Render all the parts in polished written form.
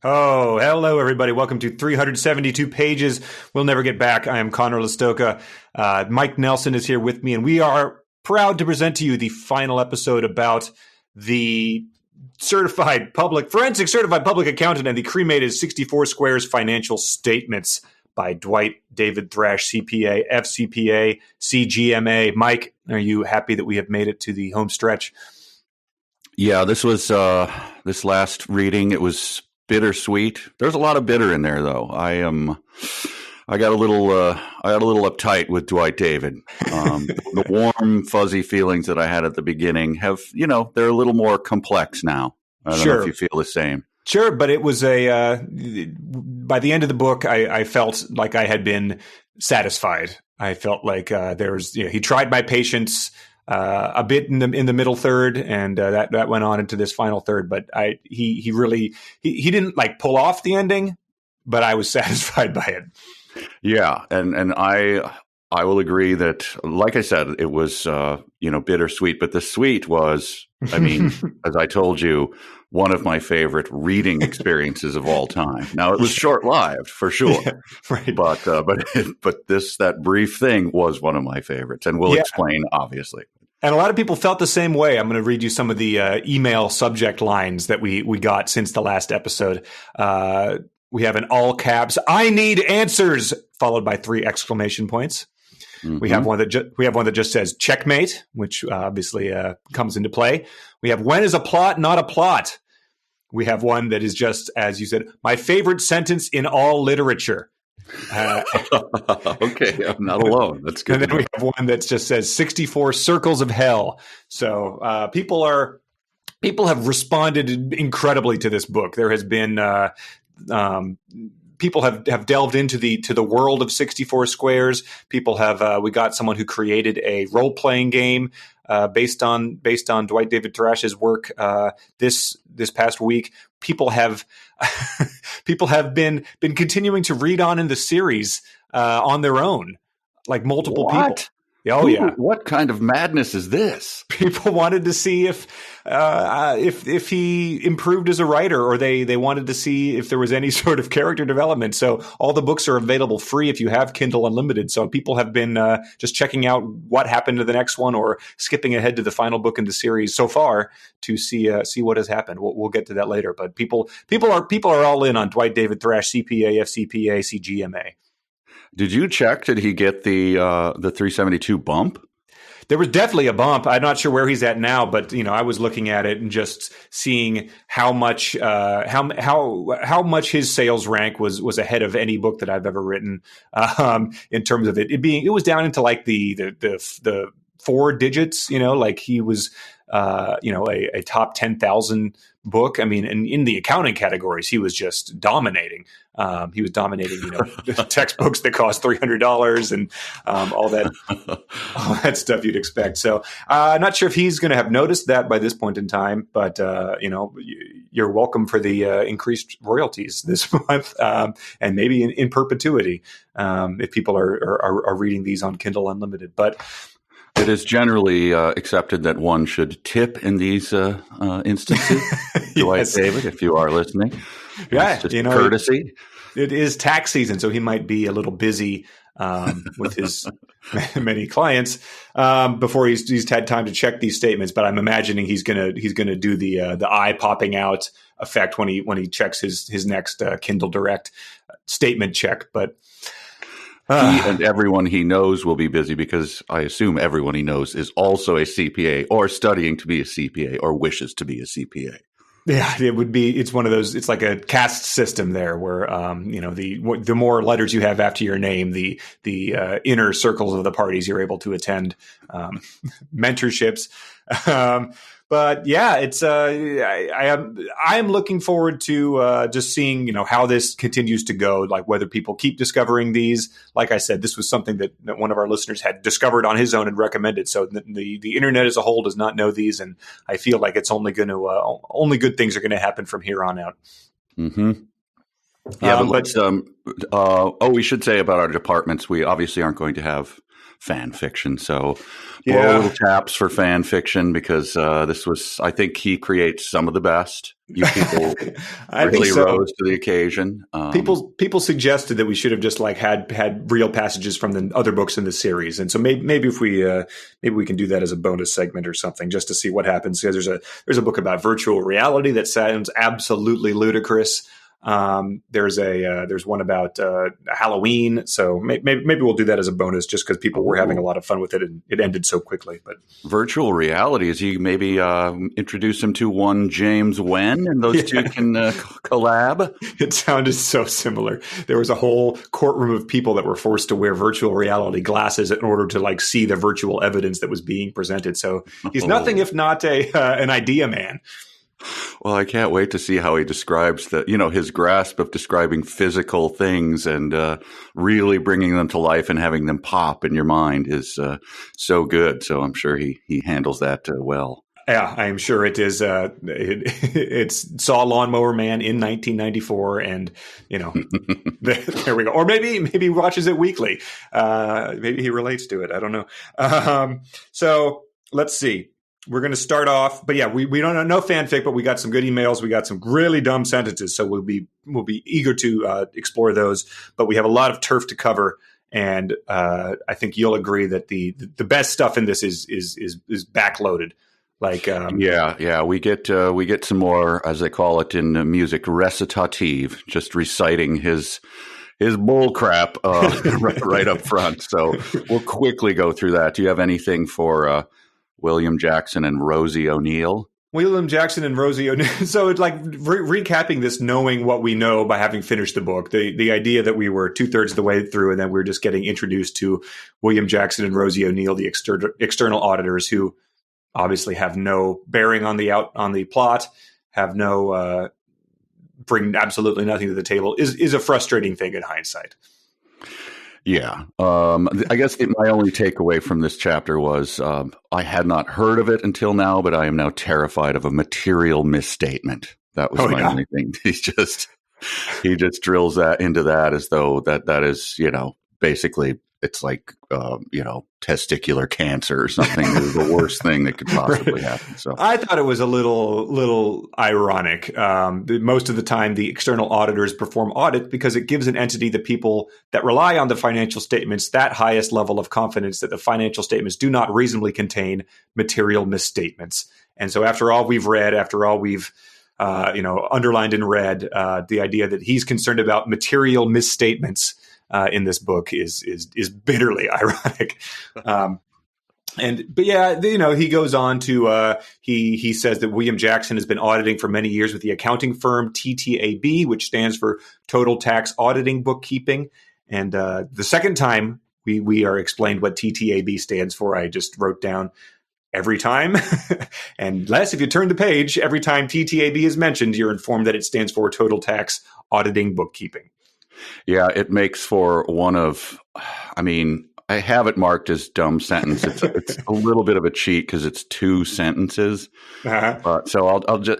Oh, hello, everybody. Welcome to 372 Pages We'll Never Get Back. I am Connor Listoka. Mike Nelson is here with me, and we are proud to present to you the final episode about the forensic certified public accountant and the cremated 64 Squares financial statements by Dwight David Thrash, CPA, FCPA, CGMA. Mike, are you happy that we have made it to the home stretch? Yeah, this was this last reading. It was bittersweet. There's a lot of bitter in there, though. I got a little uptight with Dwight David. The warm, fuzzy feelings that I had at the beginning have, they're a little more complex now. I don't know if you feel the same. Sure, but it was by the end of the book, I felt like I had been satisfied. I felt like he tried my patience a bit in the middle third, and that went on into this final third. But he really didn't like pull off the ending, but I was satisfied by it. Yeah, and I will agree that, like I said, it was bittersweet, but the sweet was, I mean, as I told you, one of my favorite reading experiences of all time. Now, it was short-lived for sure, yeah, right. but that brief thing was one of my favorites, and we'll explain, obviously. And a lot of people felt the same way. I'm going to read you some of the email subject lines that we got since the last episode. We have in all caps, "I need answers," followed by 3 exclamation points. Mm-hmm. We have one that just says "checkmate," which obviously comes into play. We have "when is a plot not a plot." We have one that is just, as you said, "my favorite sentence in all literature." Okay, I'm not alone. That's good. And then we have one that just says 64 circles of hell. So people have responded incredibly to this book. There has been people have delved into the world of 64 Squares. People have we got someone who created a role playing game based on Dwight David Thrash's work this past week. People have been continuing to read on in the series on their own, like multiple people. Oh, yeah. What kind of madness is this? People wanted to see if he improved as a writer, or they wanted to see if there was any sort of character development. So all the books are available free if you have Kindle Unlimited. So people have been just checking out what happened to the next one, or skipping ahead to the final book in the series so far to see what has happened. We'll get to that later. But people are all in on Dwight David Thrash, CPA, FCPA, CGMA. Did you check? Did he get the 372 bump? There was definitely a bump. I'm not sure where he's at now, but I was looking at it and just seeing how much how much his sales rank was ahead of any book that I've ever written. In terms of it was down into like the 4 digits. Like he was a top 10,000 book. I mean, and in the accounting categories, he was just dominating. He was dominating, textbooks that cost $300 and all that stuff you'd expect. So not sure if he's going to have noticed that by this point in time, but you're welcome for the increased royalties this month, and maybe in perpetuity if people are reading these on Kindle Unlimited. But it is generally accepted that one should tip in these instances. Dwight David, if you are listening. Yeah, just courtesy. It is tax season, so he might be a little busy with his many clients before he's had time to check these statements. But I'm imagining he's gonna do the eye popping out effect when he checks his next Kindle Direct statement check. But he and everyone he knows will be busy, because I assume everyone he knows is also a CPA or studying to be a CPA or wishes to be a CPA. Yeah, it would be. It's one of those. It's like a caste system there, where the more letters you have after your name, the inner circles of the parties you're able to attend, mentorships. But yeah, it's I am looking forward to just seeing how this continues to go, like whether people keep discovering these. Like I said, this was something that one of our listeners had discovered on his own and recommended. So the internet as a whole does not know these, and I feel like it's only going to only good things are going to happen from here on out. Mm-hmm. Yeah, but let's. We should say about our departments, we obviously aren't going to have fan fiction. So blow a Yeah. little taps for fan fiction because I think he creates some of the best. You people I think really so. rose to the occasion. People suggested that we should have just like had real passages from the other books in the series, and so maybe if we maybe we can do that as a bonus segment or something, just to see what happens. Because there's a book about virtual reality that sounds absolutely ludicrous. There's one about Halloween, so maybe we'll do that as a bonus, just because people were having a lot of fun with it, and it ended so quickly. But virtual reality, is he maybe introduce him to one James Wen, and those two can collab? It sounded so similar. There was a whole courtroom of people that were forced to wear virtual reality glasses in order to like see the virtual evidence that was being presented. So he's nothing if not an idea man. Well, I can't wait to see how he describes his grasp of describing physical things and really bringing them to life and having them pop in your mind is so good. So I'm sure he handles that well. Yeah, I am sure it is. It's Saw Lawnmower Man in 1994, and there we go. Or maybe he watches it weekly. Maybe he relates to it. I don't know. So let's see. We're going to start off, but yeah, we don't know fanfic, but we got some good emails. We got some really dumb sentences, so we'll be eager to explore those. But we have a lot of turf to cover, and I think you'll agree that the best stuff in this is backloaded. Like we get some more, as they call it in music, recitative, just reciting his bull crap right up front. So we'll quickly go through that. Do you have anything for William Jackson and Rosie O'Neill? William Jackson and Rosie O'Neill. So it's like recapping this, knowing what we know by having finished the book. The idea that we were 2/3 of the way through, and then we're just getting introduced to William Jackson and Rosie O'Neill, the external auditors, who obviously have no bearing on the plot, have no bring absolutely nothing to the table, is a frustrating thing in hindsight. Yeah. I guess my only takeaway from this chapter was I had not heard of it until now, but I am now terrified of a material misstatement. That was my only thing. He just drills that into that as though that is, basically it's like, testicular cancer or something. It was the worst thing that could possibly happen. So I thought it was a little ironic. Most of the time, the external auditors perform audit because it gives an entity, the people that rely on the financial statements, that highest level of confidence that the financial statements do not reasonably contain material misstatements. And so after all we've read, after all we've underlined and read, the idea that he's concerned about material misstatements in this book is bitterly ironic. He goes on to he says that William Jackson has been auditing for many years with the accounting firm TTAB, which stands for Total Tax Auditing Bookkeeping. And the second time we are explained what TTAB stands for, I just wrote down every time. And Les, if you turn the page, every time TTAB is mentioned, you're informed that it stands for Total Tax Auditing Bookkeeping. Yeah, it makes for one of, I have it marked as dumb sentence. It's a little bit of a cheat because it's 2 sentences. Uh-huh. So I'll just,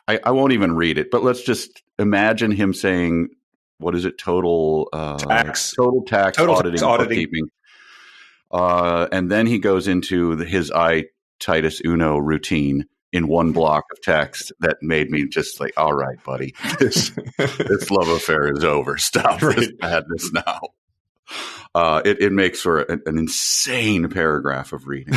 I won't even read it, but let's just imagine him saying, what is it? Total tax auditing bookkeeping. And then he goes into his Titus Uno routine in one block of text that made me just like, all right, buddy, this love affair is over. Stop this madness now. It makes for an insane paragraph of reading,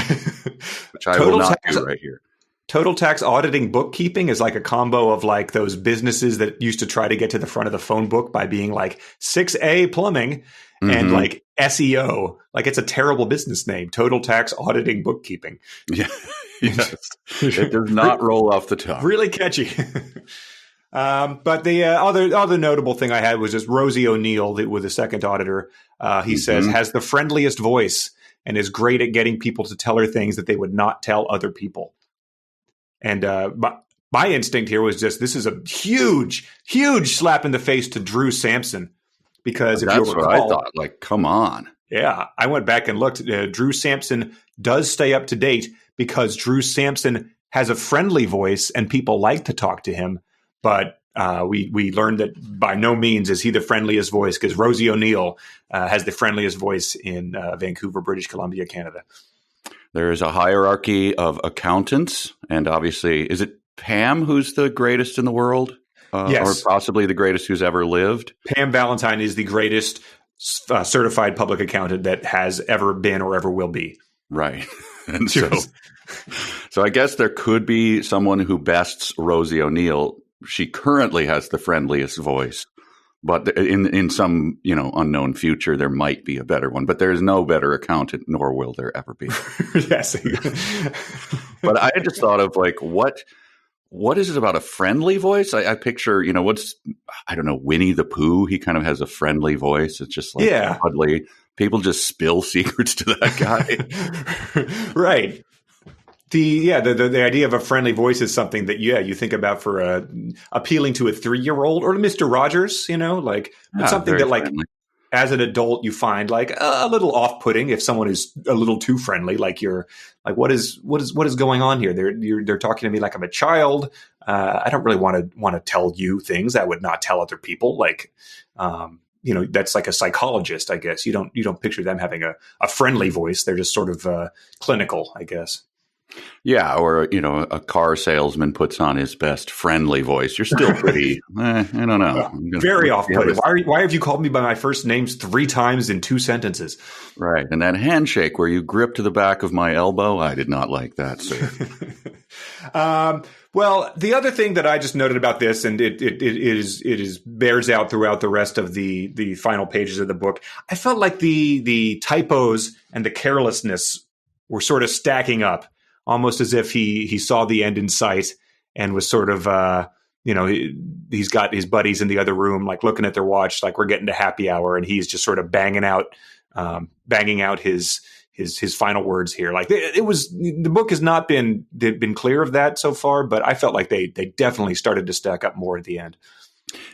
which I will not do right here. Total tax auditing bookkeeping is like a combo of like those businesses that used to try to get to the front of the phone book by being like 6A plumbing and like SEO. Like it's a terrible business name, Total Tax Auditing Bookkeeping. Yeah. Yes. It does not roll off the tongue. Really catchy. But the other notable thing I had was just Rosie O'Neill with the second auditor. He says, has the friendliest voice and is great at getting people to tell her things that they would not tell other people. And my instinct here was just, this is a huge, huge slap in the face to Drew Sampson. Because if that's you'll recall, what I thought, like, come on. Yeah, I went back and looked. Drew Sampson does stay up to date because Drew Sampson has a friendly voice and people like to talk to him. But we learned that by no means is he the friendliest voice, because Rosie O'Neill has the friendliest voice in Vancouver, British Columbia, Canada. There is a hierarchy of accountants, and obviously, is it Pam who's the greatest in the world? Yes. Or possibly the greatest who's ever lived? Pam Valentine is the greatest certified public accountant that has ever been or ever will be. Right. And so I guess there could be someone who bests Rosie O'Neill. She currently has the friendliest voice, but in some unknown future there might be a better one. But there is no better accountant, nor will there ever be. Yes. But I just thought of like what is it about a friendly voice? I picture I don't know, Winnie the Pooh. He kind of has a friendly voice. It's just like cuddly. People just spill secrets to that guy. Right. The idea of a friendly voice is something that you think about for appealing to a 3-year-old or Mr. Rogers, but something that friendly. As an adult you find like a little off-putting if someone is a little too friendly. Like you're like, what is going on here? They're talking to me like I'm a child. I don't really want to tell you things I would not tell other people. That's like a psychologist, I guess. You don't picture them having a friendly voice. They're just sort of clinical, I guess. Yeah, or a car salesman puts on his best friendly voice. You're still pretty. I don't know. Very off-putting. Why have you called me by my first names 3 times in 2 sentences? Right, and that handshake where you gripped the back of my elbow, I did not like that, sir. Well, the other thing that I just noted about this, and it bears out throughout the rest of the final pages of the book, I felt like the typos and the carelessness were sort of stacking up. Almost as if he saw the end in sight and was sort of, he's got his buddies in the other room, like looking at their watch, like we're getting to happy hour, and he's just sort of banging out his final words here. Like the book has not been clear of that so far, but I felt like they definitely started to stack up more at the end.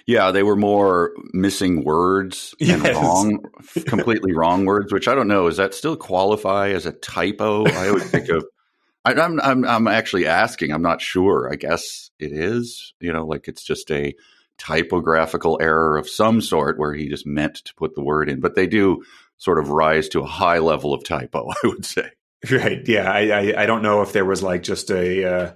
Yeah, they were more missing words and completely wrong words, which I don't know. Does that still qualify as a typo? I always think of. I'm actually asking. I'm not sure. I guess it is. Like it's just a typographical error of some sort where he just meant to put the word in. But they do sort of rise to a high level of typo, I would say. Right. Yeah. I don't know if there was like just a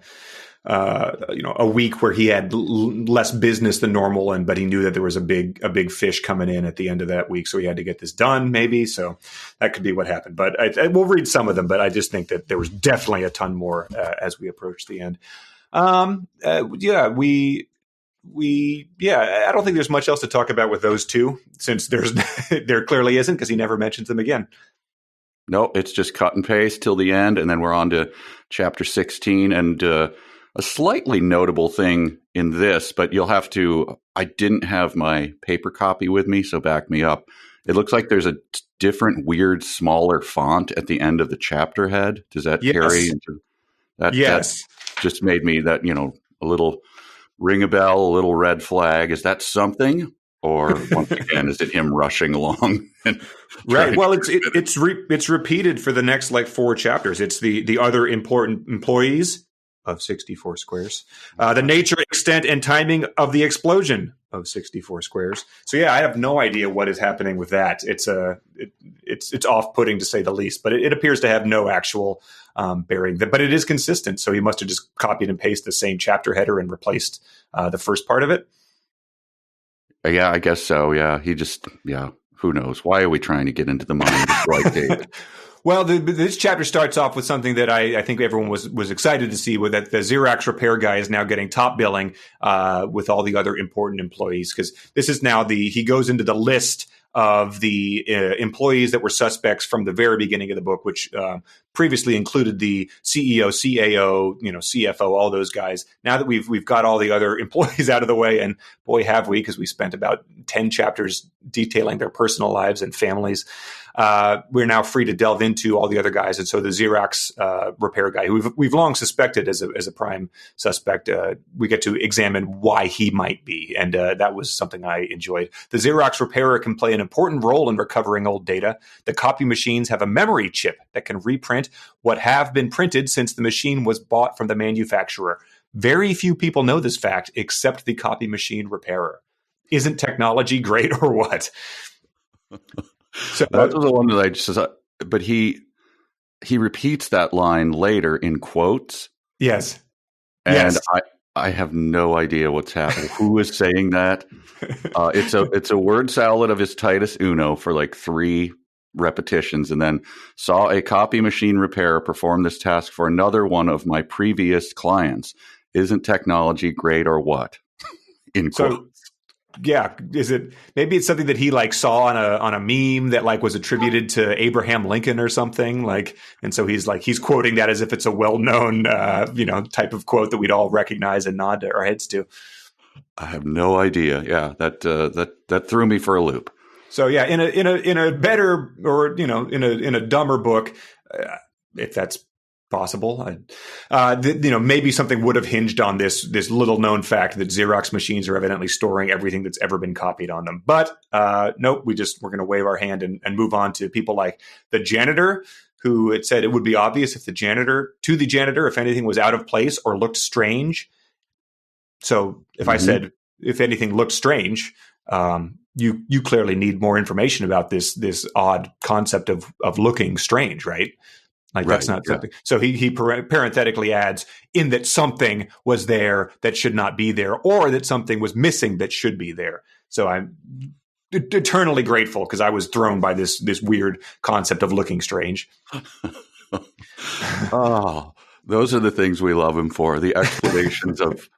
week where he had less business than normal, but he knew that there was a big fish coming in at the end of that week, so he had to get this done. Maybe so that could be what happened. But we'll read some of them. But I just think that there was definitely a ton more as we approach the end. I don't think there's much else to talk about with those two, since there clearly isn't, because he never mentions them again. No, it's just cut and paste till the end, and then we're on to chapter 16 and. A slightly notable thing in this, but I didn't have my paper copy with me, so back me up. It looks like there's a different, weird, smaller font at the end of the chapter head. Does that carry into that? Yes. That just made me a little ring a bell, a little red flag. Is that something? Or once again, is it him rushing along? Right. Well, it's repeated for the next 4 chapters. It's the other important employees of 64 squares, the nature, extent, and timing of the explosion of 64 squares. So yeah, I have no idea what is happening with that. It's off-putting to say the least, but it appears to have no actual bearing. But it is consistent, so he must have just copied and pasted the same chapter header and replaced the first part of it. Yeah, I guess so. Yeah, who knows? Why are we trying to get into the mind of Dwight David? Well, this chapter starts off with something that I think everyone was excited to see, with that the Xerox repair guy is now getting top billing with all the other important employees, because this is now he goes into the list of the employees that were suspects from the very beginning of the book, which previously included the CEO, CAO, CFO, all those guys. Now that we've got all the other employees out of the way, and boy, have we, because we spent about 10 chapters detailing their personal lives and families. We're now free to delve into all the other guys, and so the Xerox repair guy, who we've long suspected as a prime suspect, we get to examine why he might be, and that was something I enjoyed. The Xerox repairer can play an important role in recovering old data. The copy machines have a memory chip that can reprint what have been printed since the machine was bought from the manufacturer. Very few people know this fact except the copy machine repairer. Isn't technology great or what? So That was the one that I just, but he repeats that line later in quotes. yes. And Yes. I have no idea what's happening. Who is saying that? It's a word salad of his Titus Uno for like 3 repetitions, and then saw a copy machine repairer perform this task for another one of my previous clients. Isn't technology great or what? In quotes. Yeah, maybe it's something that he like saw on a meme that like was attributed to Abraham Lincoln or something, like, and so he's quoting that as if it's a well-known type of quote that we'd all recognize and nod our heads to. I have no idea. Yeah, that threw me for a loop. So yeah, in a better, or in a dumber book, if that's possible, maybe something would have hinged on this little known fact that Xerox machines are evidently storing everything that's ever been copied on them. But nope, we're going to wave our hand and move on to people like the janitor, who it said it would be obvious if the janitor, if anything was out of place or looked strange. So if I said, if anything looked strange, you clearly need more information about this odd concept of looking strange, right? Like, right, that's not something. So he parenthetically adds, in that something was there that should not be there, or that something was missing that should be there. So I'm eternally grateful, because I was thrown by this weird concept of looking strange. Oh, those are the things we love him for. The explanations of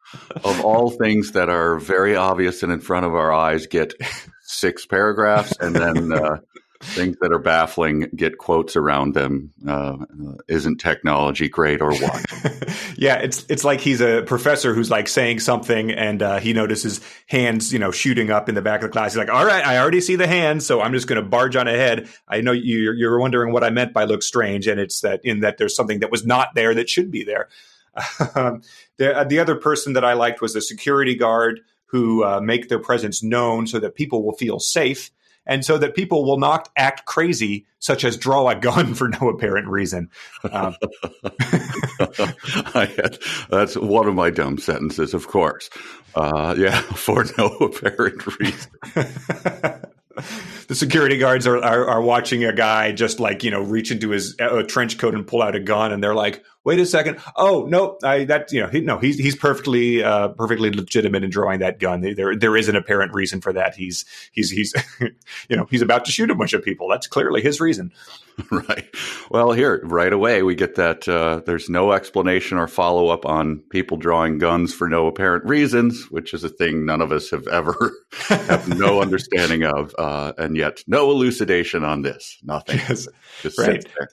all things that are very obvious and in front of our eyes get 6 paragraphs, and then things that are baffling get quotes around them. Isn't technology great or what? Yeah, it's like he's a professor who's like saying something, and he notices hands, shooting up in the back of the class. He's like, all right, I already see the hands, so I'm just going to barge on ahead. I know you're wondering what I meant by look strange, and it's that there's something that was not there that should be there. The other person that I liked was the security guard, who make their presence known so that people will feel safe, and so that people will not act crazy, such as draw a gun for no apparent reason. That's one of my dumb sentences, of course. For no apparent reason. The security guards are watching a guy just like, reach into his trench coat and pull out a gun, and they're like, wait a second. Oh, no, he's perfectly legitimate in drawing that gun. There is an apparent reason for that. He's he's about to shoot a bunch of people. That's clearly his reason. Right. Well, here right away we get that there's no explanation or follow up on people drawing guns for no apparent reasons, which is a thing none of us have ever have no understanding of, and yet no elucidation on this. Nothing. Yes. Just right. sits there.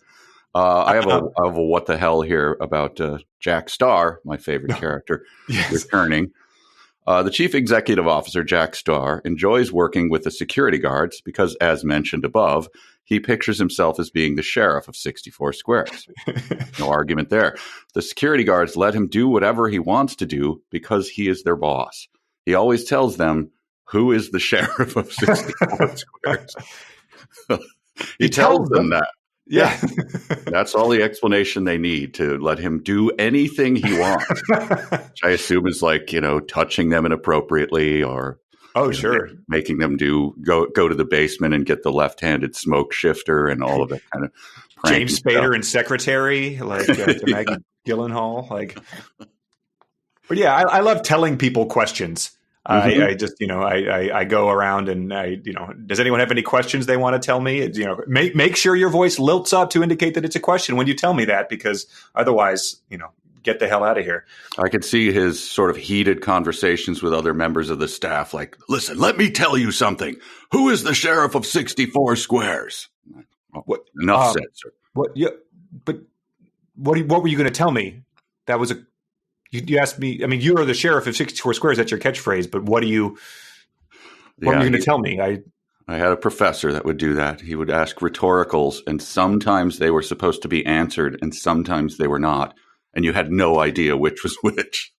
I have a what the hell here about Jack Starr, my favorite character, returning. The chief executive officer, Jack Starr, enjoys working with the security guards because, as mentioned above, he pictures himself as being the sheriff of 64 Squares. No argument there. The security guards let him do whatever he wants to do because he is their boss. He always tells them who is the sheriff of 64 Squares. He tells them that. Yeah. That's all the explanation they need to let him do anything he wants, which I assume is like, touching them inappropriately, or sure, making them go to the basement and get the left-handed smoke shifter and all of that kind of James Spader stuff. and Secretary, like to Maggie Gyllenhaal, like. But yeah, I love telling people questions. I just, I go around and does anyone have any questions they want to tell me? Make sure your voice lilts up to indicate that it's a question when you tell me that, because otherwise, get the hell out of here. I could see his sort of heated conversations with other members of the staff. Like, listen, let me tell you something. Who is the sheriff of 64 Squares? What? Enough said, sir. What? Yeah, but what were you going to tell me? That was you asked me. I mean, you are the sheriff of 64 Squares. That's your catchphrase. But what were you going to tell me? I had a professor that would do that. He would ask rhetoricals, and sometimes they were supposed to be answered, and sometimes they were not. And you had no idea which was which.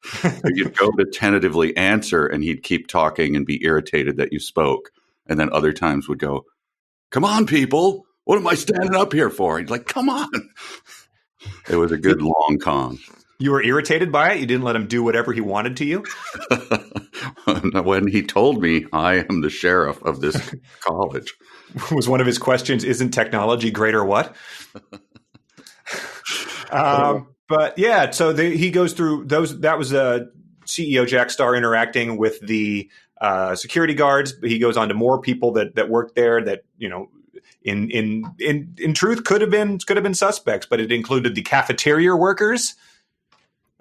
You'd go to tentatively answer, and he'd keep talking and be irritated that you spoke. And then other times would go, come on, people. What am I standing up here for? He'd like, come on. It was a good long con. You were irritated by it? You didn't let him do whatever he wanted to you? When he told me I am the sheriff of this college. Was one of his questions, isn't technology great or what? But yeah, so he goes through those. That was CEO Jack Starr interacting with the security guards. He goes on to more people that worked there that, you know, in truth could have been suspects, but it included the cafeteria workers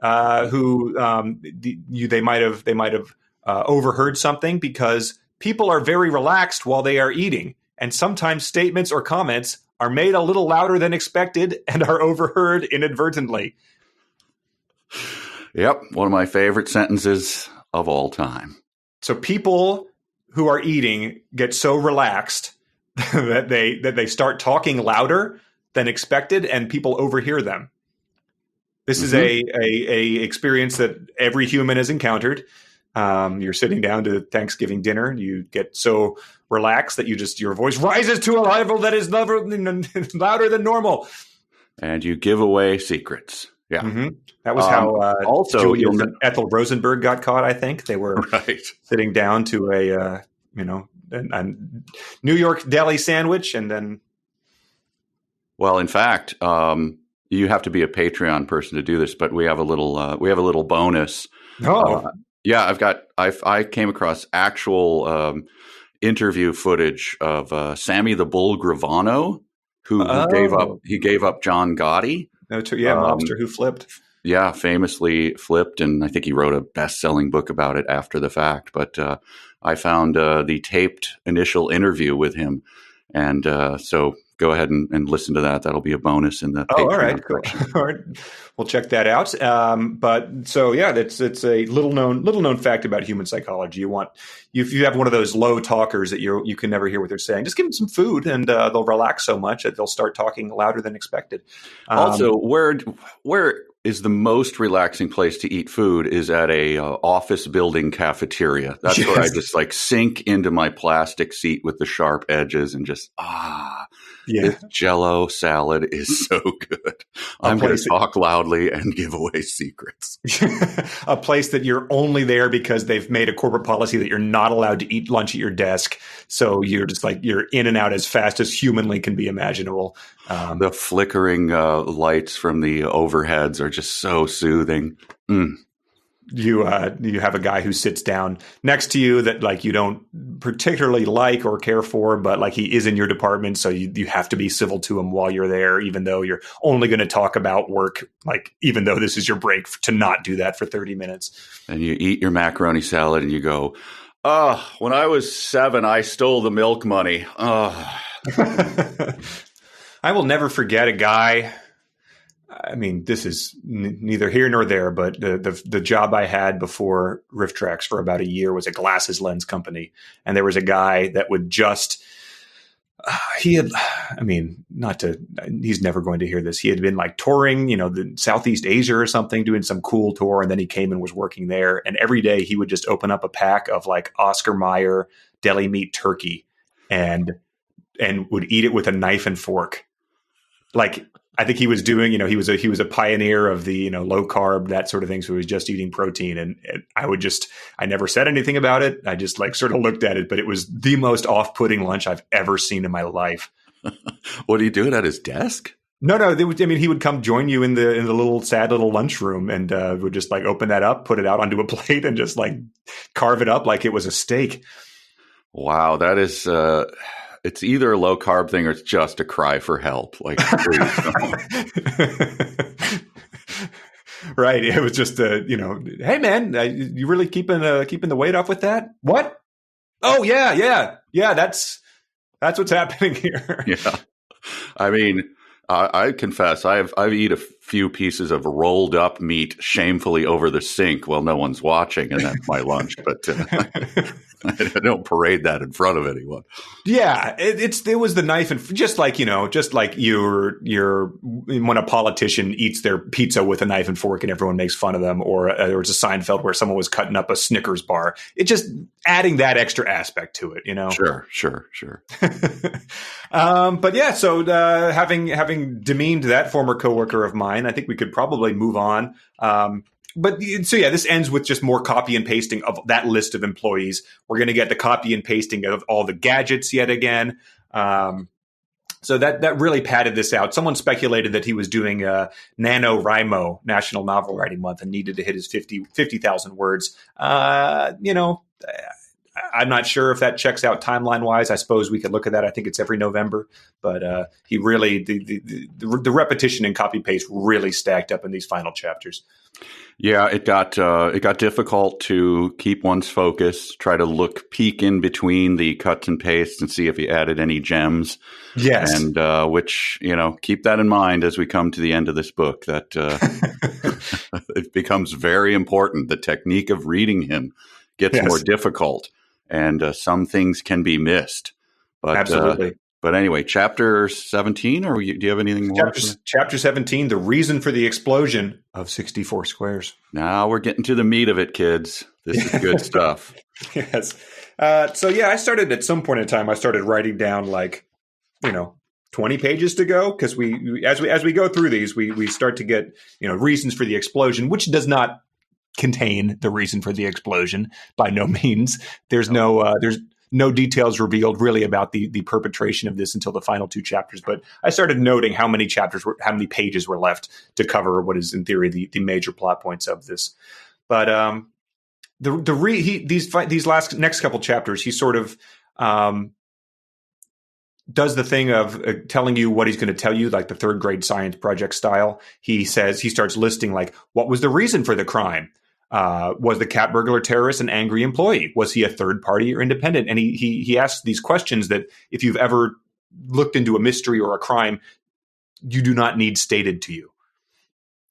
who they might have overheard something, because people are very relaxed while they are eating, and sometimes statements or comments are made a little louder than expected and are overheard inadvertently. Yep, one of my favorite sentences of all time. So people who are eating get so relaxed that they start talking louder than expected, and people overhear them. This is a experience that every human has encountered. You're sitting down to Thanksgiving dinner. You get so relaxed that your voice rises to a level that is louder than normal. And you give away secrets. Yeah. Mm-hmm. That was how also Ethel Rosenberg got caught, I think. They were sitting down to a New York deli sandwich, and then... Well, in fact, you have to be a Patreon person to do this, but we have a little bonus. Oh. I came across actual interview footage of Sammy the Bull Gravano, who gave up John Gotti. Mobster who flipped. Yeah, famously flipped, and I think he wrote a best-selling book about it after the fact. But I found the taped initial interview with him, and so go ahead and listen to that. That'll be a bonus in the Patreon. All right, cool. All right, we'll check that out. But so yeah, it's a little known fact about human psychology. If you have one of those low talkers that you can never hear what they're saying, just give them some food, and they'll relax so much that they'll start talking louder than expected. Also, where is the most relaxing place to eat food is at a office building cafeteria. That's where I just sink into my plastic seat with the sharp edges and just this Jell-O salad is so good. I'm going to talk loudly and give away secrets. A place that you're only there because they've made a corporate policy that you're not allowed to eat lunch at your desk. So you're just you're in and out as fast as humanly can be imaginable. The flickering lights from the overheads are just so soothing. You have a guy who sits down next to you that you don't particularly like or care for, but he is in your department, so you have to be civil to him while you're there, even though you're only going to talk about work, even though this is your break to not do that for 30 minutes. And you eat your macaroni salad and you go, when I was 7, I stole the milk money. I will never forget a guy. I mean, this is neither here nor there, but the job I had before Riff Tracks for about a year was a glasses lens company. And there was a guy that would just, he's never going to hear this. He had been touring, the Southeast Asia or something, doing some cool tour. And then he came and was working there. And every day he would just open up a pack of Oscar Mayer deli meat turkey and would eat it with a knife and fork. I think he was doing, he was a pioneer of the, low carb, that sort of thing. So he was just eating protein, and I never said anything about it. I just sort of looked at it, but it was the most off-putting lunch I've ever seen in my life. What, do you do it at his desk? No. He would come join you in the little sad little lunchroom, and would just open that up, put it out onto a plate, and just carve it up like it was a steak. Wow, that is. It's either a low carb thing or it's just a cry for help. Please. Right. It was just hey man, you really keeping the weight off with that? What? Oh yeah. That's what's happening here. Yeah. I mean, I confess, I've eaten a few pieces of rolled up meat shamefully over the sink while no one's watching, and that's my lunch. But I don't parade that in front of anyone. Yeah, it was the knife, and just like you're when a politician eats their pizza with a knife and fork and everyone makes fun of them, or there was a Seinfeld where someone was cutting up a Snickers bar. It just adding that extra aspect to it, Sure. But yeah, so having demeaned that former coworker of mine, fine. I think we could probably move on. But so yeah, this ends with just more copy and pasting of that list of employees. We're going to get the copy and pasting of all the gadgets yet again. So that really padded this out. Someone speculated that he was doing NaNoWriMo, National Novel Writing Month, and needed to hit his 50,000 words. I'm not sure if that checks out timeline-wise. I suppose we could look at that. I think it's every November. But he really, the repetition and copy-paste really stacked up in these final chapters. Yeah, it got difficult to keep one's focus, try to peek in between the cuts and pastes and see if he added any gems. Yes. And which, keep that in mind as we come to the end of this book, that it becomes very important. The technique of reading him gets more difficult, and some things can be missed. But absolutely. But anyway, chapter 17, or do you have anything more? Chapter 17, the reason for the explosion of 64 squares. Now we're getting to the meat of it, kids. This is good stuff. Yes. So yeah, I started at some point in time, I started writing down 20 pages to go, because as we go through these, we start to get, reasons for the explosion, which does not contain the reason for the explosion by no means. There's no details revealed really about the perpetration of this until the final two chapters. But I started noting how many pages were left to cover what is in theory the major plot points of this. But these next couple chapters, he sort of does the thing of telling you what he's going to tell you, like the third grade science project style. He starts listing what was the reason for the crime. Was the cat burglar terrorist an angry employee? Was he a third party or independent? And he asks these questions that if you've ever looked into a mystery or a crime, you do not need stated to you.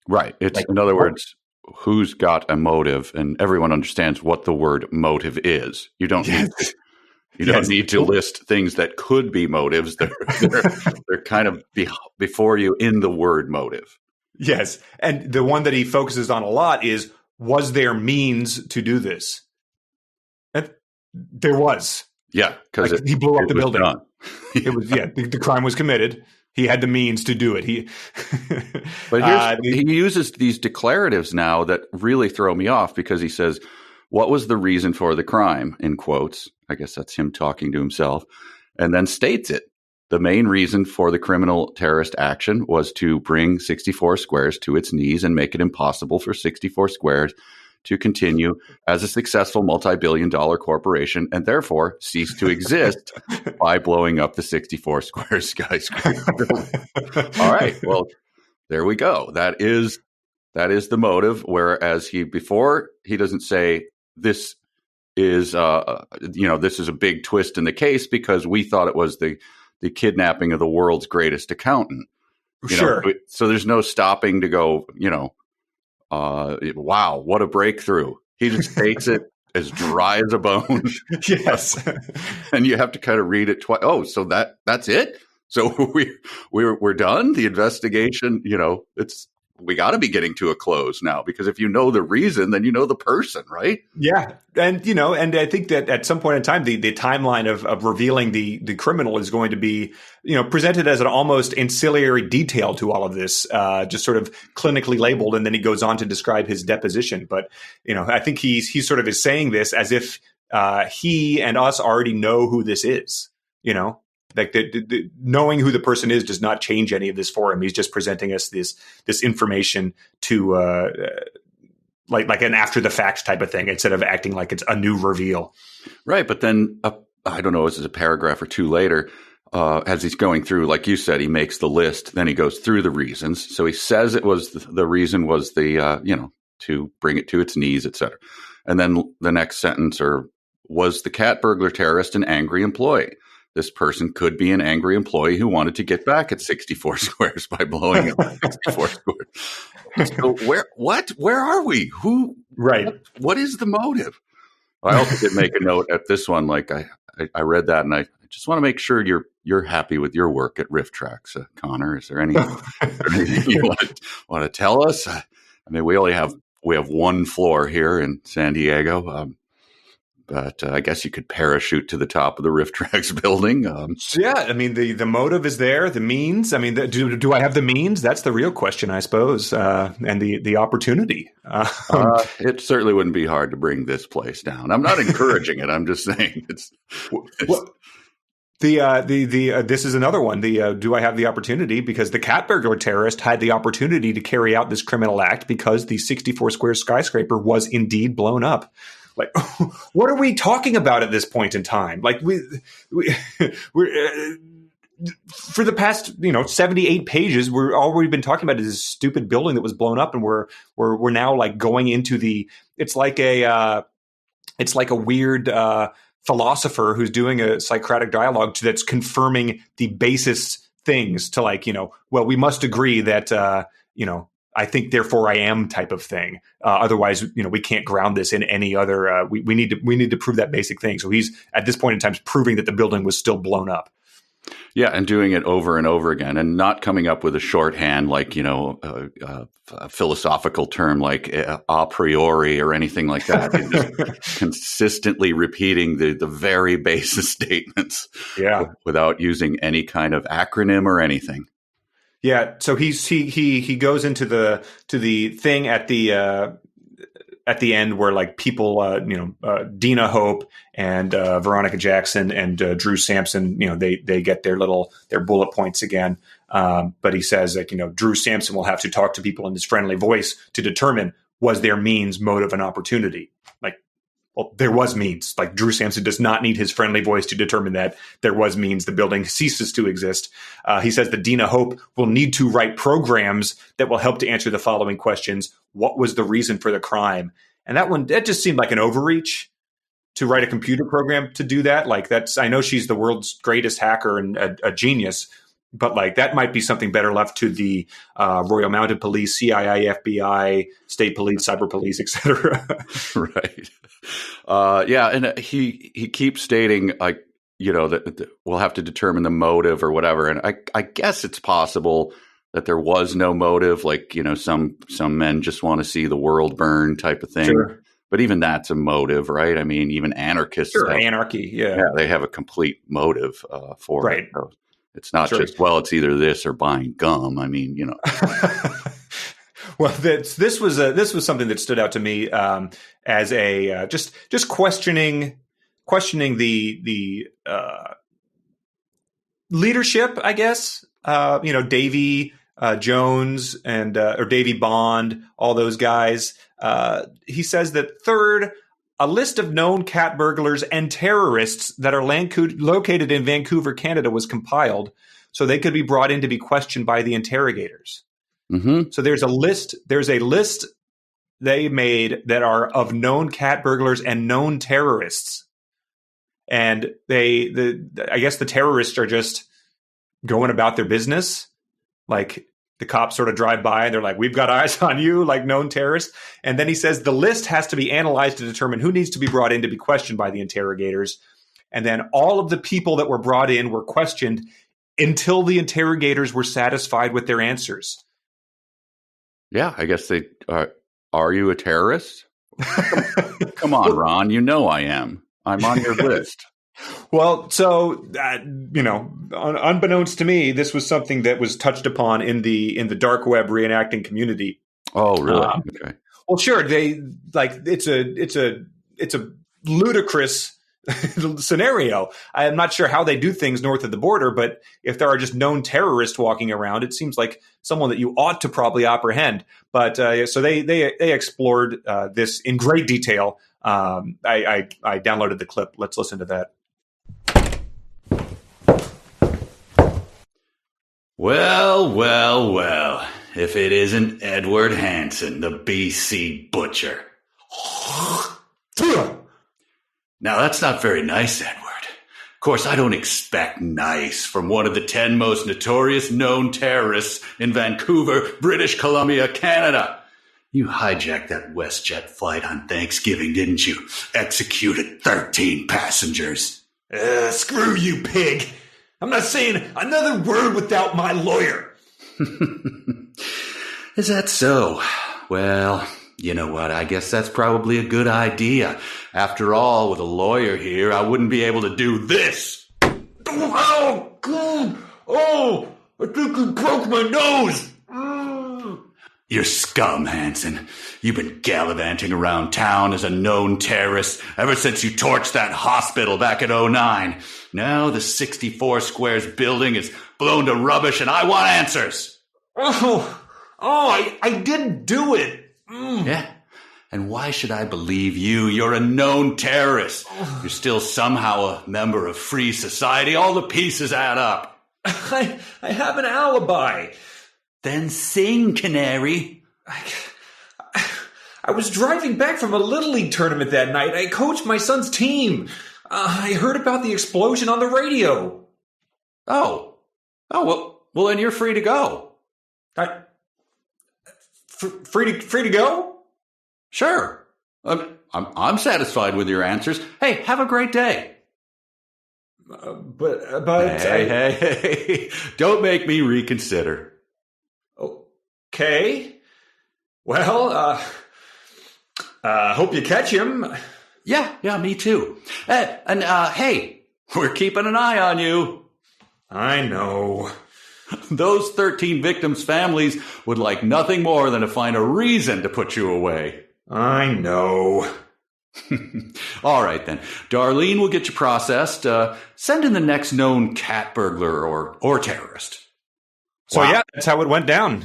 Right. It's in other words, who's got a motive, and everyone understands what the word motive is. You don't need to, don't need to list things that could be motives. They're kind of before you in the word motive. Yes. And the one that he focuses on a lot is, was there means to do this? And there was. Yeah, because he blew up the building. It was the crime was committed. He had the means to do it. But he uses these declaratives now that really throw me off, because he says, "What was the reason for the crime?" in quotes. I guess that's him talking to himself, and then states it. The main reason for the criminal terrorist action was to bring 64 Squares to its knees and make it impossible for 64 Squares to continue as a successful multi-billion-dollar corporation, and therefore cease to exist by blowing up the 64 Squares skyscraper. All right, well, there we go. That is the motive. Whereas before he doesn't say this is this is a big twist in the case because we thought it was the kidnapping of the world's greatest accountant. Sure. So there's no stopping to go, wow, what a breakthrough. He just takes it as dry as a bone. Yes. And you have to kind of read it twice. Oh, so that's it? So we're done? The investigation, we got to be getting to a close now, because if you know the reason, then you know the person, right? Yeah. And, and I think that at some point in time, the timeline of revealing the criminal is going to be, presented as an almost ancillary detail to all of this, just sort of clinically labeled. And then he goes on to describe his deposition. But, I think he sort of is saying this as if he and us already know who this is, Like knowing who the person is does not change any of this for him. He's just presenting us this information to like an after the fact type of thing, instead of acting like it's a new reveal. Right, but then I don't know, this is a paragraph or two later, as he's going through, like you said, he makes the list. Then he goes through the reasons. So he says it was the reason was to bring it to its knees, etc. And then the next sentence was the cat burglar terrorist an angry employee? This person could be an angry employee who wanted to get back at 64 Squares by blowing up 64 Squares. So where are we? Who? Right. What is the motive? I also did make a note at this one. Like I read that, and I just want to make sure you're happy with your work at Riff Tracks, Connor. Is there anything you want to tell us? I mean, we have one floor here in San Diego. but I guess you could parachute to the top of the RiffTrax building. Yeah, I mean, the motive is there, the means. I mean, do I have the means? That's the real question, I suppose, and the opportunity. It certainly wouldn't be hard to bring this place down. I'm not encouraging it. I'm just saying it's well, this is another one. Do I have the opportunity? Because the cat burglar terrorist had the opportunity to carry out this criminal act because the 64 square skyscraper was indeed blown up. Like, what are we talking about at this point in time? Like we're for the past 78 pages, all we've been talking about is this stupid building that was blown up, and we're now like going into the. It's like a weird philosopher who's doing a Socratic dialogue that's confirming the basest things to well, we must agree that I think therefore I am type of thing. Otherwise, we can't ground this in any other. We need to prove that basic thing. So he's at this point in time proving that the building was still blown up. Yeah, and doing it over and over again, and not coming up with a shorthand like a philosophical term like a priori or anything like that. Just consistently repeating the very basic statements, without using any kind of acronym or anything. Yeah, so he goes into the thing at the end where like people, Dina Hope and Veronica Jackson and Drew Sampson, they get their bullet points again. But he says Drew Sampson will have to talk to people in his friendly voice to determine was there means, motive, and opportunity. Like, well, there was means. Like Drew Sampson does not need his friendly voice to determine that there was means. The building ceases to exist. He says that Dina Hope will need to write programs that will help to answer the following questions. What was the reason for the crime? And that just seemed like an overreach to write a computer program to do that. Like I know she's the world's greatest hacker and a genius, but like that might be something better left to the Royal Mounted Police, CIA, FBI, State Police, Cyber Police, etc. Right. Yeah, and he keeps stating that we'll have to determine the motive or whatever. And I guess it's possible that there was no motive, like some men just want to see the world burn type of thing. Sure. But even that's a motive, right? I mean, even anarchists, anarchy, yeah, they have a complete motive for it. So it's not just it's either this or buying gum. I mean, Well, this was something that stood out to me as a just questioning the leadership, I guess. Davy Jones and or Davy Bond, all those guys. He says that third, a list of known cat burglars and terrorists that are located in Vancouver, Canada, was compiled so they could be brought in to be questioned by the interrogators. Mm-hmm. So there's a list they made that are of known cat burglars and known terrorists. And I guess the terrorists are just going about their business. Like the cops sort of drive by and they're like, we've got eyes on you, like known terrorists. And then he says the list has to be analyzed to determine who needs to be brought in to be questioned by the interrogators. And then all of the people that were brought in were questioned until the interrogators were satisfied with their answers. Yeah, I guess they are. Are you a terrorist? Come on, Ron. You know I am. I'm on your list. Well, so unbeknownst to me, this was something that was touched upon in the dark web reenacting community. Oh, really? Okay. Well, sure. They it's a ludicrous scenario. I'm not sure how they do things north of the border, but if there are just known terrorists walking around, it seems like someone that you ought to probably apprehend. But so they explored this in great detail. I downloaded the clip. Let's listen to that. Well, if it isn't Edward Hansen, the BC butcher. Now, that's not very nice, Edward. Of course, I don't expect nice from one of the 10 most notorious known terrorists in Vancouver, British Columbia, Canada. You hijacked that WestJet flight on Thanksgiving, didn't you? Executed 13 passengers. Screw you, pig. I'm not saying another word without my lawyer. Is that so? Well, You know what? I guess that's probably a good idea. After all, with a lawyer here, I wouldn't be able to do this. Oh, God. Oh, I think you broke my nose. You're scum, Hanson. You've been gallivanting around town as a known terrorist ever since you torched that hospital back in '09. Now the 64 Squares building is blown to rubbish and I want answers. I didn't do it. Yeah? And why should I believe you? You're a known terrorist. You're still somehow a member of free society. All the pieces add up. I have an alibi. Then sing, Canary. I was driving back from a Little League tournament that night. I coached my son's team. I heard about the explosion on the radio. Oh, well, then you're free to go. Free to go? Sure. I'm satisfied with your answers. Hey, have a great day. But Hey, don't make me reconsider. Okay. Well, hope you catch him. Yeah, me too. Hey, we're keeping an eye on you. I know. Those 13 victims' families would like nothing more than to find a reason to put you away. I know. All right, then. Darlene will get you processed. Send in the next known cat burglar or terrorist. So Wow. yeah, that's how it went down.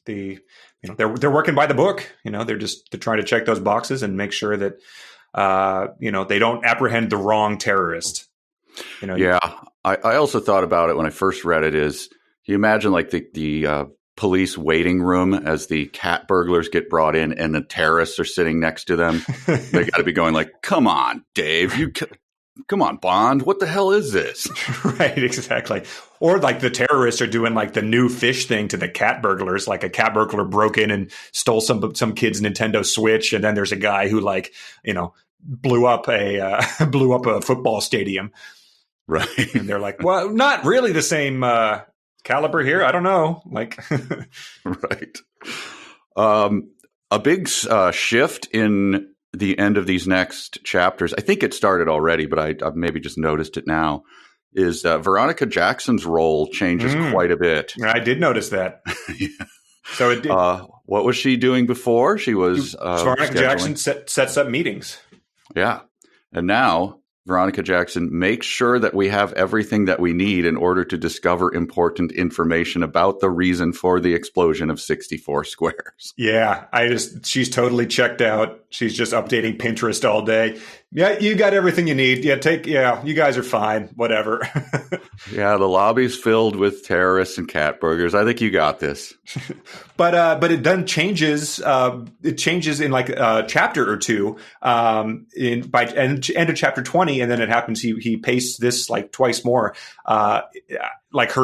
They're working by the book. They're trying to check those boxes and make sure that they don't apprehend the wrong terrorist. Yeah, I also thought about it when I first read it. Is you imagine like the police waiting room as the cat burglars get brought in and the terrorists are sitting next to them? They got to be going like, "Come on, Dave, come on, Bond, what the hell is this?" Right, exactly. Or like the terrorists are doing like the new fish thing to the cat burglars. Like a cat burglar broke in and stole some kid's Nintendo Switch, and then there's a guy who blew up a football stadium. Right. And they're like, well, not really the same caliber here. I don't know. Right. A big shift in the end of these next chapters, I think it started already, but I've maybe just noticed it now, is Veronica Jackson's role changes quite a bit. I did notice that. Yeah. So it did. What was she doing before? She was Veronica Jackson sets up meetings. Yeah. And now Veronica Jackson makes sure that we have everything that we need in order to discover important information about the reason for the explosion of 64 Squares. Yeah, she's totally checked out. She's just updating Pinterest all day. Yeah, you got everything you need. You guys are fine. Whatever. Yeah, the lobby's filled with terrorists and cat burgers. I think you got this. But it then changes. It changes in like a chapter or two. By end of chapter 20, and then it happens. He pastes this like twice more. Like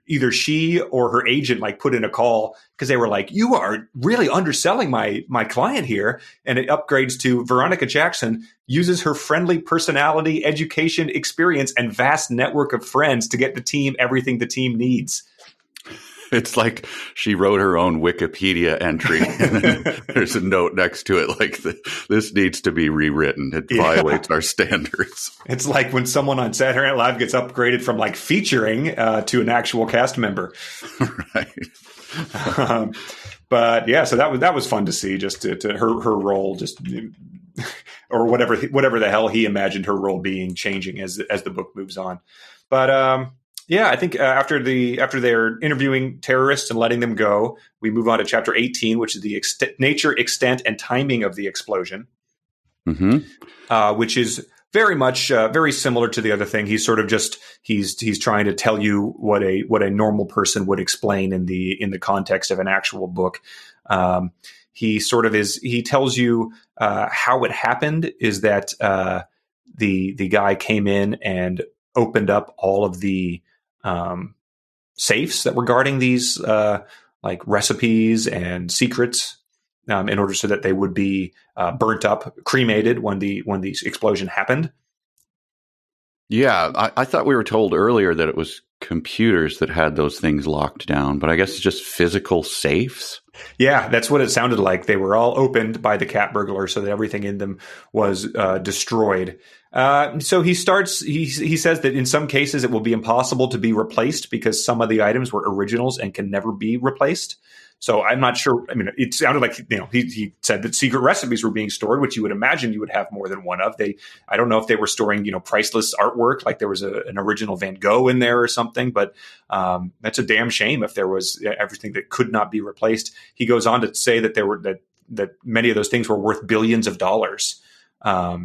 either she or her agent like put in a call because they were like, "You are really underselling my client here," and it upgrades to Veronica Jackson uses her friendly personality, education, experience, and vast network of friends to get the team everything the team needs. It's like she wrote her own Wikipedia entry, and then there's a note next to it like, this needs to be rewritten. It violates our standards. It's like when someone on Saturday Night Live gets upgraded from like featuring to an actual cast member. Right. But yeah, so that was fun to see. Just to her role, just or whatever the hell he imagined her role being, changing as the book moves on. But yeah, I think after they're interviewing terrorists and letting them go, we move on to chapter 18, which is the nature, extent, and timing of the explosion, which is very much very similar to the other thing. He's sort of just he's trying to tell you what a normal person would explain in the context of an actual book. He tells you how it happened is that the guy came in and opened up all of the safes that were guarding these like recipes and secrets in order so that they would be burnt up, cremated when the explosion happened. Yeah, I thought we were told earlier that it was computers that had those things locked down, but I guess it's just physical safes. Yeah, that's what it sounded like. They were all opened by the cat burglar, so that everything in them was destroyed. So he starts. He says that in some cases it will be impossible to be replaced because some of the items were originals and can never be replaced. So I'm not sure. I mean, it sounded like he said that secret recipes were being stored, which you would imagine you would have more than one of. I don't know if they were storing priceless artwork, like there was an original Van Gogh in there or something. But that's a damn shame if there was everything that could not be replaced. He goes on to say that that many of those things were worth billions of dollars. I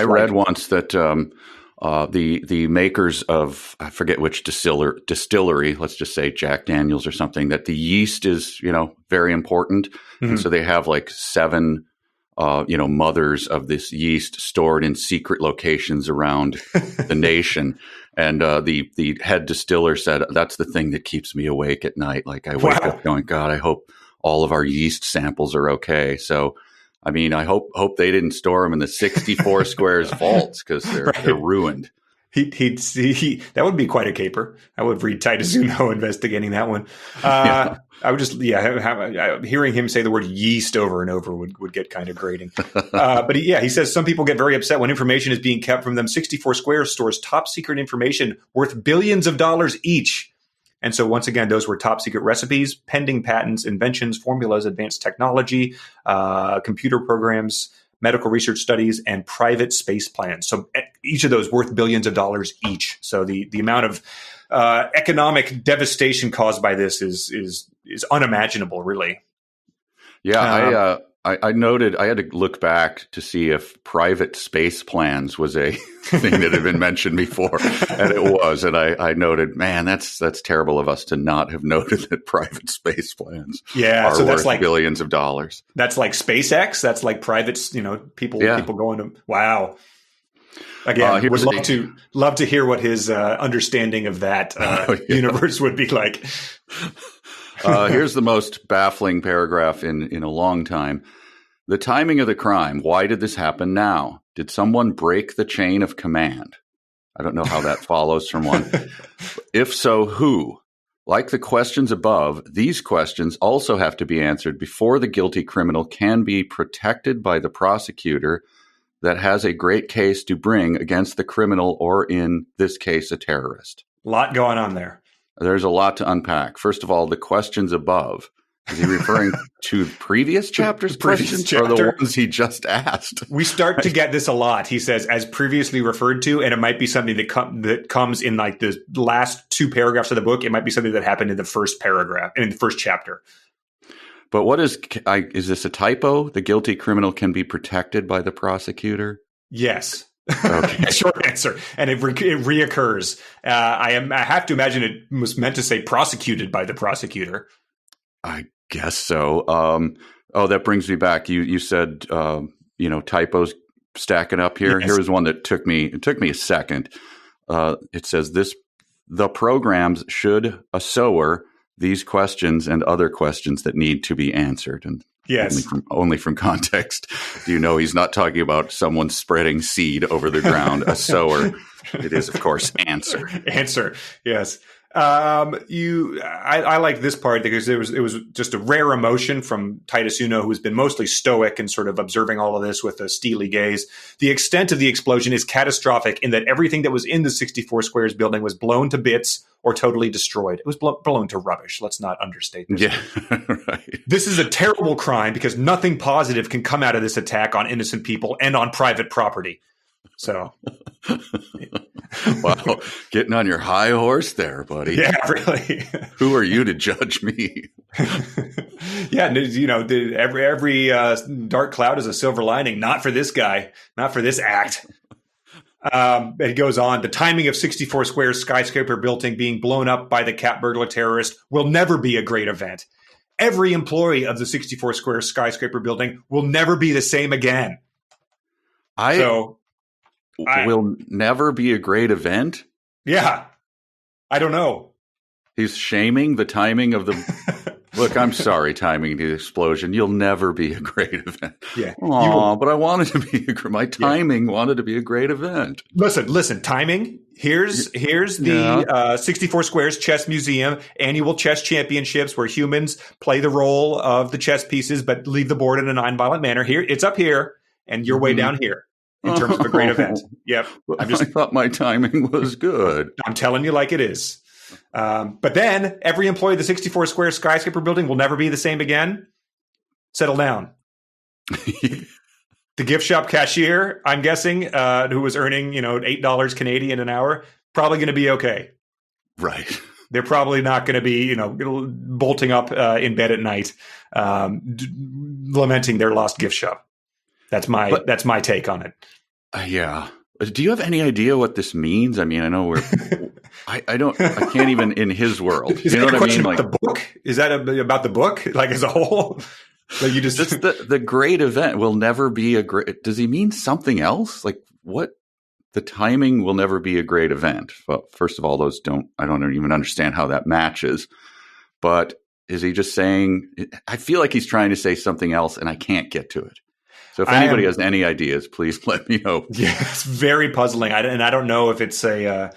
read once that the makers of, I forget which distillery, let's just say Jack Daniels or something, that the yeast is very important, and so they have like 7 mothers of this yeast stored in secret locations around the nation. And the head distiller said, that's the thing that keeps me awake at night. Like I wake up going, God, I hope all of our yeast samples are okay. So, I mean, I hope they didn't store them in the 64 squares vaults because they're ruined. That would be quite a caper. I would read Titus Uno investigating that one. Yeah. I would just, hearing him say the word yeast over and over would get kind of grating. But he says some people get very upset when information is being kept from them. 64 Squares stores top secret information worth billions of dollars each. And so once again, those were top secret recipes, pending patents, inventions, formulas, advanced technology, computer programs, medical research studies, and private space plans. So each of those worth billions of dollars each. So the amount of economic devastation caused by this is unimaginable, really. Yeah, I noted, I had to look back to see if private space plans was a thing that had been mentioned before, and it was. And I noted, man, that's terrible of us to not have noted that private space plans are so that's worth like billions of dollars. That's like SpaceX. That's like private, people going to, wow. Again, would love to hear what his understanding of that universe would be like. Here's the most baffling paragraph in a long time. The timing of the crime. Why did this happen now? Did someone break the chain of command? I don't know how that follows from one. If so, who? Like the questions above, these questions also have to be answered before the guilty criminal can be protected by the prosecutor that has a great case to bring against the criminal, or in this case, a terrorist. A lot going on there. There's a lot to unpack. First of all, the questions above. Is he referring to previous chapters' questions or the ones he just asked? We start to get this a lot. He says, as previously referred to, and it might be something that comes in like the last 2 paragraphs of the book. It might be something that happened in the first paragraph, in the first chapter. But what is this a typo? The guilty criminal can be protected by the prosecutor? Yes. Okay. Short answer. And it reoccurs. I have to imagine it was meant to say prosecuted by the prosecutor. I guess so. That brings me back. You said, typos stacking up here. Yes. Here was one that took me a second. It says the programs should sower these questions and other questions that need to be answered. And yes, only from context do you know he's not talking about someone spreading seed over the ground, a sower. It is, of course, answer. Answer, yes. I like this part because it was just a rare emotion from Titus Uno, who's been mostly stoic and sort of observing all of this with a steely gaze. The extent of the explosion is catastrophic in that everything that was in the 64 Squares building was blown to bits or totally destroyed. It was blown to rubbish. Let's not understate this. Yeah, right. This is a terrible crime because nothing positive can come out of this attack on innocent people and on private property. So, wow, getting on your high horse there, buddy. Yeah, really. Who are you to judge me? Yeah, every dark cloud is a silver lining. Not for this guy. Not for this act. It goes on. The timing of 64 Squares skyscraper building being blown up by the cat burglar terrorist will never be a great event. Every employee of the 64 Squares skyscraper building will never be the same again. Will never be a great event? Yeah. I don't know. He's shaming the timing of the Look, I'm sorry, timing the explosion. You'll never be a great event. Yeah. Aw, but I wanted to be my timing wanted to be a great event. Listen, timing. Here's the 64 Squares Chess Museum annual chess championships where humans play the role of the chess pieces, but leave the board in a nonviolent manner. Here, it's up here, and you're way down here in terms of a great event. Yep. I thought my timing was good. I'm telling you like it is. But then every employee of the 64 Square skyscraper building will never be the same again. Settle down. The gift shop cashier, I'm guessing, who was earning, $8 Canadian an hour, probably going to be okay. Right. They're probably not going to be, bolting up in bed at night, lamenting their lost gift shop. That's my take on it. Yeah. Do you have any idea what this means? I mean, I know I can't even in his world. Is that a question about the book? Is that about the book, like as a whole? Like you just the great event will never be a great. Does he mean something else? Like what? The timing will never be a great event. Well, first of all, I don't even understand how that matches. But is he just saying? I feel like he's trying to say something else, and I can't get to it. So if anybody has any ideas, please let me know. Yeah, it's very puzzling. I don't know if it's a.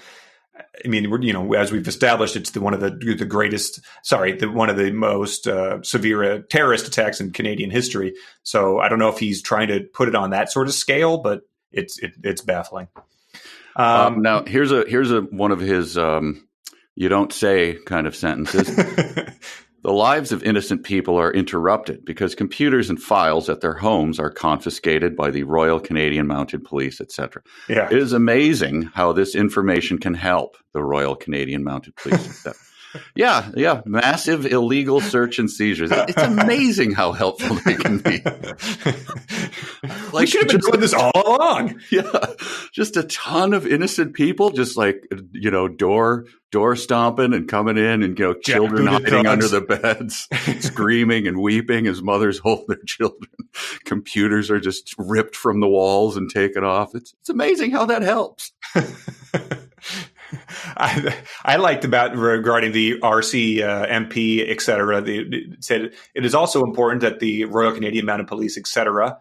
I mean, as we've established, it's one of the most severe terrorist attacks in Canadian history. So I don't know if he's trying to put it on that sort of scale, but it's baffling. Now here's one of his you don't say kind of sentences. The lives of innocent people are interrupted because computers and files at their homes are confiscated by the Royal Canadian Mounted Police, etc. Yeah. It is amazing how this information can help the Royal Canadian Mounted Police, etc. Yeah. Massive illegal search and seizures. It's amazing how helpful they can be. We should have been doing this all along. Yeah. Just a ton of innocent people, just like, door stomping and coming in and, children hiding under the beds, screaming and weeping as mothers hold their children. Computers are just ripped from the walls and taken off. It's amazing how that helps. I liked regarding the RC MP, et cetera. It said it is also important that the Royal Canadian Mounted Police, et cetera,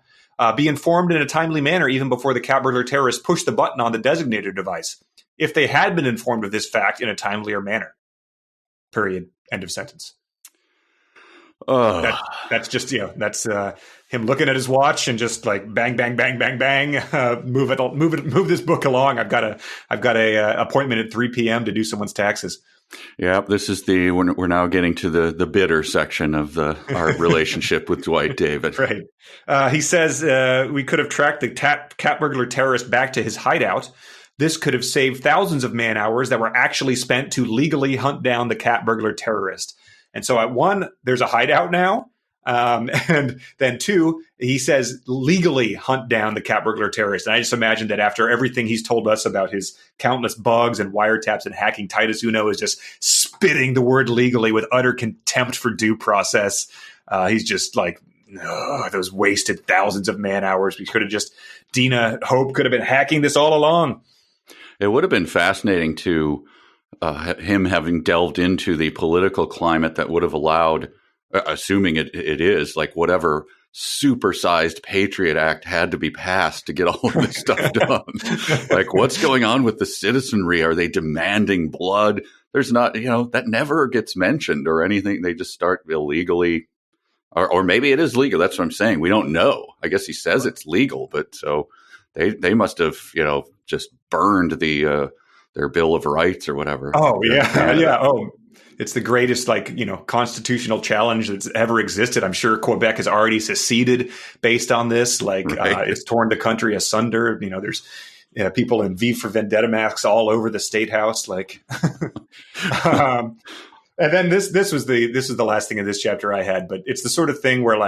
be informed in a timely manner even before the cat burglar terrorists push the button on the designated device. If they had been informed of this fact in a timelier manner. Period. End of sentence. That's just that's him looking at his watch and just like bang bang bang bang bang move this book along. I've got a appointment at 3 p.m. to do someone's taxes. Yeah, this is we're now getting to the bitter section of our relationship with Dwight David. Right. He says we could have tracked the cat burglar terrorist back to his hideout. This could have saved thousands of man hours that were actually spent to legally hunt down the cat burglar terrorist. And so at one, there's a hideout now. And then two, he says legally hunt down the cat burglar terrorist. And I just imagine that after everything he's told us about his countless bugs and wiretaps and hacking, Titus Uno is just spitting the word legally with utter contempt for due process. He's just like, those wasted thousands of man hours. We could have Dina Hope could have been hacking this all along. It would have been fascinating to him having delved into the political climate that would have allowed, assuming it is, like whatever supersized Patriot Act had to be passed to get all of this stuff done. Like, what's going on with the citizenry? Are they demanding blood? There's not, that never gets mentioned or anything. They just start illegally, or maybe it is legal. That's what I'm saying. We don't know. I guess he says it's legal, but so they must have, just burned their Bill of Rights or whatever. Oh, yeah. Yeah. Oh, it's the greatest, constitutional challenge that's ever existed. I'm sure Quebec has already seceded based on this. It's torn the country asunder. There's people in V for Vendetta masks all over the State House. And then this is the last thing in this chapter I had, but it's the sort of thing where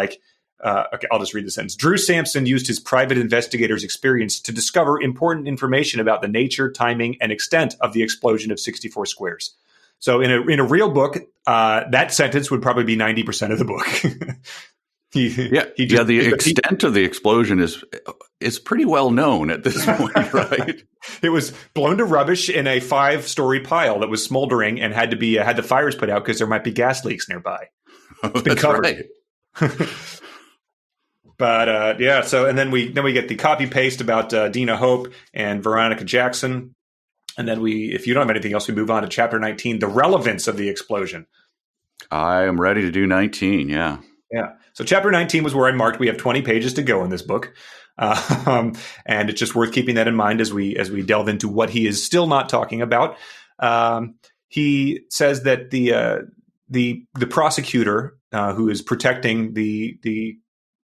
okay, I'll just read the sentence. Drew Sampson used his private investigator's experience to discover important information about the nature, timing, and extent of the explosion of 64 Squares. So in a real book, that sentence would probably be 90% of the book. The extent of the explosion is pretty well known at this point, right? It was blown to rubbish in a 5-story pile that was smoldering and had the fires put out because there might be gas leaks nearby. It's been covered. Right. But yeah, so and then we get the copy paste about Dina Hope and Veronica Jackson, and then if you don't have anything else, we move on to chapter 19, the relevance of the explosion. I am ready to do 19. Yeah. Yeah. So chapter 19 was where I marked we have 20 pages to go in this book, and it's just worth keeping that in mind as we delve into what he is still not talking about. He says that the prosecutor who is protecting the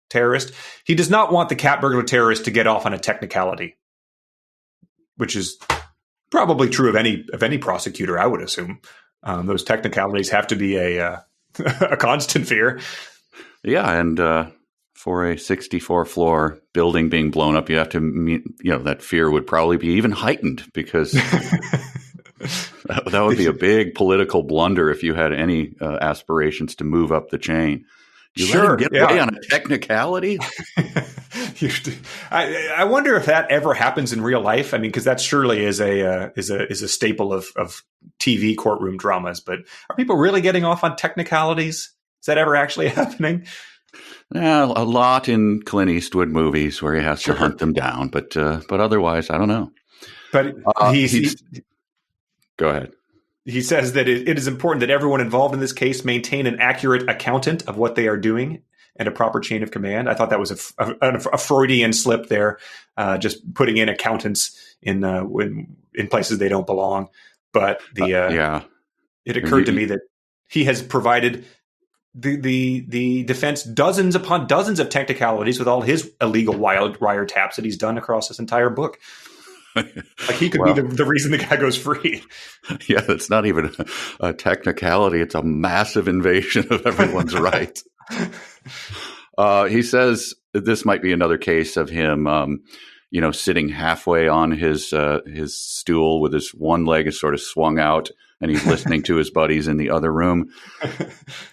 terrorist, he does not want the cat burglar terrorist to get off on a technicality, which is probably true of any prosecutor, I would assume. Those technicalities have to be a constant fear. Yeah, and for a 64 floor building being blown up, you have to meet, that fear would probably be even heightened, because that would be a big political blunder if you had any aspirations to move up the chain. You let him get away on a technicality? I wonder if that ever happens in real life. I mean, because that surely is a staple of TV courtroom dramas. But are people really getting off on technicalities? Is that ever actually happening? Yeah, a lot in Clint Eastwood movies where he has to hunt them down. But otherwise, I don't know. But go ahead. He says that it is important that everyone involved in this case maintain an accurate accountant of what they are doing and a proper chain of command. I thought that was a Freudian slip there, just putting in accountants in places they don't belong. But it occurred to me that he has provided the defense dozens upon dozens of technicalities with all his illegal wiretaps that he's done across this entire book. Like he could be the reason the guy goes free. Yeah, it's not even a technicality. It's a massive invasion of everyone's rights. He says this might be another case of him, sitting halfway on his stool with his one leg is sort of swung out, and he's listening to his buddies in the other room.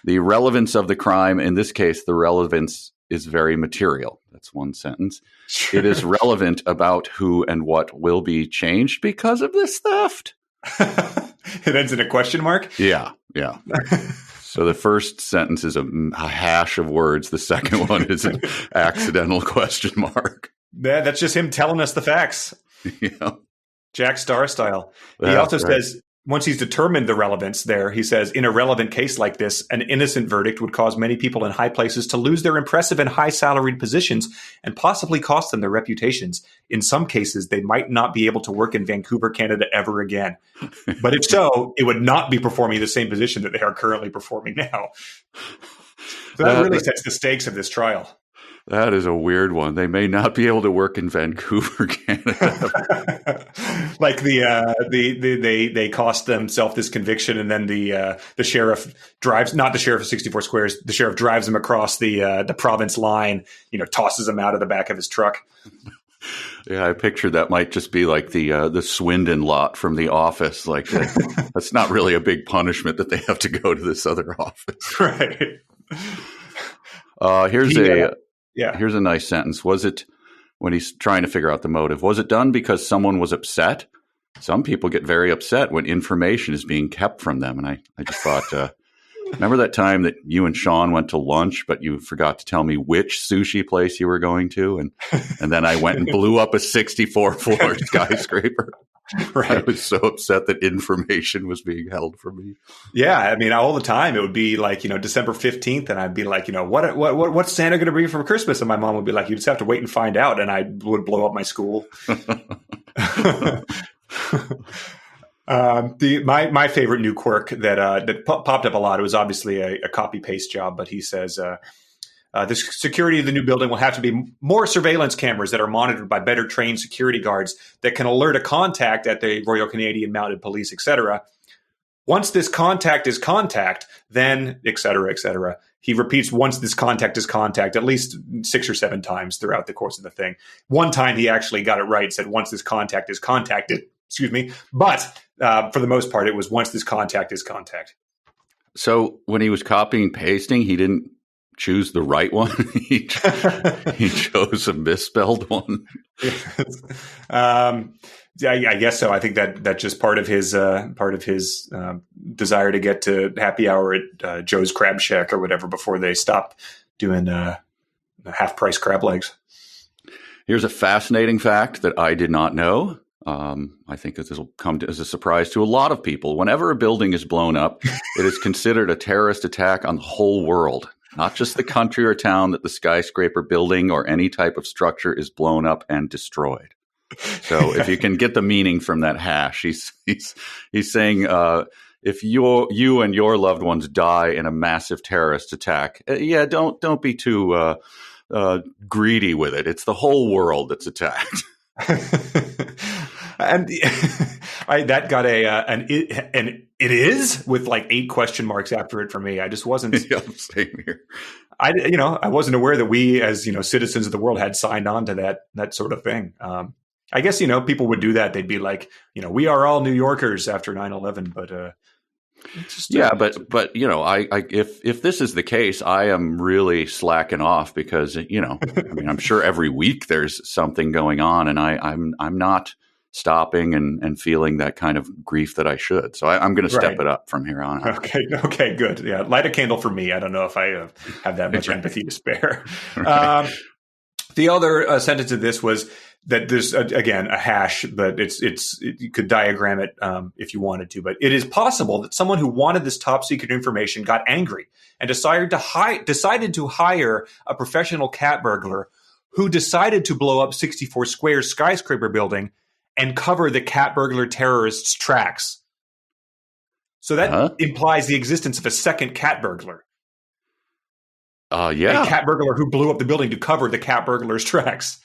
The relevance of the crime, in this case, the relevance is very material. That's one sentence. Sure. It is relevant about who and what will be changed because of this theft. It ends in a question mark? Yeah. So the first sentence is a hash of words. The second one is an accidental question mark. Yeah, that's just him telling us the facts. Yeah. Jack Starr style. He also says, once he's determined the relevance there, he says, in a relevant case like this, an innocent verdict would cause many people in high places to lose their impressive and high salaried positions and possibly cost them their reputations. In some cases, they might not be able to work in Vancouver, Canada ever again. But if so, it would not be performing the same position that they are currently performing now. So that really sets the stakes of this trial. That is a weird one. They may not be able to work in Vancouver, Canada. Like they cost themselves this conviction, and then the sheriff drives, not the sheriff of 64 Squares, the sheriff drives him across the province line, tosses him out of the back of his truck. Yeah, I pictured that might just be like the Swindon lot from The Office. Like that's not really a big punishment that they have to go to this other office. Right. Here's a nice sentence. Was it, when he's trying to figure out the motive, was it done because someone was upset? Some people get very upset when information is being kept from them. And I just thought, remember that time that you and Sean went to lunch, but you forgot to tell me which sushi place you were going to? And then I went and blew up a 64-floor skyscraper. Right. I was so upset that information was being held from me. Yeah, I mean, all the time it would be like, December 15th, and I'd be like, what's Santa going to bring for Christmas? And my mom would be like, you just have to wait and find out. And I would blow up my school. My favorite new quirk that popped up a lot, it was obviously a copy paste job, but he says, the security of the new building will have to be more surveillance cameras that are monitored by better trained security guards that can alert a contact at the Royal Canadian Mounted Police, etc. Once this contact is contact, then etc., etc. He repeats once this contact is contact at least 6 or 7 times throughout the course of the thing. One time he actually got it right, said once this contact is contacted, but for the most part it was once this contact is contact. So when he was copying and pasting, he didn't choose the right one. he chose a misspelled one. I guess so. I think that's just part of his desire to get to happy hour at Joe's Crab Shack or whatever before they stop doing half price crab legs. Here's a fascinating fact that I did not know. I think that this will come as a surprise to a lot of people. Whenever a building is blown up, it is considered a terrorist attack on the whole world, not just the country or town that the skyscraper building or any type of structure is blown up and destroyed. So if you can get the meaning from that hash, he's saying if you and your loved ones die in a massive terrorist attack, don't be too greedy with it. It's the whole world that's attacked. And that got an it is with like 8 question marks after it for me. I just wasn't. Yeah, same here. I wasn't aware that we as citizens of the world had signed on to that sort of thing. I guess people would do that. They'd be like, we are all New Yorkers after 9/11, but but if this is the case, I am really slacking off because I'm sure every week there's something going on, and I'm not stopping and feeling that kind of grief that I should. So I'm going to step it up from here on out. Okay, good. Yeah, light a candle for me. I don't know if I have that much empathy to spare. The other sentence of this was that there's again a hash, but you could diagram it if you wanted to. But it is possible that someone who wanted this top secret information got angry and decided to hire a professional cat burglar who decided to blow up 64 Square's skyscraper building and cover the cat burglar terrorists' tracks. So that implies the existence of a second cat burglar. A cat burglar who blew up the building to cover the cat burglar's tracks.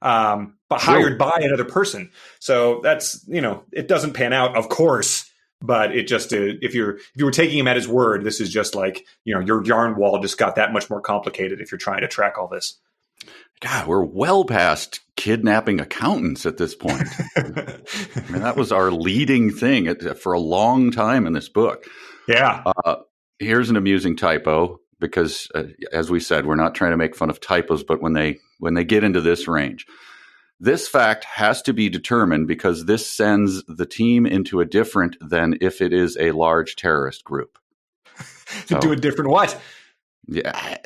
But hired by another person. So that's, it doesn't pan out, of course, but it just, if you were taking him at his word, this is just like, your yarn wall just got that much more complicated if you're trying to track all this. God, we're well past kidnapping accountants at this point. That was our leading thing for a long time in this book. Yeah. Here's an amusing typo. Because, as we said, we're not trying to make fun of typos, but when they get into this range, this fact has to be determined because this sends the team into a different than if it is a large terrorist group. To do a different what? Yeah,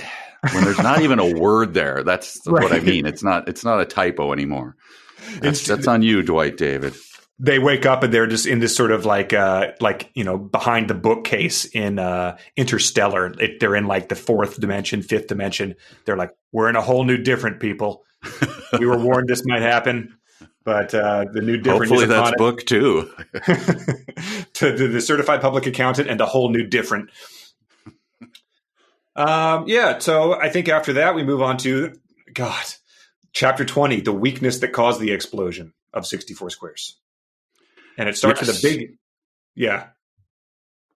when there's not even a word there, that's what I mean. It's not a typo anymore. That's on you, Dwight David. They wake up and they're just in this sort of like behind the bookcase in Interstellar. They're in like the 4th dimension, 5th dimension. They're like, we're in a whole new different, people. We were warned this might happen, but the new different. Hopefully that's book 2. To the certified public accountant and a whole new different. So I think after that we move on to chapter 20, the weakness that caused the explosion of 64 Squares. And it starts with a big, yeah.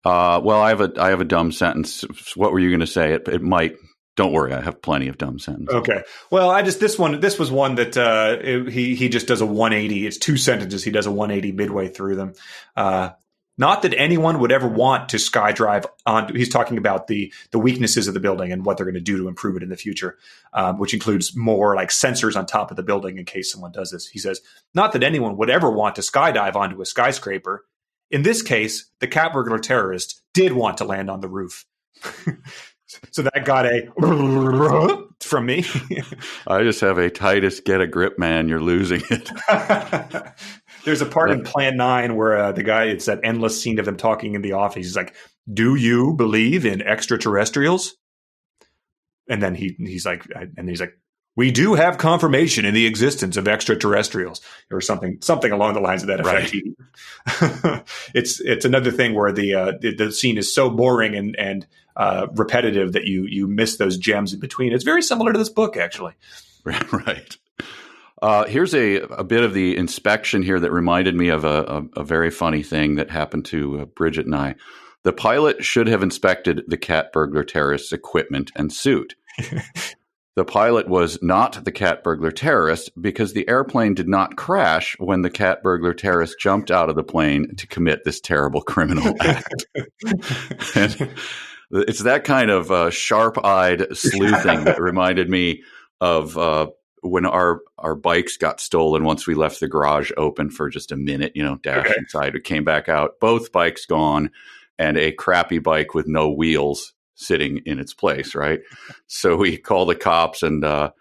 Well, I have a dumb sentence. What were you going to say? It might. Don't worry, I have plenty of dumb sentences. Okay. Well, this was one that he just does a 180. It's 2 sentences. He does a 180 midway through them. Not that anyone would ever want to skydrive on. He's talking about the weaknesses of the building and what they're going to do to improve it in the future, which includes more like sensors on top of the building in case someone does this. He says, not that anyone would ever want to skydive onto a skyscraper. In this case, the cat burglar terrorist did want to land on the roof. So that got a from me. I just have a Titus get a grip, man. You're losing it. There's a part in Plan 9 where the guy, it's that endless scene of them talking in the office. He's like, do you believe in extraterrestrials? And then he's like, we do have confirmation in the existence of extraterrestrials, or something along the lines of that effect. Right. It's another thing where the scene is so boring and repetitive that you miss those gems in between. It's very similar to this book, actually. Right. Here's a bit of the inspection here that reminded me of a very funny thing that happened to Bridget and I. The pilot should have inspected the cat burglar terrorist's equipment and suit. The pilot was not the cat burglar terrorist because the airplane did not crash when the cat burglar terrorist jumped out of the plane to commit this terrible criminal act. And it's that kind of sharp-eyed sleuthing that reminded me of when our bikes got stolen once we left the garage open for just a minute, dashed inside. We came back out, both bikes gone, and a crappy bike with no wheels sitting in its place, right? So we call the cops, and it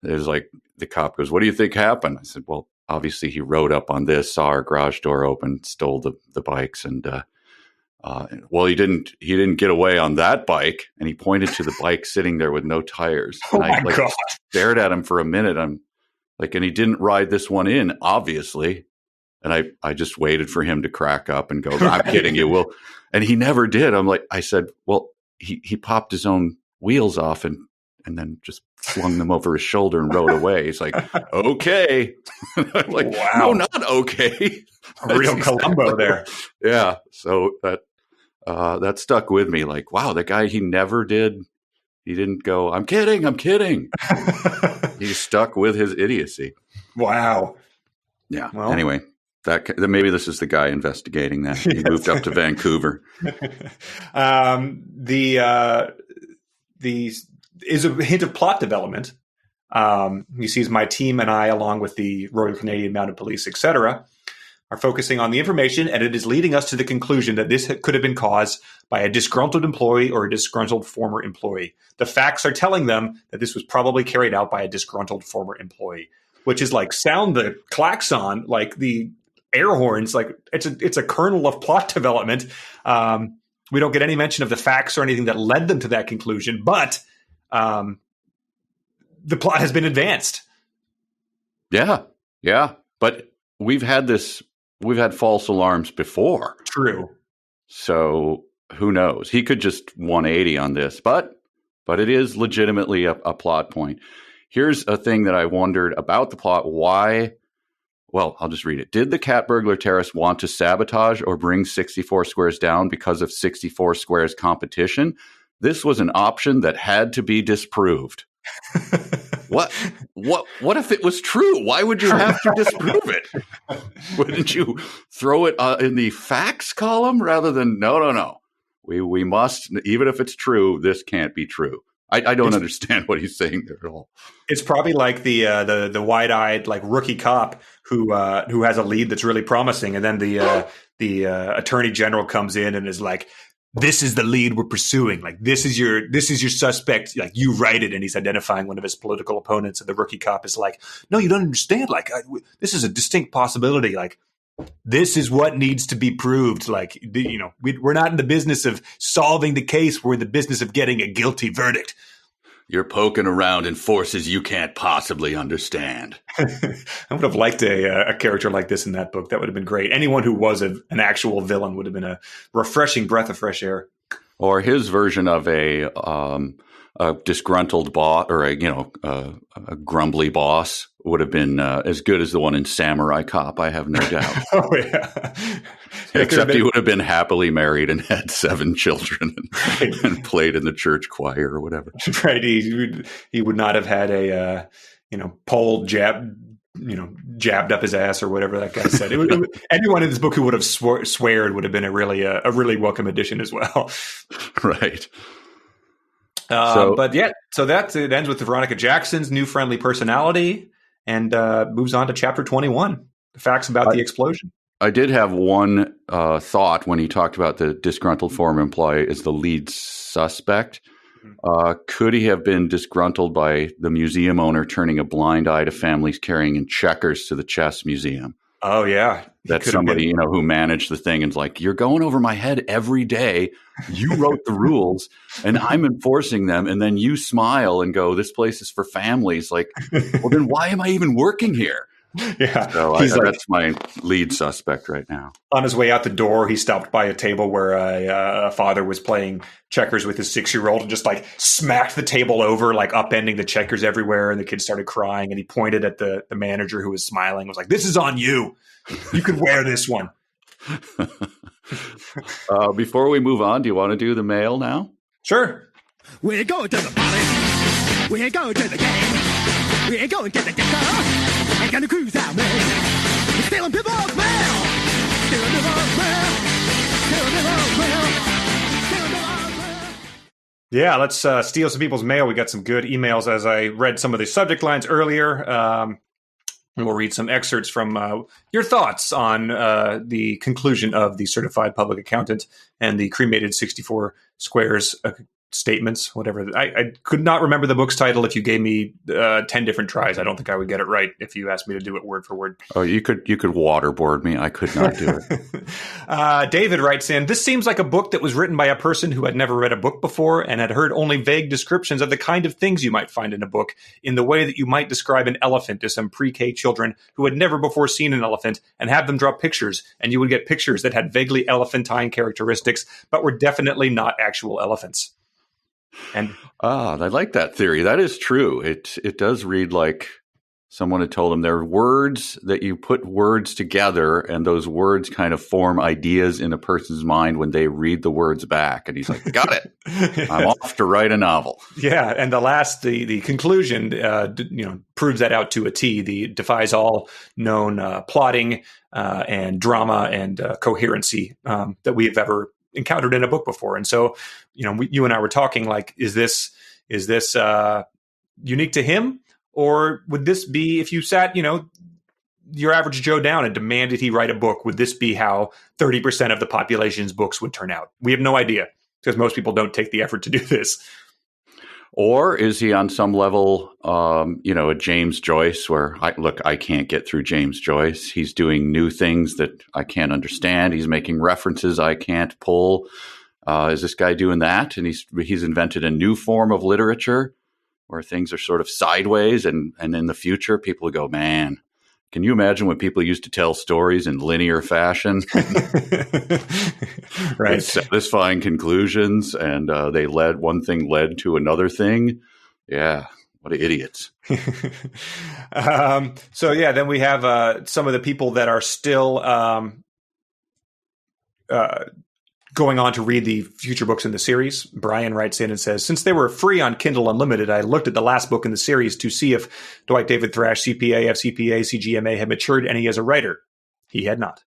was like, the cop goes, "What do you think happened?" I said, "Well, obviously he rode up on this, saw our garage door open, stole the bikes, and well, he didn't get away on that bike." And he pointed to the bike sitting there with no tires. And I stared at him for a minute. I'm like, and he didn't ride this one in, obviously. And I just waited for him to crack up and go, "I'm kidding you." Well, and he never did. I said, "Well, he popped his own wheels off and then just flung them over his shoulder and rode away." He's like, "Okay." I'm like, wow. No, not okay. A real Columbo there. Yeah. So that stuck with me. Like, wow, the guy, he didn't go, "I'm kidding." He stuck with his idiocy. Wow. Yeah. Well, anyway, that maybe this is the guy investigating that. He moved up to Vancouver. The is a hint of plot development. He sees my team and I, along with the Royal Canadian Mounted Police, etc., are focusing on the information, and it is leading us to the conclusion that this could have been caused by a disgruntled employee or a disgruntled former employee. The facts are telling them that this was probably carried out by a disgruntled former employee, which is like sound the klaxon, like the air horns, like it's a kernel of plot development. We don't get any mention of the facts or anything that led them to that conclusion, but the plot has been advanced. Yeah. But we've had false alarms before. True. So who knows? He could just 180 on this, but it is legitimately a plot point. Here's a thing that I wondered about the plot. Why? Well, I'll just read it. Did the cat burglar terrorist want to sabotage or bring 64 Squares down because of 64 Squares competition? This was an option that had to be disproved. What if it was true? Why would you have to disprove it? Wouldn't you throw it in the facts column rather than no? We must, even if it's true, this can't be true. I don't understand what he's saying there at all. It's probably like the wide-eyed like rookie cop who has a lead that's really promising, and then the attorney general comes in and is like, "This is the lead we're pursuing. Like this is your suspect. Like you write it," and he's identifying one of his political opponents, and the rookie cop is like, "No, you don't understand. Like this is a distinct possibility. Like this is what needs to be proved. Like we're not in the business of solving the case. We're in the business of getting a guilty verdict." You're poking around in forces you can't possibly understand. I would have liked a character like this in that book. That would have been great. Anyone who was an actual villain would have been a refreshing breath of fresh air. Or his version of a disgruntled boss, or a grumbly boss, would have been as good as the one in Samurai Cop. I have no doubt. Oh yeah. Except he would have been happily married and had 7 children and played in the church choir or whatever. Right. He would not have had a pole jabbed up his ass or whatever that guy said. Anyone in this book who would have sweared would have been a really welcome addition as well. Right. So that it ends with Veronica Jackson's new friendly personality and moves on to chapter 21, the facts about the explosion. I did have one thought when he talked about the disgruntled former employee as the lead suspect. Could he have been disgruntled by the museum owner turning a blind eye to families carrying in checkers to the chess museum? Oh, yeah. That's somebody, who managed the thing and is like, "You're going over my head every day. You wrote the rules and I'm enforcing them." And then you smile and go, "This place is for families." Like, well, then why am I even working here? Yeah. So that's my lead suspect right now. On his way out the door, he stopped by a table where a father was playing checkers with his 6-year-old and just like smacked the table over, like upending the checkers everywhere. And the kid started crying, and he pointed at the manager who was smiling, was like, "This is on you. You could wear this one." Before we move on, do you want to do the mail now? Sure. We're going to the party. We're going to the game. We're going to the disco. We're going to cruise out, man. We're stealing people's mail. Stealing people's mail. Stealing people's mail. Yeah, let's steal some people's mail. We got some good emails as I read some of the subject lines earlier. And we'll read some excerpts from your thoughts on the conclusion of the Certified Public Accountant and the cremated 64 squares statements, whatever. I could not remember the book's title. If you gave me 10 different tries, I don't think I would get it right if you asked me to do it word for word. Oh, you could waterboard me. I could not do it. David writes in, this seems like a book that was written by a person who had never read a book before and had heard only vague descriptions of the kind of things you might find in a book, in the way that you might describe an elephant to some pre-K children who had never before seen an elephant and have them draw pictures, and you would get pictures that had vaguely elephantine characteristics, but were definitely not actual elephants. And I like that theory. That is true. It does read like someone had told him there are words that you put words together, and those words kind of form ideas in a person's mind when they read the words back. And he's like, got it. I'm off to write a novel. Yeah. And the conclusion, proves that out to a T. The defies all known plotting and drama and coherency that we've ever encountered in a book before. And so, you and I were talking like, is this unique to him? Or would this be, if you sat, your average Joe down and demanded he write a book, would this be how 30% of the population's books would turn out? We have no idea, because most people don't take the effort to do this. Or is he on some level, a James Joyce where, I can't get through James Joyce. He's doing new things that I can't understand. He's making references I can't pull. Is this guy doing that? And he's invented a new form of literature where things are sort of sideways, and in the future, people will go, man, can you imagine when people used to tell stories in linear fashion? Right. With satisfying conclusions, and one thing led to another thing. Yeah, what idiots. Then we have some of the people that are still going on to read the future books in the series. Brian writes in and says, since they were free on Kindle Unlimited, I looked at the last book in the series to see if Dwight David Thrash, CPA, FCPA, CGMA, had matured any as a writer. He had not.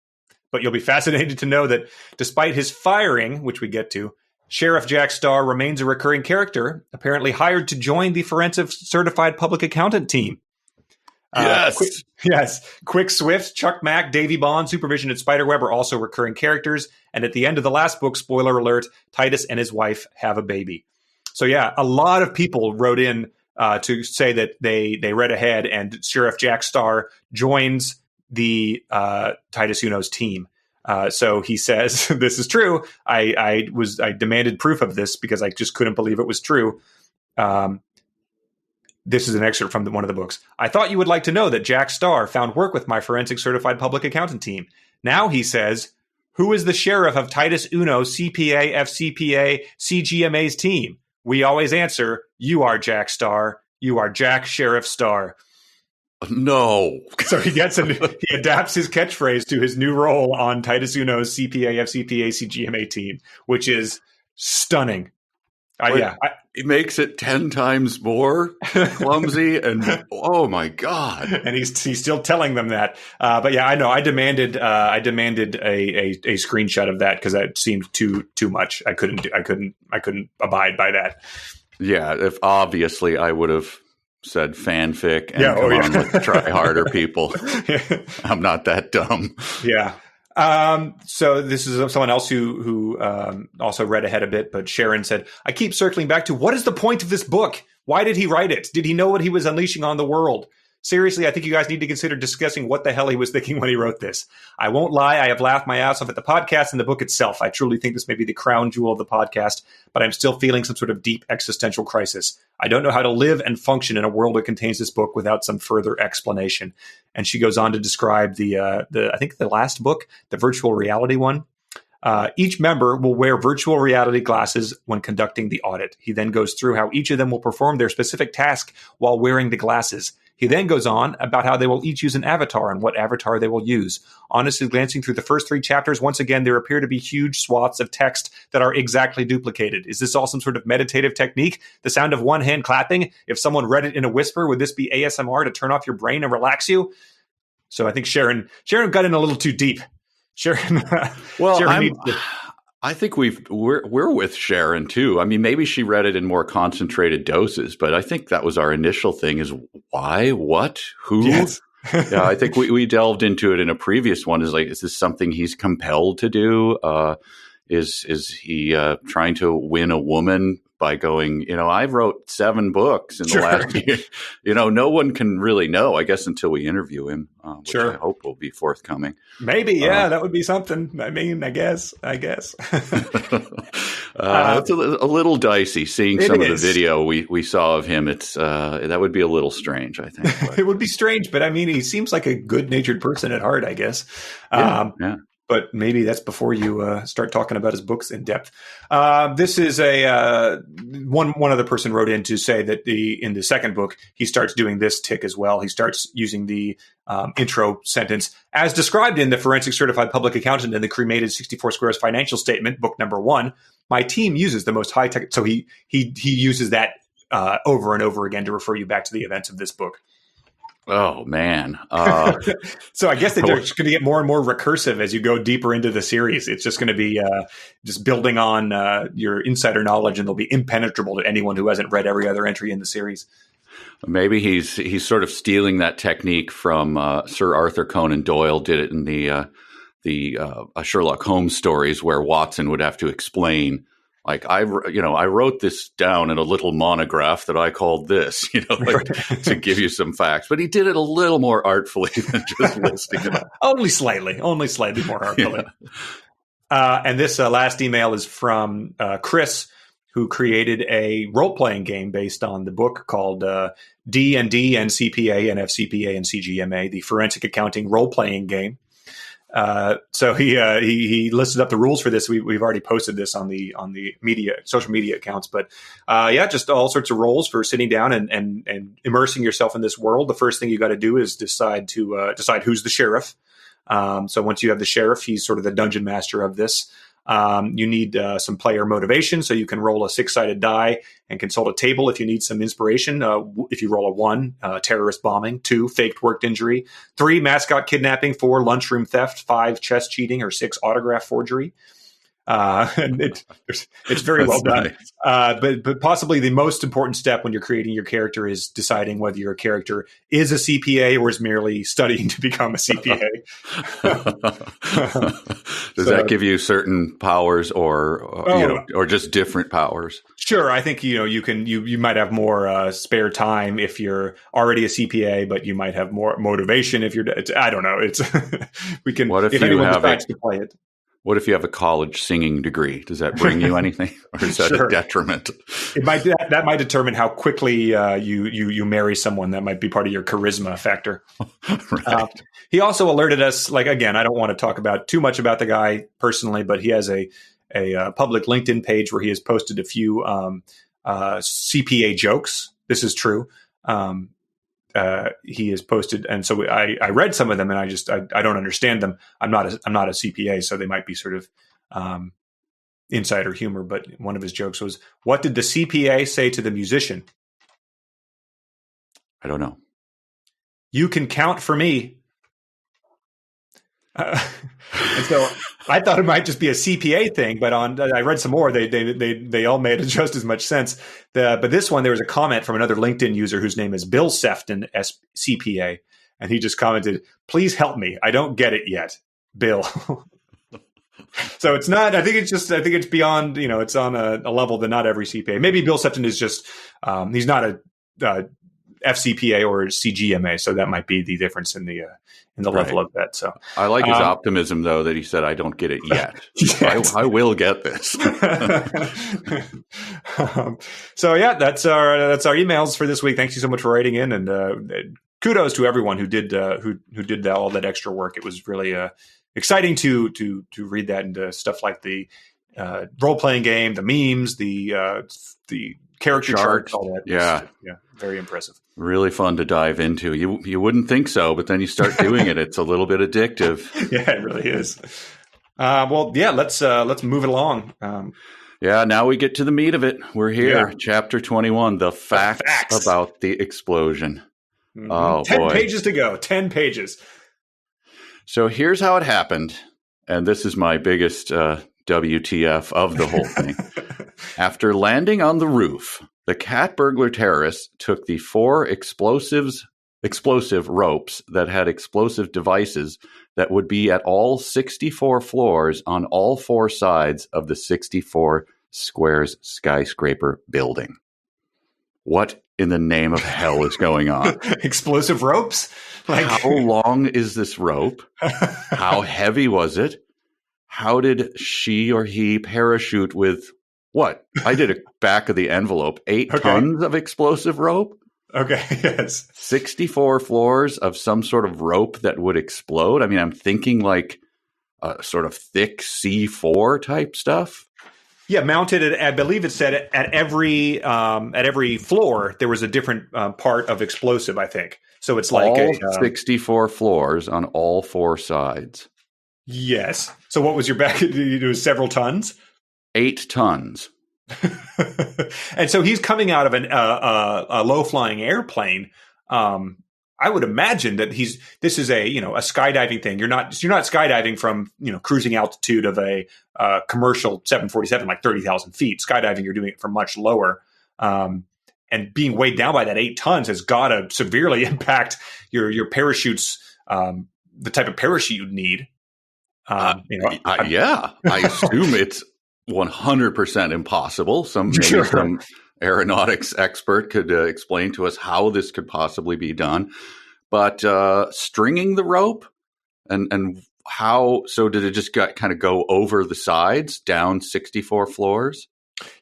But you'll be fascinated to know that despite his firing, which we get to, Sheriff Jack Starr remains a recurring character, apparently hired to join the Forensic Certified Public Accountant team. Yes. Quick Swift, Chuck Mack, Davy Bond, Supervision, and Spiderweb are also recurring characters. And at the end of the last book, spoiler alert, Titus and his wife have a baby. So yeah, a lot of people wrote in to say that they read ahead, and Sheriff Jack Starr joins the Titus Uno's team. So he says, this is true. I demanded proof of this because I just couldn't believe it was true. This is an excerpt from one of the books. I thought you would like to know that Jack Starr found work with my Forensic Certified Public Accountant team. Now he says, who is the sheriff of Titus Uno, CPA, FCPA, CGMA's team? We always answer, you are Jack Starr. You are Jack Sheriff Starr. No. So he adapts his catchphrase to his new role on Titus Uno's CPA, FCPA, CGMA team, which is stunning. It makes it 10 times more clumsy, and oh my god! And he's still telling them that. But yeah, I know. I demanded a screenshot of that because that seemed too much. I couldn't abide by that. Yeah, if obviously I would have said fanfic and on, let's try harder, people. I'm not that dumb. Yeah. So this is someone else who also read ahead a bit, but Sharon said, I keep circling back to what is the point of this book? Why did he write it? Did he know what he was unleashing on the world? Seriously, I think you guys need to consider discussing what the hell he was thinking when he wrote this. I won't lie, I have laughed my ass off at the podcast and the book itself. I truly think this may be the crown jewel of the podcast, but I'm still feeling some sort of deep existential crisis. I don't know how to live and function in a world that contains this book without some further explanation. And she goes on to describe I think the last book, the virtual reality one. Each member will wear virtual reality glasses when conducting the audit. He then goes through how each of them will perform their specific task while wearing the glasses. He then goes on about how they will each use an avatar and what avatar they will use. Honestly, glancing through the first 3 chapters, once again, there appear to be huge swaths of text that are exactly duplicated. Is this all some sort of meditative technique? The sound of one hand clapping? If someone read it in a whisper, would this be ASMR to turn off your brain and relax you? So I think Sharon got in a little too deep. Sharon, well, Sharon I think we're with Sharon too. I mean, maybe she read it in more concentrated doses, but I think that was our initial thing: is why, what, who? Yes. Yeah, I think we delved into it in a previous one. Is like, is this something he's compelled to do? Is he trying to win a woman by going, I wrote 7 books in the last year. No one can really know, I guess, until we interview him, which I hope will be forthcoming. Maybe, that would be something. I mean, I guess. It's a little dicey seeing some of the video we saw of him. It's that would be a little strange, I think. It would be strange, but I mean, he seems like a good-natured person at heart, I guess. Yeah. But maybe that's before you start talking about his books in depth. This is one other person wrote in to say that in the second book, he starts doing this tick as well. He starts using the intro sentence as described in the Forensic Certified Public Accountant and the Cremated 64 Squares Financial Statement, book number 1. My team uses the most high tech. So he uses that over and over again to refer you back to the events of this book. Oh, man. So I guess they're going to get more and more recursive as you go deeper into the series. It's just going to be just building on your insider knowledge, and they'll be impenetrable to anyone who hasn't read every other entry in the series. Maybe he's sort of stealing that technique from Sir Arthur Conan Doyle. Did it in the Sherlock Holmes stories, where Watson would have to explain, like, I wrote this down in a little monograph that I called this, to give you some facts. But he did it a little more artfully than just listing it. Only slightly more artfully. Yeah. And this last email is from Chris, who created a role-playing game based on the book called D&D and CPA and FCPA and CGMA, the Forensic Accounting Role-Playing Game. So he listed up the rules for this. We've already posted this on the social media accounts, but just all sorts of roles for sitting down and immersing yourself in this world. The first thing you got to do is decide who's the sheriff. So once you have the sheriff, he's sort of the dungeon master of this. You need some player motivation, so you can roll a 6-sided die and consult a table if you need some inspiration. If you roll a 1, terrorist bombing; 2, faked work injury; 3, mascot kidnapping; 4, lunchroom theft; 5, chess cheating; or 6, autograph forgery. And it's very well done. Nice. But possibly the most important step when you're creating your character is deciding whether your character is a CPA or is merely studying to become a CPA. Does that give you certain powers or just different powers? Sure. I think, you might have more spare time if you're already a CPA, but you might have more motivation if I don't know. It's we can, what if anyone decides to play it. What if you have a college singing degree? Does that bring you anything, or is that a detriment? That might determine how quickly you marry someone. That might be part of your charisma factor. Right. He also alerted us. Like, again, I don't want to talk about too much about the guy personally, but he has a public LinkedIn page where he has posted a few CPA jokes. This is true. He has posted, and so I read some of them, and I don't understand them. I'm not a CPA, so they might be sort of insider humor. But one of his jokes was, "What did the CPA say to the musician?" I don't know. "You can count for me." And so I thought it might just be a CPA thing, but I read some more. They all made just as much sense. But this one, there was a comment from another LinkedIn user whose name is Bill Sefton, CPA, and he just commented, "Please help me. I don't get it yet, Bill." So it's not. I think it's beyond. It's on a level that not every CPA. Maybe Bill Sefton is just. He's not a FCPA or CGMA, so that might be the difference in the level of that. So I like his optimism, though, that he said, "I don't get it yet. I will get this." So yeah, that's our emails for this week. Thank you so much for writing in, and kudos to everyone who did all that extra work. It was really exciting to read that, and stuff like the role playing game, the memes, the character charts, all that. Yeah, very impressive. Really fun to dive into. You wouldn't think so, but then you start doing it. It's a little bit addictive. Yeah, it really is. Let's move it along. Now we get to the meat of it. We're here, Chapter 21, the facts about the explosion. Mm-hmm. Oh, 10 boy. pages to go. 10 pages. So here's how it happened, and this is my biggest WTF of the whole thing. After landing on the roof, the cat burglar terrorists took the 4 explosive ropes that had explosive devices that would be at all 64 floors on all 4 sides of the 64 squares skyscraper building. What in the name of hell is going on? Explosive ropes? Like, how long is this rope? How heavy was it? How did she or he parachute with what? I did a back of the envelope. 8 tons of explosive rope? Okay, yes. 64 floors of some sort of rope that would explode? I mean, I'm thinking like a sort of thick C4 type stuff. Yeah, mounted at, I believe it said at every floor there was a different part of explosive, I think. So it's like all 64 floors on all 4 sides. Yes. So what was your back? It was several tons? 8 tons. And so he's coming out of a low-flying airplane. I would imagine that this is a skydiving thing. You're not skydiving from cruising altitude of a commercial 747 like 30,000 feet. Skydiving, you're doing it from much lower. And being weighed down by that 8 tons has got to severely impact your parachutes, the type of parachute you'd need. I assume it's 100% impossible. Maybe some aeronautics expert could explain to us how this could possibly be done. But stringing the rope and how? So did it just kind of go over the sides down 64 floors?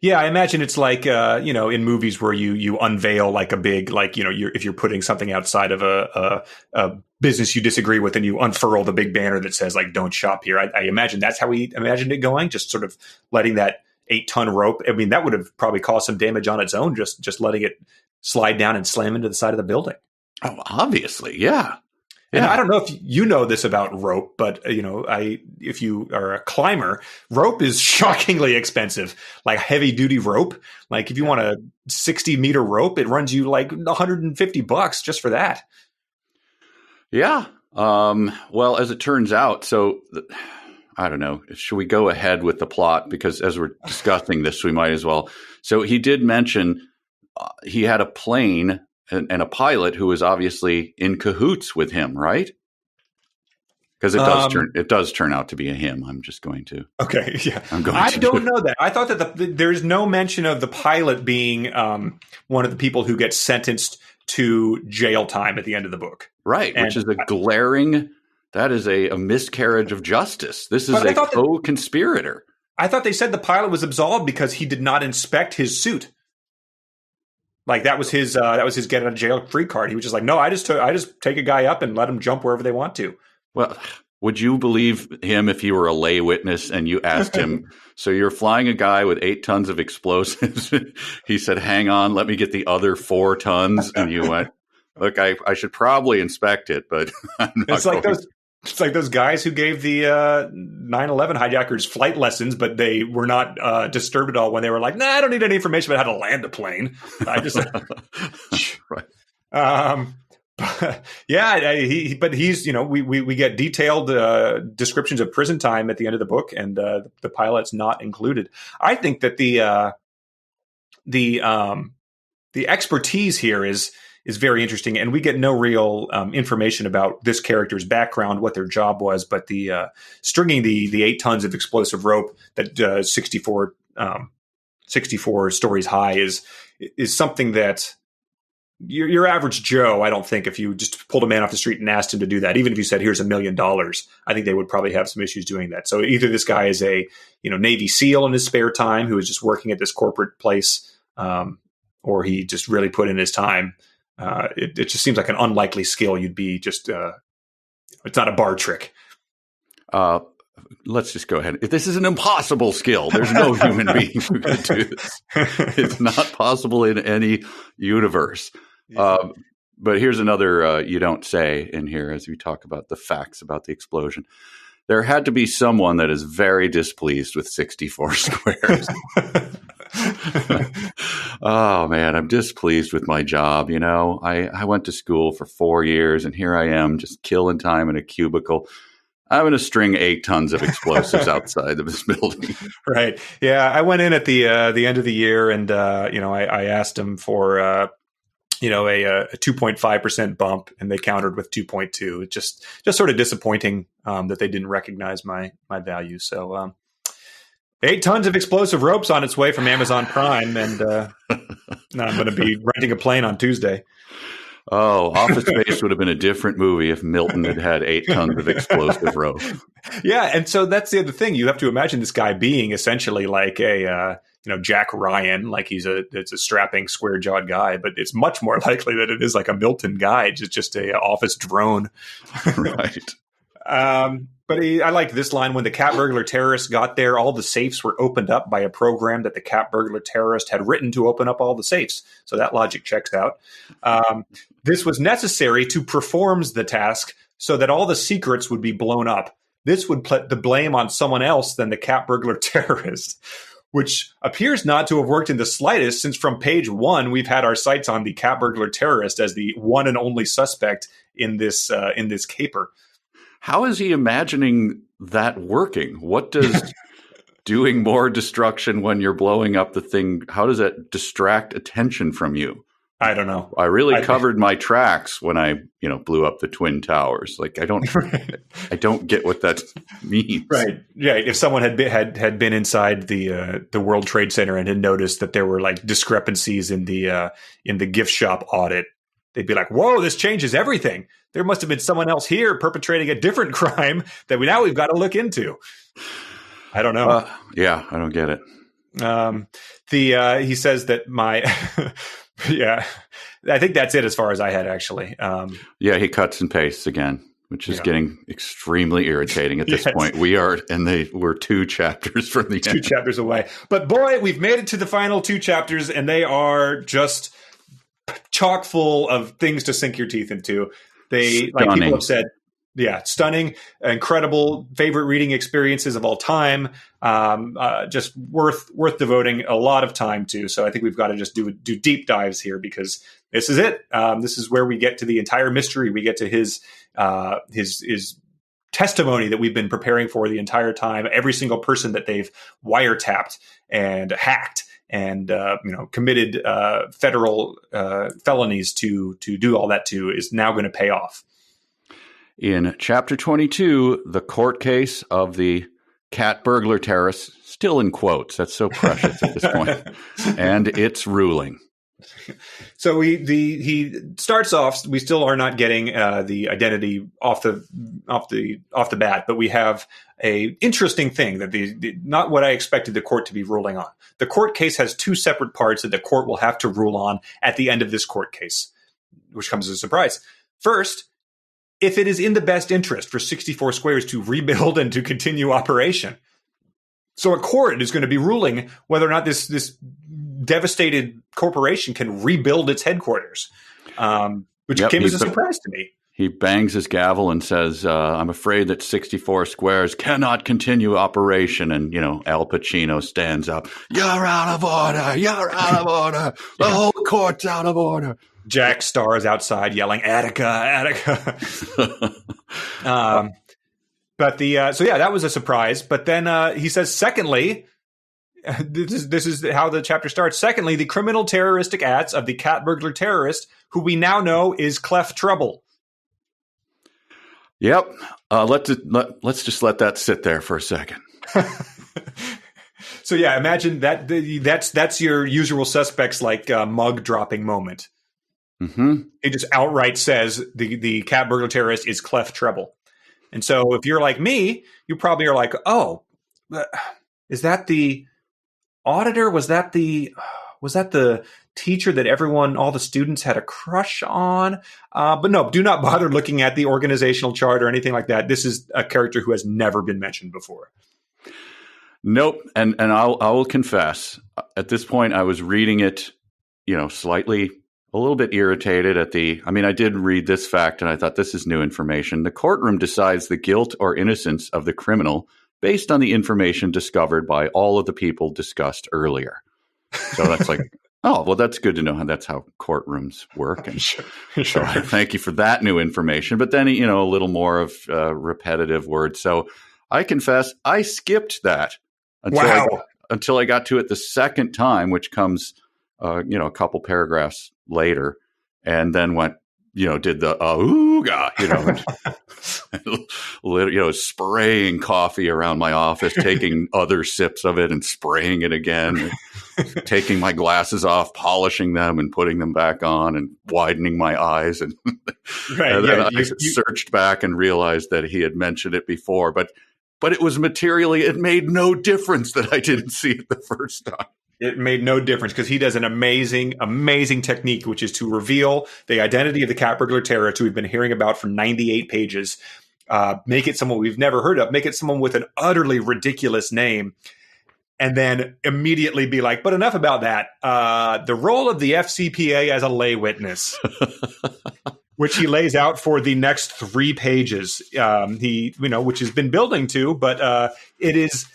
Yeah, I imagine it's like in movies where you unveil like a big if you're putting something outside of a business you disagree with and you unfurl the big banner that says like "Don't shop here." I imagine that's how he imagined it going, just sort of letting that 8-ton rope. I mean, that would have probably caused some damage on its own, just letting it slide down and slam into the side of the building. Oh, obviously, yeah. And I don't know if you know this about rope, but if you are a climber, rope is shockingly expensive. Like heavy duty rope, like if you want a 60-meter rope, it runs you like $150 just for that. Yeah. Well, as it turns out, I don't know. Should we go ahead with the plot? Because as we're discussing this, we might as well. So he did mention he had a plane and a pilot who was obviously in cahoots with him, right? Because it does turn out to be a him. I'm just going to. Okay, yeah. I don't know that. I thought that there's no mention of the pilot being one of the people who gets sentenced to jail time at the end of the book. Right, which is that is a miscarriage of justice. This is a co-conspirator. I thought they said the pilot was absolved because he did not inspect his suit. Like that was his get out of jail free card. He was just like, no, I just take a guy up and let him jump wherever they want to. Well, would you believe him if you were a lay witness and you asked him, so you're flying a guy with 8 tons of explosives? He said, hang on, let me get the other 4 tons. And you went, look, I should probably inspect it, but I'm not It's like those guys who gave the 9/11 hijackers flight lessons, but they were not disturbed at all when they were like, "Nah, I don't need any information about how to land a plane." I just, right. But he's we get detailed descriptions of prison time at the end of the book, and the pilot's not included. I think that the expertise here is very interesting, and we get no real information about this character's background, what their job was, but the stringing the 8 tons of explosive rope that 64 stories high is something that your average Joe, I don't think, if you just pulled a man off the street and asked him to do that, even if you said, here's $1 million, I think they would probably have some issues doing that. So either this guy is a Navy SEAL in his spare time who is just working at this corporate place, or he just really put in his time. It just seems like an unlikely skill. You'd be just, it's not a bar trick. Let's just go ahead. If this is an impossible skill, there's no human being who can do this. It's not possible in any universe. But here's another you don't say in here as we talk about the facts about the explosion. There had to be someone that is very displeased with 64 squares. Oh man, I'm displeased with my job. I went to school for 4 years and here I am just killing time in a cubicle. I'm going to string 8 tons of explosives outside of this building. Right. Yeah. I went in at the end of the year, and I asked them for a 2.5% bump, and they countered with 2.2. It's just sort of disappointing that they didn't recognize my value. So 8 tons of explosive ropes on its way from Amazon Prime, and now I'm going to be renting a plane on Tuesday. Oh, Office Space would have been a different movie if Milton had had 8 tons of explosive rope. Yeah, and so that's the other thing. You have to imagine this guy being essentially like a Jack Ryan, like it's a strapping, square-jawed guy, but it's much more likely that it is like a Milton guy, just a office drone. Right. But I like this line: when the cat burglar terrorists got there, all the safes were opened up by a program that the cat burglar terrorist had written to open up all the safes. So that logic checks out. This was necessary to perform the task so that all the secrets would be blown up. This would put the blame on someone else than the cat burglar terrorist, which appears not to have worked in the slightest, since from page 1, we've had our sights on the cat burglar terrorist as the one and only suspect in this caper. How is he imagining that working? What does doing more destruction when you're blowing up the thing, how does that distract attention from you? I don't know. I really covered my tracks when I, blew up the Twin Towers. Like I don't get what that means. Right. Yeah. If someone had been inside the World Trade Center and had noticed that there were like discrepancies in the gift shop audit, they'd be like, "Whoa, this changes everything. There must have been someone else here perpetrating a different crime that we've got to look into." I don't know. Yeah, I don't get it. He says that my yeah, I think that's it as far as I had actually. Yeah, he cuts and pastes again, which is getting extremely irritating at this point. We're 2 chapters from the end. 2 chapters away. But boy, we've made it to the final 2 chapters, and they are just chock full of things to sink your teeth into. Like people have said, stunning, incredible, favorite reading experiences of all time. Just worth devoting a lot of time to. So I think we've got to just do deep dives here, because this is it. This is where we get to the entire mystery. We get to his testimony that we've been preparing for the entire time. Every single person that they've wiretapped and hacked and committed federal felonies to do all that to is now going to pay off. In Chapter 22, the court case of the cat burglar terrorists, still in quotes. That's so precious at this point. And it's ruling. So he starts off. We still are not getting the identity off the bat, but we have a interesting thing that not what I expected the court to be ruling on. The court case has 2 separate parts that the court will have to rule on at the end of this court case, which comes as a surprise. First, if it is in the best interest for 64 Squares to rebuild and to continue operation. So a court is going to be ruling whether or not this devastated corporation can rebuild its headquarters, which came as a surprise to me. He bangs his gavel and says, I'm afraid that 64 Squares cannot continue operation. And, Al Pacino stands up. You're out of order. You're out of order. The whole court's out of order. Jack Starr is outside yelling, "Attica, Attica." That was a surprise. But then he says, secondly, this is how the chapter starts. Secondly, the criminal terroristic acts of the cat burglar terrorist, who we now know is Clef Trouble. Yep. Let's just let that sit there for a second. So imagine that that's your usual suspects like mug dropping moment. Mm-hmm. It just outright says the cat burglar terrorist is Clef Trouble. And so if you're like me, you probably are like, "Oh, is that the auditor? Was that the teacher that all the students had a crush on?" But no, do not bother looking at the organizational chart or anything like that. This is a character who has never been mentioned before. Nope. And I will confess, at this point, I was reading it, slightly a little bit irritated I did read this fact and I thought, this is new information. The courtroom decides the guilt or innocence of the criminal based on the information discovered by all of the people discussed earlier. So that's like Oh, well, that's good to know. That's how courtrooms work. And Sure. so I thank you for that new information. But then, a little more of repetitive words. So I confess I skipped that Wow. until I got to it the second time, which comes, a couple paragraphs later, and then went, did the ooga, spraying coffee around my office, taking other sips of it and spraying it again, taking my glasses off, polishing them and putting them back on and widening my eyes. And, Right. and then Yeah. I searched back and realized that he had mentioned it before, but it was materially, it made no difference that I didn't see it the first time. It made no difference because he does an amazing, amazing technique, which is to reveal the identity of the cat burglar terrorist who we've been hearing about for 98 pages. Make it someone we've never heard of. Make it someone with an utterly ridiculous name. And then immediately be like, but enough about that. The role of the FCPA as a lay witness, which he lays out for the next 3 pages. Which has been building to, but it is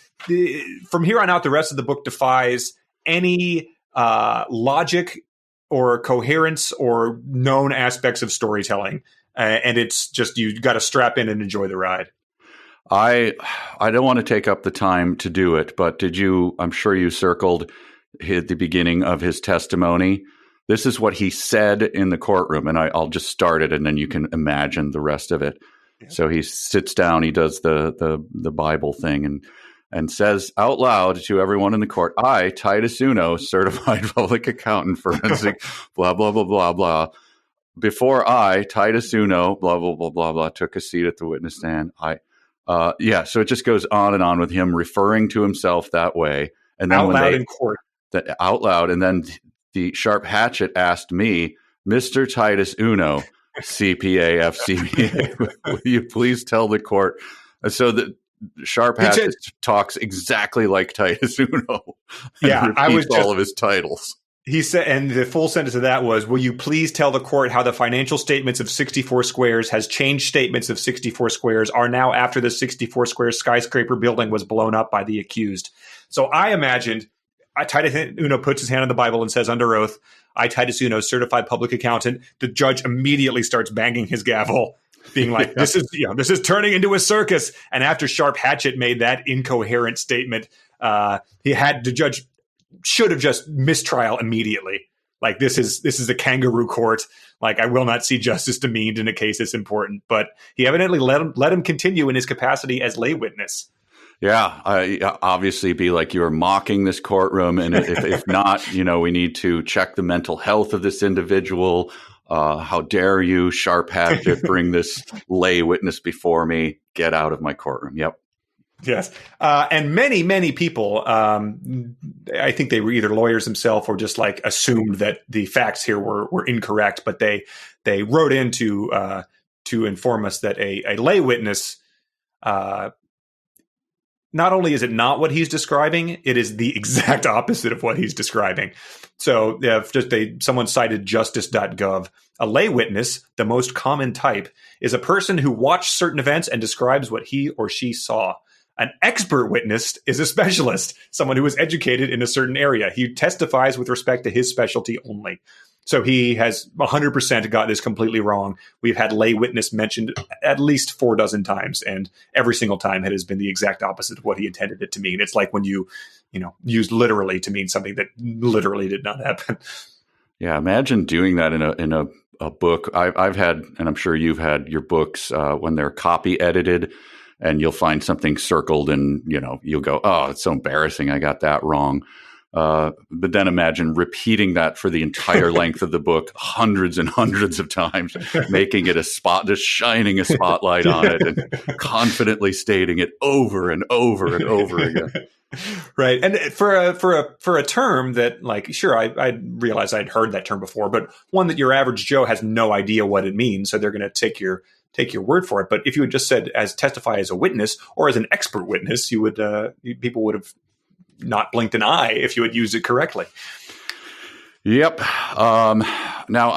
from here on out. The rest of the book defies any logic or coherence or known aspects of storytelling. And it's just, you got to strap in and enjoy the ride. I don't want to take up the time to do it, but I'm sure you circled the beginning of his testimony. This is what he said in the courtroom, and I'll just start it, and then you can imagine the rest of it. Yeah. So he sits down, he does the Bible thing, and says out loud to everyone in the court, I, Titus Uno, certified public accountant, forensic, blah, blah, blah, blah, blah. Before I, Titus Uno, blah, blah, blah, blah, blah, took a seat at the witness stand, so it just goes on and with him referring to himself that way. And then out loud in court. Out loud. And then the sharp hatchet asked me, Mr. Titus Uno, CPA, FCPA, will you please tell the court? So the Sharp Hatchet talks exactly like Titus Uno. Yeah, I was all of his titles. He said, and the full sentence of that was, will you please tell the court how the financial statements of 64 Squares has changed statements of 64 Squares are now after the 64 Squares skyscraper building was blown up by the accused. So I imagined Titus Uno puts his hand on the Bible and says under oath, I, Titus Uno, certified public accountant. The judge immediately starts banging his gavel, being like, this is turning into a circus. And after Sharp Hatchet made that incoherent statement, the judge should have just mistrial immediately. Like, this is a kangaroo court. Like, I will not see justice demeaned in a case that's important. But he evidently let him continue in his capacity as lay witness. Yeah, obviously be like, you are mocking this courtroom. And if not, we need to check the mental health of this individual. How dare you, Sharp Hatchet, bring this lay witness before me? Get out of my courtroom. Yep. Yes. And many, many people, I think they were either lawyers themselves or just like assumed that the facts here were incorrect, but they wrote in to inform us that a lay witness, not only is it not what he's describing, it is the exact opposite of what he's describing. So someone cited justice.gov. A lay witness, the most common type, is a person who watched certain events and describes what he or she saw. An expert witness is a specialist, someone who is educated in a certain area. He testifies with respect to his specialty only. So he has 100% got this completely wrong. We've had lay witness mentioned at least 4 dozen times, and every single time it has been the exact opposite of what he intended it to mean. It's like when you use literally to mean something that literally did not happen. Yeah, imagine doing that in a book. I've had, and I'm sure you've had your books when they're copy edited, and you'll find something circled, and you'll go, "Oh, it's so embarrassing! I got that wrong." But then imagine repeating that for the entire length of the book, hundreds and hundreds of times, making it just shining a spotlight on it, and confidently stating it over and over and over again. Right, and for a term that, like, sure, I realized I'd heard that term before, but one that your average Joe has no idea what it means, so they're going to take your word for it. But if you had just said testify as a witness or as an expert witness, people would have not blinked an eye if you had used it correctly. Yep. Now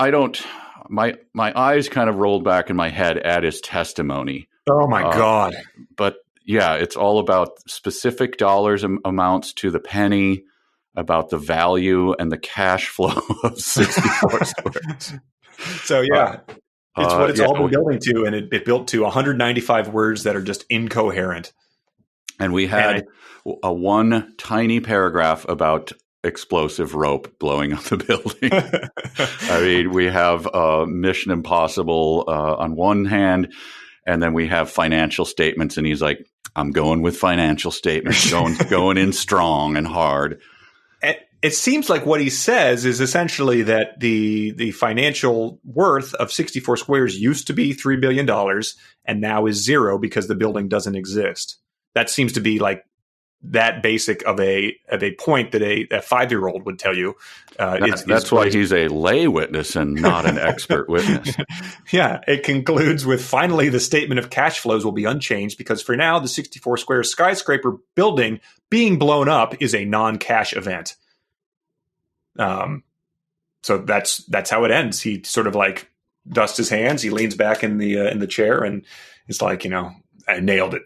my eyes kind of rolled back in my head at his testimony. Oh my God. But yeah, it's all about specific dollars amounts to the penny. about the value and the cash flow of 64 squares. So yeah, it's what it's all been we, building to, and it built to 195 words that are just incoherent. and we had a one tiny paragraph about explosive rope blowing up the building. I mean, we have Mission Impossible on one hand, and then we have financial statements, and he's like, I'm going with financial statements, going in strong and hard. It seems like what he says is essentially that the financial worth of 64 Squares used to be $3 billion and now is zero because the building doesn't exist. That seems to be like that basic of a point that a 5-year-old would tell you. That's why he's a lay witness and not an expert witness. Yeah, it concludes with, finally, the statement of cash flows will be unchanged because for now, the 64 Square skyscraper building being blown up is a non-cash event. So that's how it ends. He sort of like dusts his hands. He leans back in the chair and it's like, I nailed it.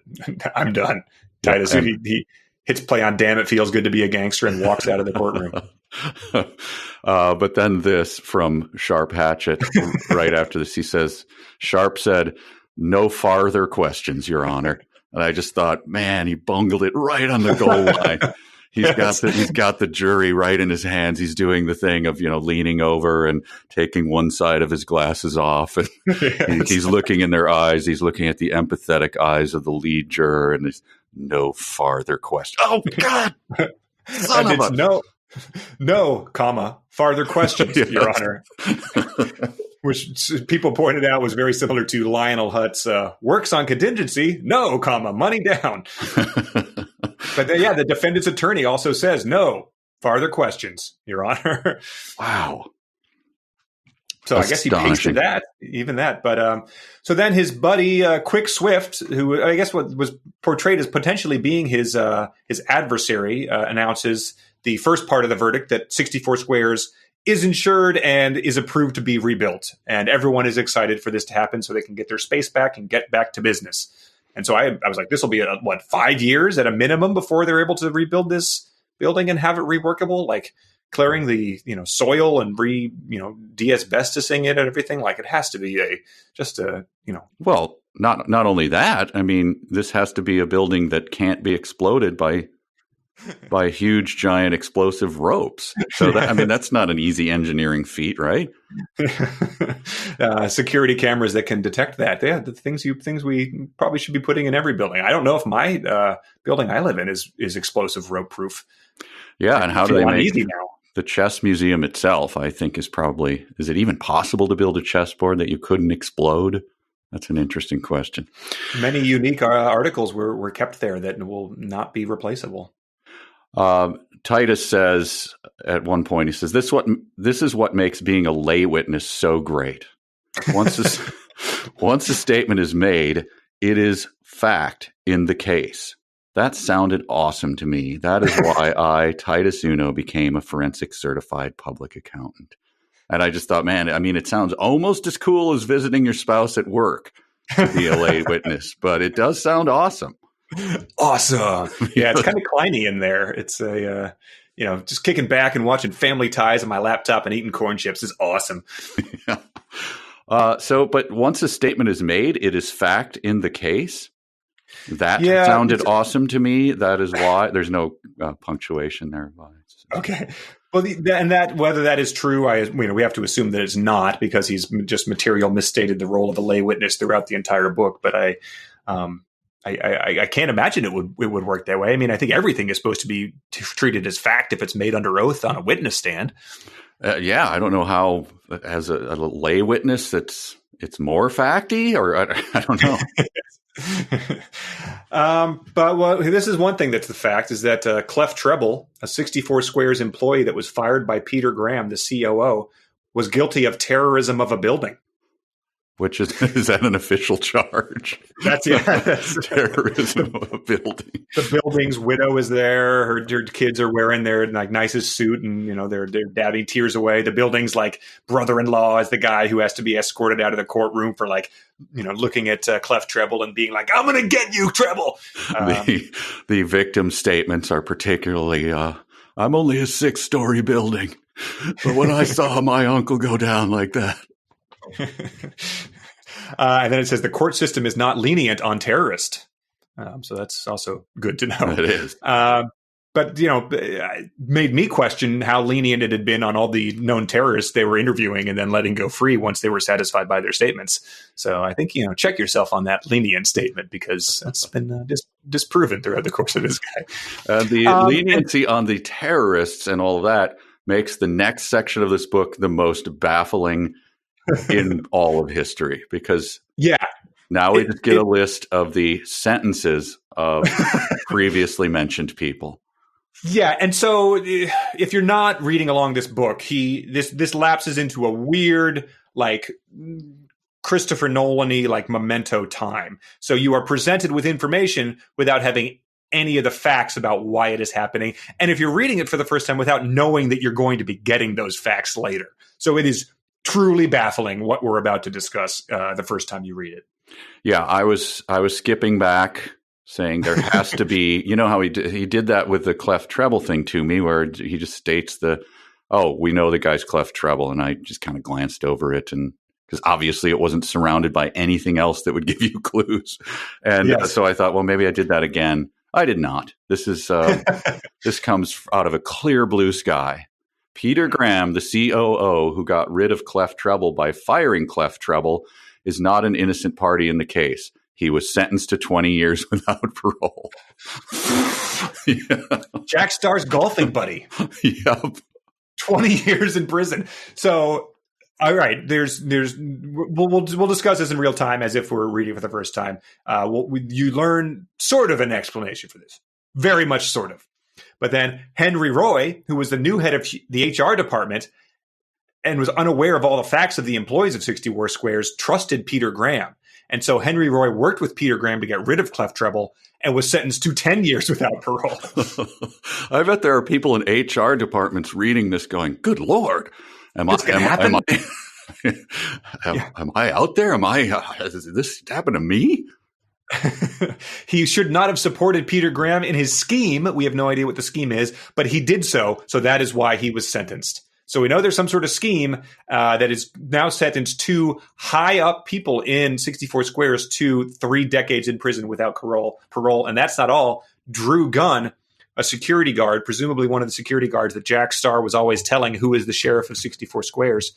I'm done. Titus, he hits play on "Damn It Feels Good to Be a Gangster" and walks out of the courtroom. But then this from Sharp Hatchet right after this, he says, Sharp said, "No farther questions, Your Honor." And I just thought, man, he bungled it right on the goal line. He's got the jury right in his hands. He's doing the thing of, leaning over and taking one side of his glasses off. And he's looking in their eyes. He's looking at the empathetic eyes of the lead juror, and there's no farther question. Oh, God. Son of a... No, comma, farther questions, yes. Your Honor. Which people pointed out was very similar to Lionel Hutt's works on contingency. No, comma, money down. But the defendant's attorney also says, no, farther questions, Your Honor. Wow. So I guess he pasted that. But so then his buddy, Quick Swift, who I guess was portrayed as potentially being his adversary, announces the first part of the verdict that 64 Squares is insured and is approved to be rebuilt. And everyone is excited for this to happen so they can get their space back and get back to business. And so I was like, this will be 5 years at a minimum before they're able to rebuild this building and have it reworkable, like clearing the soil and de-asbestosing it and everything. Like it has to be Well, not only that. I mean, this has to be a building that can't be exploded by huge, giant explosive ropes. So that's not an easy engineering feat, right? Security cameras that can detect that. Yeah, the things we probably should be putting in every building. I don't know if my building I live in is explosive rope proof. Yeah, and how do they make the chess museum itself? I think is it even possible to build a chessboard that you couldn't explode? That's an interesting question. Many unique articles were kept there that will not be replaceable. Titus says at one point, he says, this is what makes being a lay witness so great. Once a statement is made, it is fact in the case. That sounded awesome to me. That is why I, Titus Uno, became a forensic certified public accountant. And I just thought, man, I mean, it sounds almost as cool as visiting your spouse at work to be a lay witness, but it does sound awesome. Awesome. Yeah, it's kind of Kleiny in there. It's just kicking back and watching Family Ties on my laptop and eating corn chips is awesome. Yeah. But once a statement is made, it is fact in the case. That sounded awesome to me. That is why there's no punctuation there. Okay. Well, whether that is true, we have to assume that it's not because he's just material misstated the role of a lay witness throughout the entire book. But I can't imagine it would work that way. I mean, I think everything is supposed to be treated as fact if it's made under oath on a witness stand. I don't know how, as a lay witness, it's more facty, or I don't know. But this is one thing that's the fact is that Clef Treble, a 64 Squares employee that was fired by Peter Graham, the COO, was guilty of terrorism of a building. Which is that an official charge? That's terrorism of a building. The building's widow is there. Her kids are wearing their nicest suit, and they're dabbing tears away. The building's brother-in-law is the guy who has to be escorted out of the courtroom for looking at Clef Treble and being like, "I'm going to get you, Treble." The victim statements are particularly I'm only a 6-story building. But when I saw my uncle go down like that. And then it says the court system is not lenient on terrorists. So that's also good to know. It is. But, it made me question how lenient it had been on all the known terrorists they were interviewing and then letting go free once they were satisfied by their statements. So I think, check yourself on that lenient statement, because that's been disproven throughout the course of this guy. The leniency on the terrorists and all of that makes the next section of this book the most baffling in all of history, because now we just get a list of the sentences of previously mentioned people. Yeah, and so if you're not reading along this book, this lapses into a weird, like, Christopher Nolan-y, like, Memento time. So you are presented with information without having any of the facts about why it is happening. And if you're reading it for the first time without knowing that you're going to be getting those facts later. So it is truly baffling what we're about to discuss the first time you read it. Yeah, I was skipping back, saying there has to be, how he did that with the cleft treble thing to me, where he just states we know the guy's cleft treble, and I just kind of glanced over it, and because obviously it wasn't surrounded by anything else that would give you clues, and so I thought, well, maybe I did that again. I did not. This is this comes out of a clear blue sky. Peter Graham, the COO who got rid of cleft treble by firing cleft treble, is not an innocent party in the case. He was sentenced to 20 years without parole. Jack Starr's golfing buddy. Yep. 20 years in prison. So, all right, we'll discuss this in real time as if we're reading for the first time. You learn sort of an explanation for this. Very much sort of. But then Henry Roy, who was the new head of the HR department and was unaware of all the facts of the employees of 64 Squares, trusted Peter Graham. And so Henry Roy worked with Peter Graham to get rid of cleft treble and was sentenced to 10 years without parole. I bet there are people in HR departments reading this going, good Lord, am I out there? Has this happened to me? He should not have supported Peter Graham in his scheme. We have no idea what the scheme is, but he did so. So that is why he was sentenced. So we know there's some sort of scheme that is now sentenced two high up people in 64 Squares to 3 decades in prison without parole. And that's not all. Drew Gunn, a security guard, presumably one of the security guards that Jack Starr was always telling who is the sheriff of 64 Squares,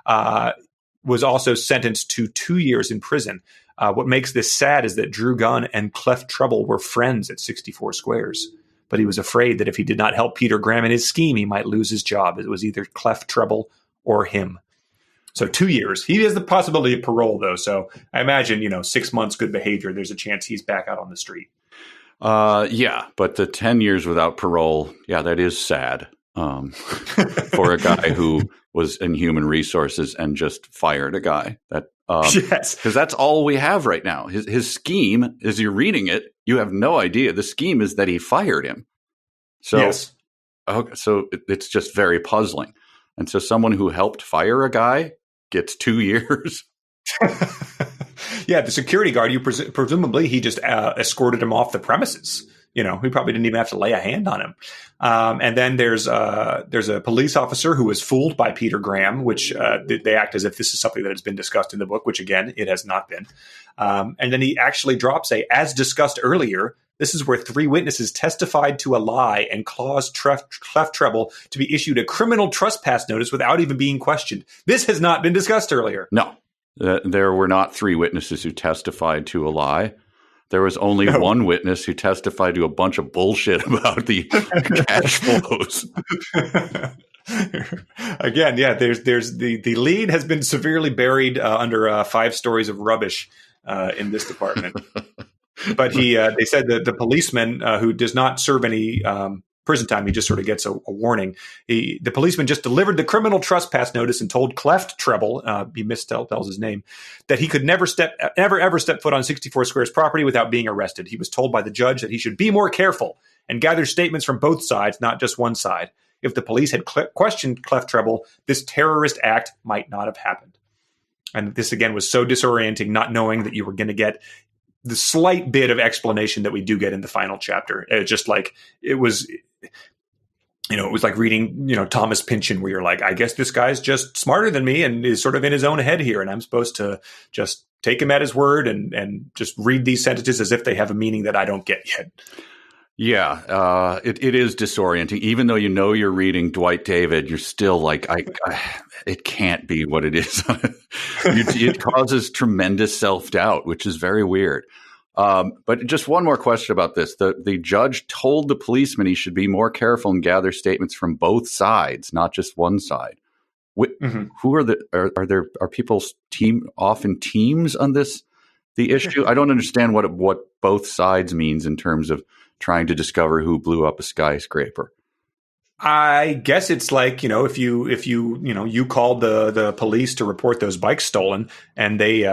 was also sentenced to 2 years in prison. What makes this sad is that Drew Gunn and cleft treble were friends at 64 Squares. But he was afraid that if he did not help Peter Graham in his scheme, he might lose his job. It was either cleft treble or him. So 2 years. He has the possibility of parole, though. So I imagine, 6 months good behavior, there's a chance he's back out on the street. Yeah, but the 10 years without parole, that is sad for a guy who was in human resources and just fired a guy. Yes, because that's all we have right now. His scheme, as you're reading it, you have no idea. The scheme is that he fired him. So, yes. Okay, so it's just very puzzling. And so someone who helped fire a guy gets 2 years. Yeah, the security guard, presumably he just escorted him off the premises. He probably didn't even have to lay a hand on him. And then there's a police officer who was fooled by Peter Graham, which they act as if this is something that has been discussed in the book, which, again, it has not been. And then he actually drops as discussed earlier, this is where 3 witnesses testified to a lie and caused cleft treble to be issued a criminal trespass notice without even being questioned. This has not been discussed earlier. No, there were not 3 witnesses who testified to a lie. There was only one witness who testified to a bunch of bullshit about the cash flows. Again, there's the lead has been severely buried under 5 stories of rubbish in this department. But they said that the policeman who does not serve any prison time, he just sort of gets a warning. The policeman just delivered the criminal trespass notice and told cleft treble, he misspells his name, that he could never ever step foot on 64 Squares property without being arrested. He was told by the judge that he should be more careful and gather statements from both sides, not just one side. If the police had questioned cleft treble, this terrorist act might not have happened. And this, again, was so disorienting, not knowing that you were going to get the slight bit of explanation that we do get in the final chapter. Just like it was it was like reading, Thomas Pynchon, where you're like, I guess this guy's just smarter than me and is sort of in his own head here. And I'm supposed to just take him at his word and just read these sentences as if they have a meaning that I don't get yet. Yeah, it is disorienting. Even though you're reading Dwight David, you're still like, it can't be what it is. It causes tremendous self-doubt, which is very weird. But just one more question about this. The judge told the policeman he should be more careful and gather statements from both sides, not just one side. Who are people's off in teams on this? The issue? I don't understand what both sides means in terms of trying to discover who blew up a skyscraper. I guess it's like, if you called the police to report those bikes stolen, and they,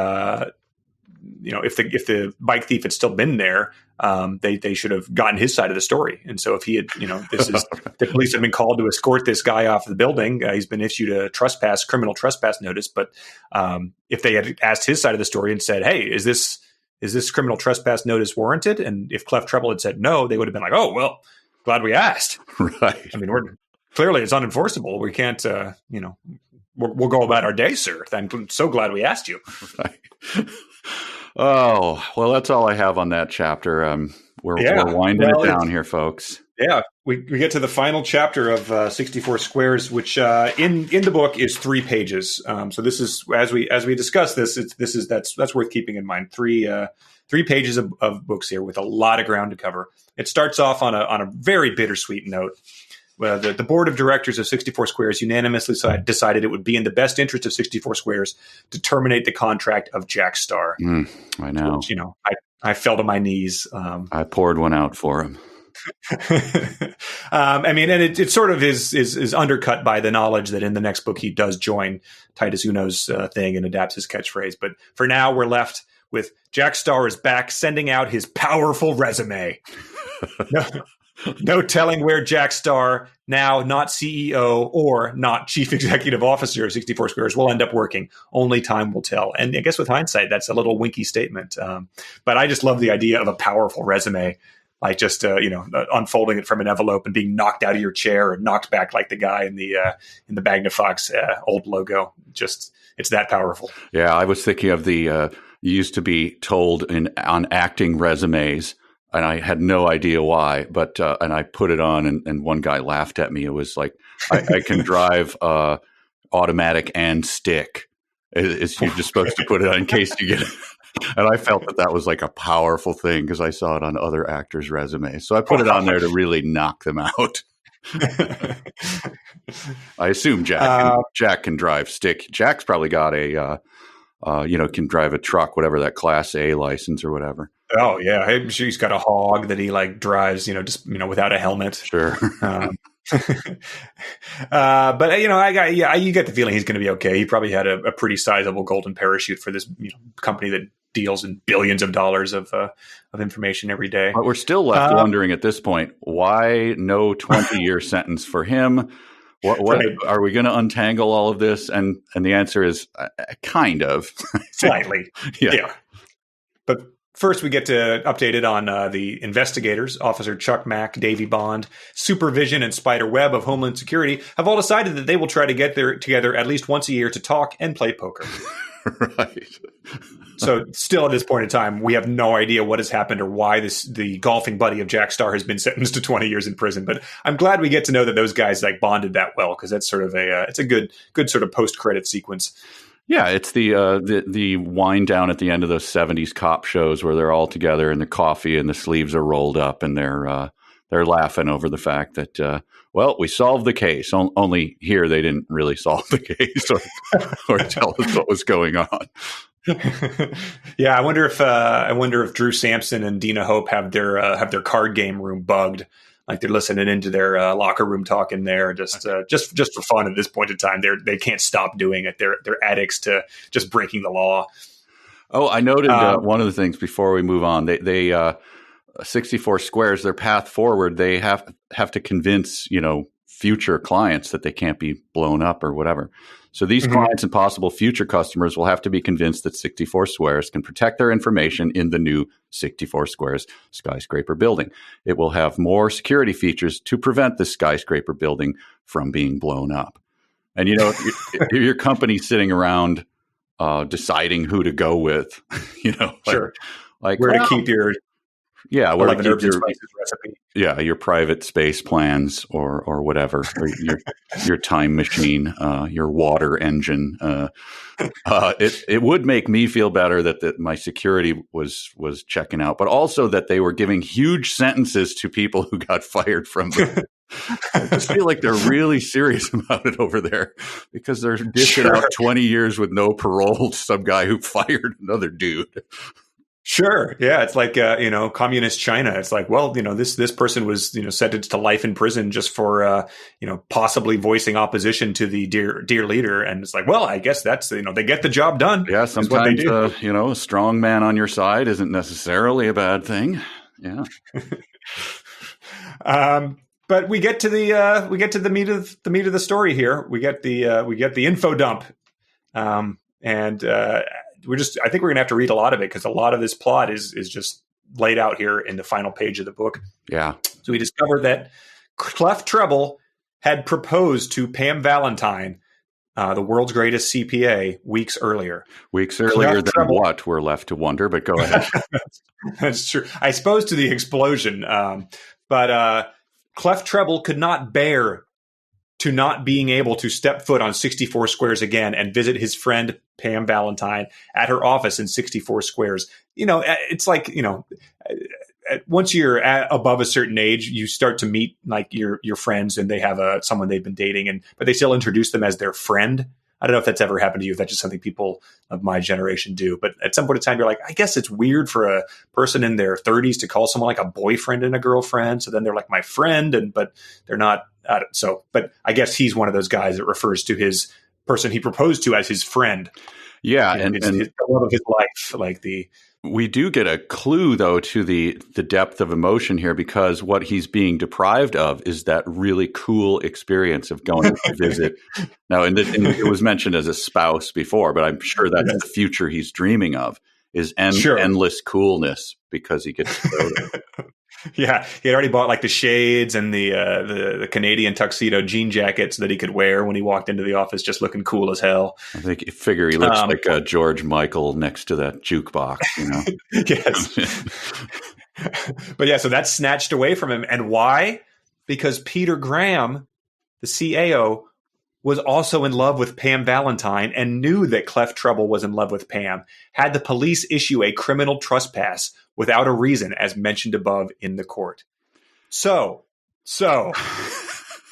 if the bike thief had still been there, they should have gotten his side of the story. And so if he had, the police have been called to escort this guy off the building. He's been issued a criminal trespass notice. But if they had asked his side of the story and said, hey, is this criminal trespass notice warranted? And if Cleft Treble had said no, they would have been like, oh, well, glad we asked. Right. I mean, clearly it's unenforceable. We can't, we'll go about our day, sir. I'm so glad we asked you. Right. Oh, well, that's all I have on that chapter. We're winding it down here, folks. Yeah, we get to the final chapter of 64 Squares, which in the book is 3 pages. So this is as we discuss this, that's worth keeping in mind. 3 pages of books here with a lot of ground to cover. It starts off on a very bittersweet note. The board of directors of 64 Squares unanimously decided it would be in the best interest of 64 Squares to terminate the contract of Jack Starr. I know. Which, I fell to my knees. I poured one out for him. I mean, and it sort of is undercut by the knowledge that in the next book he does join Titus Uno's thing and adapts his catchphrase. But for now, we're left with Jack Starr is back, sending out his powerful resume. No telling where Jack Starr, now not CEO or not chief executive officer of 64 Squares, will end up working. Only time will tell. And I guess with hindsight, that's a little winky statement. But I just love the idea of a powerful resume, like just unfolding it from an envelope and being knocked out of your chair and knocked back like the guy in the Magnafox old logo. Just it's that powerful. Yeah, I was thinking of the used to be told on acting resumes. And I had no idea why, but and I put it on, and one guy laughed at me. It was like, I can drive automatic and stick. You're just supposed to put it on in case you get it. And I felt that was like a powerful thing because I saw it on other actors' resumes. So I put it on there to really knock them out. I assume Jack can drive stick. Jack's probably got a can drive a truck, whatever, that Class A license or whatever. Oh yeah, he's got a hog that he drives, without a helmet. Sure. But you get the feeling he's going to be okay. He probably had a pretty sizable golden parachute for this company that deals in billions of dollars of information every day. But we're still left wondering at this point, why no 20-year sentence for him? What right. Are we going to untangle all of this? And the answer is kind of. Slightly. Yeah. But first, we get to updated on the investigators. Officer Chuck Mack, Davy Bond, Supervision, and Spider Webb of Homeland Security have all decided that they will try to get together at least once a year to talk and play poker. Right. So still at this point in time, we have no idea what has happened or why the golfing buddy of Jack Starr has been sentenced to 20 years in prison. But I'm glad we get to know that those guys bonded that well, because that's sort of it's a good sort of post-credit sequence. Yeah, it's the wind down at the end of those 70s cop shows where they're all together and the coffee and the sleeves are rolled up and they're laughing over the fact that we solved the case. Only here they didn't really solve the case or tell us what was going on. Yeah, I wonder if Drew Sampson and Dina Hope have their card game room bugged. Like they're listening into their locker room talk in there, just for fun. At this point in time, they can't stop doing it. They're addicts to just breaking the law. Oh, I noted one of the things before we move on. They 64 Squares, their path forward. They have to convince future clients that they can't be blown up or whatever. So these clients and possible future customers will have to be convinced that 64 Squares can protect their information in the new 64 Squares skyscraper building. It will have more security features to prevent the skyscraper building from being blown up. And, if your company's sitting around deciding who to go with, Sure. Like where to keep your 11 herbs and spices recipe. Yeah, your private space plans or whatever, or your time machine, your water engine. It would make me feel better that my security was checking out, but also that they were giving huge sentences to people who got fired from them. I just feel like they're really serious about it over there because they're dishing out 20 years with no parole to some guy who fired another dude. Sure. Yeah. It's like, communist China. It's like, well, this person was, sentenced to life in prison just for, possibly voicing opposition to the dear leader. And it's like, well, I guess that's, they get the job done. Yeah. Sometimes, a strong man on your side isn't necessarily a bad thing. Yeah. But we get to the meat of the story here. We get the info dump. I think we're going to have to read a lot of it because a lot of this plot is just laid out here in the final page of the book. Yeah. So we discovered that Clef Treble had proposed to Pam Valentine, the world's greatest CPA, weeks earlier. Weeks earlier than what? We're left to wonder, but go ahead. That's true. I suppose to the explosion. But Clef Treble could not bear to not being able to step foot on 64 Squares again and visit his friend Pam Valentine at her office in 64 Squares. It's like, once you're above a certain age, you start to meet like your friends and they have someone they've been dating, but they still introduce them as their friend. I don't know if that's ever happened to you, if that's just something people of my generation do. But at some point in time, you're like, I guess it's weird for a person in their 30s to call someone like a boyfriend and a girlfriend. So then they're like my friend, but they're not. But I guess he's one of those guys that refers to his person he proposed to as his friend. Yeah, and the love of his life, we do get a clue, though, to the depth of emotion here, because what he's being deprived of is that really cool experience of going to visit. Now, and it was mentioned as a spouse before, but I'm sure that's the future he's dreaming of, is endless coolness because he gets to go there. Yeah, he had already bought like the shades and the Canadian tuxedo jean jacket so that he could wear when he walked into the office, just looking cool as hell. I think he looks like George Michael next to that jukebox, Yes. But yeah, so that's snatched away from him. And why? Because Peter Graham, the CAO, was also in love with Pam Valentine and knew that Clef Treble was in love with Pam, had the police issue a criminal trespass without a reason, as mentioned above in the court. So,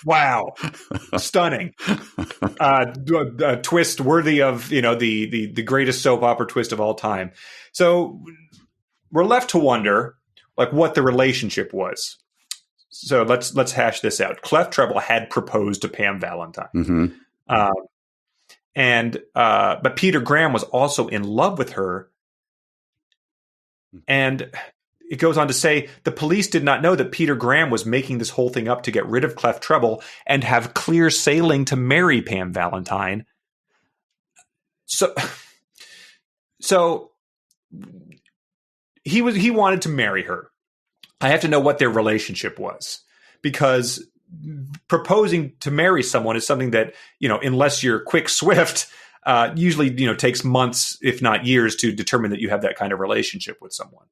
wow, stunning, a twist worthy of the greatest soap opera twist of all time. So we're left to wonder what the relationship was. So let's hash this out. Clef Treble had proposed to Pam Valentine, but Peter Graham was also in love with her. And it goes on to say the police did not know that Peter Graham was making this whole thing up to get rid of Clef Treble and have clear sailing to marry Pam Valentine. So he wanted to marry her. I have to know what their relationship was, because proposing to marry someone is something that, unless you're quick, swift, usually, takes months, if not years, to determine that you have that kind of relationship with someone.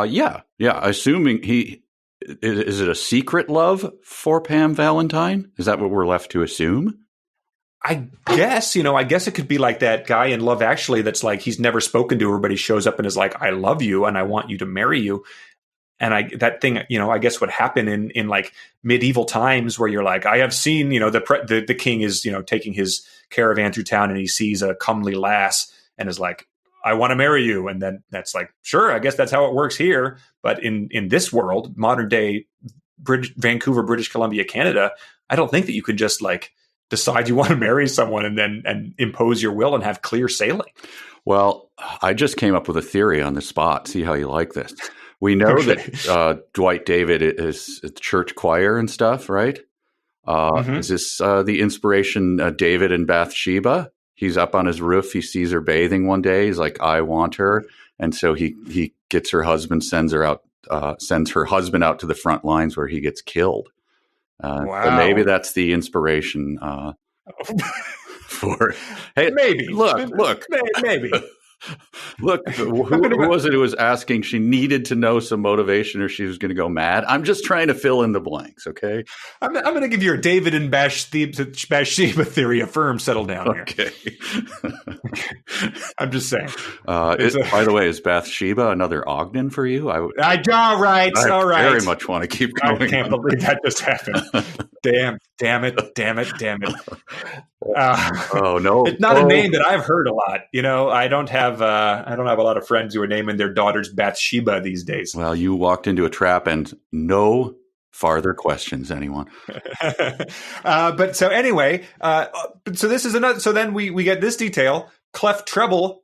Yeah. Assuming is it a secret love for Pam Valentine? Is that what we're left to assume? I guess, it could be like that guy in Love Actually that's like, he's never spoken to her, but he shows up and is like, I love you and I want you to marry you. And that thing, I guess would happen in like medieval times where you're like, I have seen, the king is, taking his caravan through town and he sees a comely lass and is like, I want to marry you. And then that's like, sure, I guess that's how it works here. But in this world, modern day Vancouver, British Columbia, Canada, I don't think that you could just like decide you want to marry someone and impose your will and have clear sailing. Well, I just came up with a theory on the spot. See how you like this. We know that Dwight David is a church choir and stuff, right? Is this the inspiration, David and Bathsheba? He's up on his roof. He sees her bathing one day. He's like, I want her. And so he gets her husband, sends her husband out to the front lines where he gets killed. Wow. So maybe that's the inspiration for. Hey, maybe. Look. Maybe. Look, who was it who was asking? She needed to know some motivation or she was going to go mad. I'm just trying to fill in the blanks, okay? I'm going to give you a David and Bathsheba theory. Affirm, settle down here. Okay. I'm just saying. By the way, is Bathsheba another Ogden for you? All right. I very much want to keep going. I can't believe that just happened. Damn it. Oh no! It's not a name that I've heard a lot. I don't have a lot of friends who are naming their daughters Bathsheba these days. Well, you walked into a trap, and no farther questions, anyone. But so anyway, so this is another. So then we get this detail. Clef Treble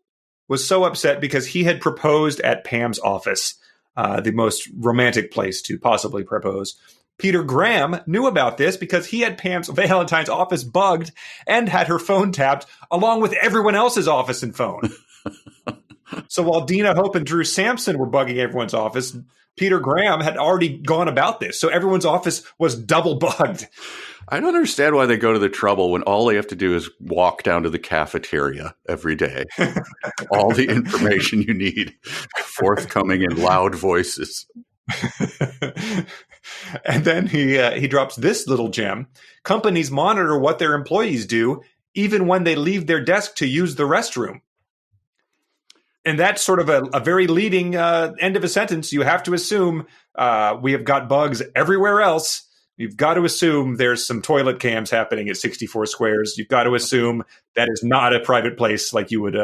was so upset because he had proposed at Pam's office, the most romantic place to possibly propose. Peter Graham knew about this because he had Pam's Valentine's office bugged and had her phone tapped along with everyone else's office and phone. So while Dina Hope and Drew Sampson were bugging everyone's office, Peter Graham had already gone about this. So everyone's office was double bugged. I don't understand why they go to the trouble when all they have to do is walk down to the cafeteria every day. All the information you need forthcoming in loud voices. And then he drops this little gem. Companies monitor what their employees do, even when they leave their desk to use the restroom. And that's sort of a very leading end of a sentence. You have to assume we have got bugs everywhere else. You've got to assume there's some toilet cams happening at 64 Squares. You've got to assume that is not a private place like you would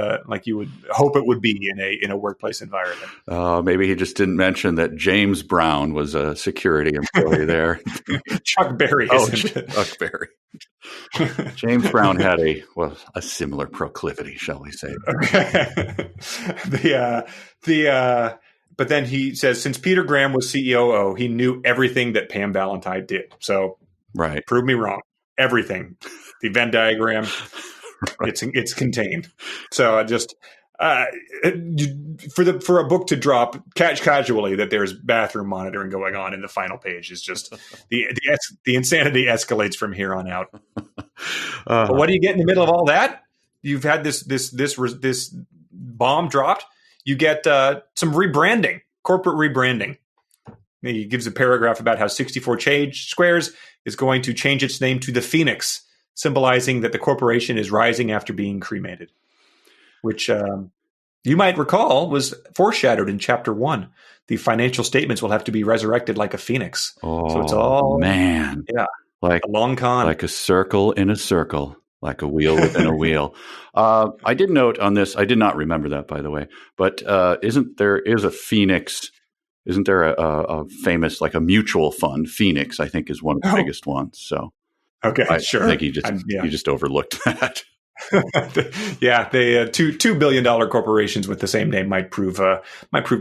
hope it would be in a workplace environment. Maybe he just didn't mention that James Brown was a security employee there. Chuck Berry. Chuck Berry. James Brown had a similar proclivity, shall we say? But then he says, since Peter Graham was COO, he knew everything that Pam Valentine did. So, right, prove me wrong. Everything, the Venn diagram, right. It's contained. So I just for a book to drop casually that there's bathroom monitoring going on in the final page is just the insanity escalates from here on out. But what do you get in the middle of all that? You've had this bomb dropped. You get some rebranding, corporate rebranding. He gives a paragraph about how 64 Squares is going to change its name to the Phoenix, symbolizing that the corporation is rising after being cremated, which you might recall was foreshadowed in Chapter 1. The financial statements will have to be resurrected like a phoenix. Oh, so it's all, man. Yeah, like a long con. Like a circle in a circle. Like a wheel within a wheel. I did note on this. I did not remember that, by the way. But isn't there a Phoenix? Isn't there a famous, like a mutual fund? Phoenix, I think, is one of the biggest ones. So, okay, sure. I think you just overlooked that. Yeah, they $2 billion corporations with the same name might prove to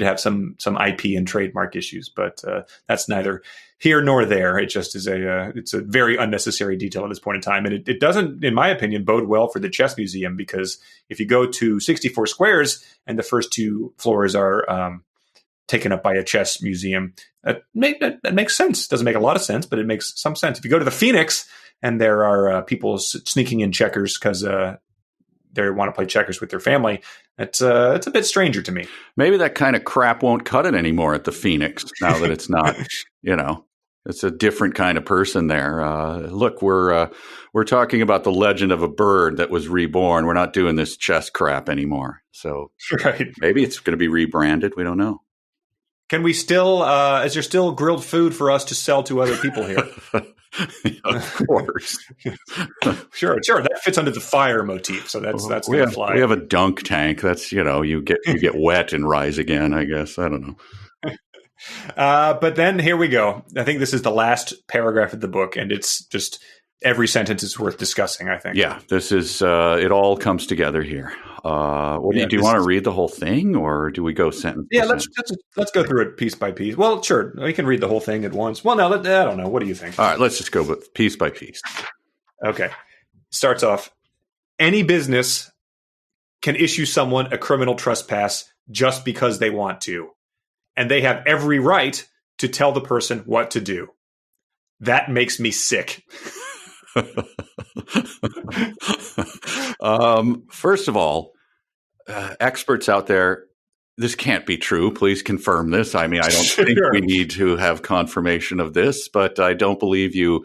have some IP and trademark issues, but that's neither here nor there. It just is it's a very unnecessary detail at this point in time, and it doesn't, in my opinion, bode well for the Chess Museum, because if you go to 64 Squares and the first two floors are taken up by a chess museum, that makes sense. Doesn't make a lot of sense, but it makes some sense. If you go to the Phoenix and there are people sneaking in checkers because they want to play checkers with their family, it's a bit stranger to me. Maybe that kind of crap won't cut it anymore at the Phoenix now that it's not, it's a different kind of person there. Look, we're talking about the legend of a bird that was reborn. We're not doing this chess crap anymore. So right. Maybe it's going to be rebranded. We don't know. Can we still, is there still grilled food for us to sell to other people here? Of course. Sure. That fits under the fire motif. So that's going to fly. We have a dunk tank. That's, you get wet and rise again, I guess. I don't know. But then here we go. I think this is the last paragraph of the book, and it's just every sentence is worth discussing, I think. Yeah, this is, it all comes together here. What do you want to read the whole thing, or do we go sentence? Yeah, let's go through it piece by piece. Well, sure, we can read the whole thing at once. Well, no, I don't know. What do you think? All right, let's just go piece by piece. Okay. Starts off. Any business can issue someone a criminal trespass just because they want to, and they have every right to tell the person what to do. That makes me sick. First of all, experts out there, this can't be true. Please confirm this. I mean, I don't think we need to have confirmation of this, but I don't believe you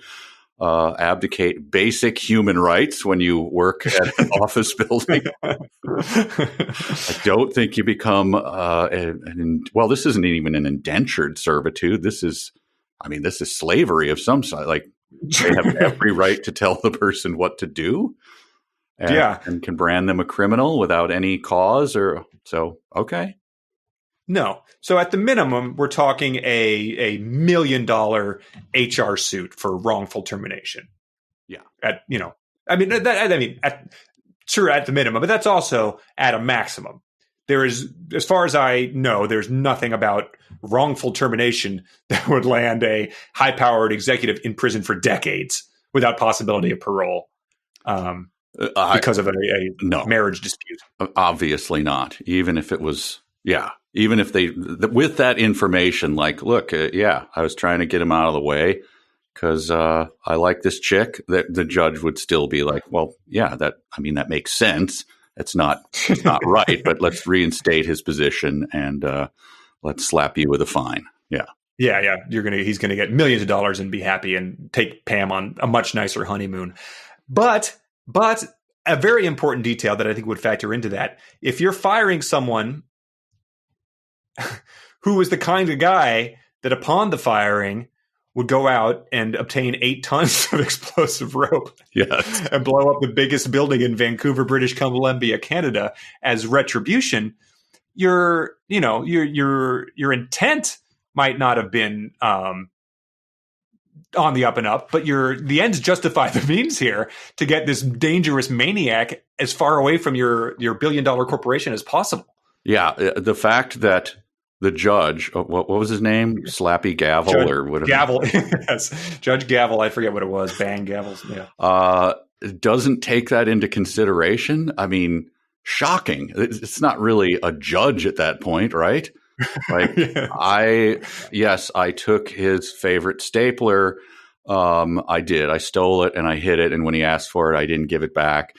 abdicate basic human rights when you work at an office building. I don't think you become well, this isn't even an indentured servitude. This is slavery of some sort. Like, they have every right to tell the person what to do, and can brand them a criminal without any cause, or so. Okay. No. So at the minimum, we're talking a $1 million HR suit for wrongful termination. Yeah. Sure, at the minimum, but that's also at a maximum. There is, as far as I know, there's nothing about wrongful termination that would land a high-powered executive in prison for decades without possibility of parole because of a marriage dispute. Obviously not. Even if it was, even if they, with that information, like, look, I was trying to get him out of the way because I like this chick, that the judge would still be like, well, that makes sense. It's not right, but let's reinstate his position and let's slap you with a fine. Yeah. He's gonna get millions of dollars and be happy and take Pam on a much nicer honeymoon. But a very important detail that I think would factor into that: if you're firing someone who was the kind of guy that upon the firing would go out and obtain 8 tons of explosive rope, and blow up the biggest building in Vancouver, British Columbia, Canada, as retribution, your intent might not have been on the up and up, but the ends justify the means here to get this dangerous maniac as far away from your $1 billion corporation as possible. Yeah, the fact that the judge, what was his name? Slappy Gavel or whatever. Gavel, yes. Judge Gavel, I forget what it was. Bang Gavels, yeah. Doesn't take that into consideration. I mean, shocking. It's not really a judge at that point, right? Like, I took his favorite stapler. I did. I stole it and I hid it. And when he asked for it, I didn't give it back.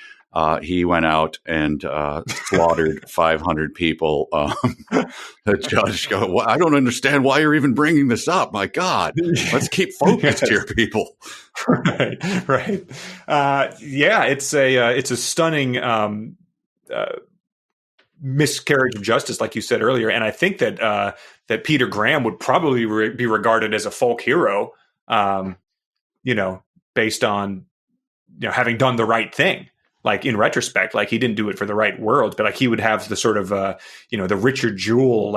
He went out and slaughtered 500 people. The judge goes, I don't understand why you're even bringing this up. My God, let's keep focused here, people. Right. It's a stunning miscarriage of justice, like you said earlier. And I think that Peter Graham would probably be regarded as a folk hero, based on having done the right thing. Like, in retrospect, like, he didn't do it for the right world, but like, he would have the sort of, the Richard Jewell,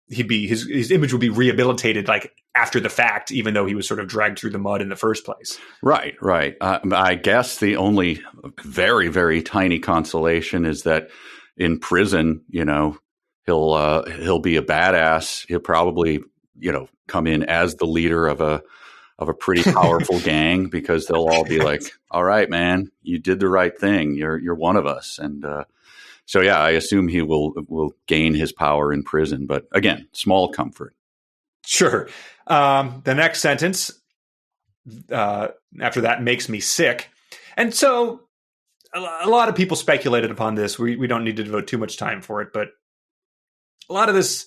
his image would be rehabilitated, like, after the fact, even though he was sort of dragged through the mud in the first place. Right. I guess the only very, very tiny consolation is that in prison, he'll be a badass. He'll probably, come in as the leader of a pretty powerful gang, because they'll all be like, all right, man, you did the right thing. You're one of us. And I assume he will gain his power in prison. But again, small comfort. Sure. The next sentence after that makes me sick. And so a lot of people speculated upon this. We don't need to devote too much time for it, but a lot of this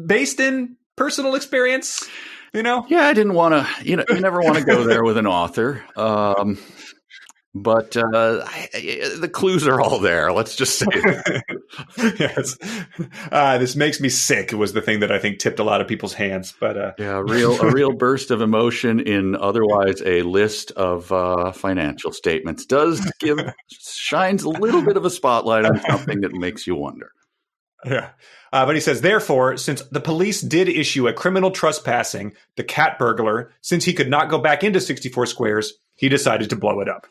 based in personal experience, Yeah, I didn't want to, you never want to go there with an author. But the clues are all there. Let's just say that. Yes. This makes me sick was the thing that I think tipped a lot of people's hands. But a real burst of emotion in otherwise a list of financial statements shines a little bit of a spotlight on something that makes you wonder. Yeah. But he says, therefore, since the police did issue a criminal trespassing the cat burglar, since he could not go back into 64 Squares, he decided to blow it up.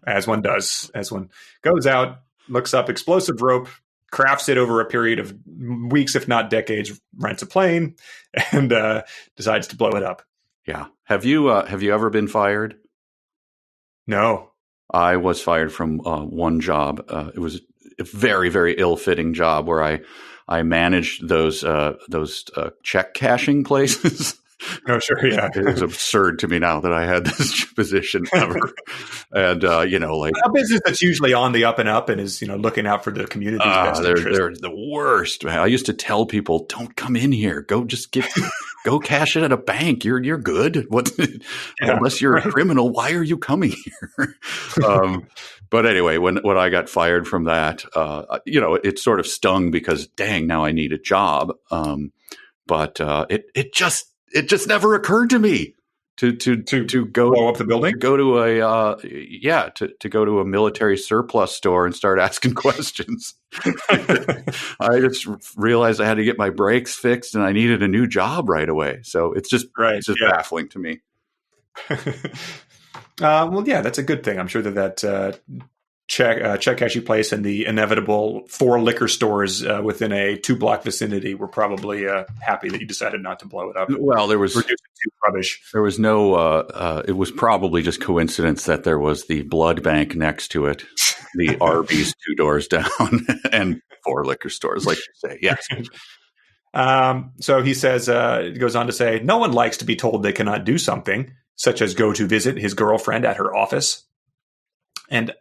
as one does, as one goes out, looks up explosive rope, crafts it over a period of weeks, if not decades, rents a plane, and decides to blow it up. Yeah. Have you ever been fired? No. I was fired from one job. It was a very, very ill-fitting job where I managed those check cashing places. Oh, sure, yeah. It was absurd to me now that I had this position ever. And, like a business that's usually on the up and up and is, looking out for the community's best interest. They're the worst, man. I used to tell people, don't come in here. Go go cash it at a bank. You're good. Unless you're a criminal, why are you coming here? But anyway, when I got fired from that, it sort of stung because dang, now I need a job. But it just never occurred to me to go blow up the building, go to to go to a military surplus store and start asking questions. I just realized I had to get my brakes fixed and I needed a new job right away. So it's just baffling to me. Well, yeah, that's a good thing. I'm sure that check cash you place and the inevitable 4 liquor stores within a 2-block vicinity were probably happy that you decided not to blow it up. Well, there was reduce it to rubbish. There was no. It was probably just coincidence that there was the blood bank next to it, the Arby's 2 doors down, and 4 liquor stores, like you say. Yes. So he says, it goes on to say, no one likes to be told they cannot do something, such as go to visit his girlfriend at her office. And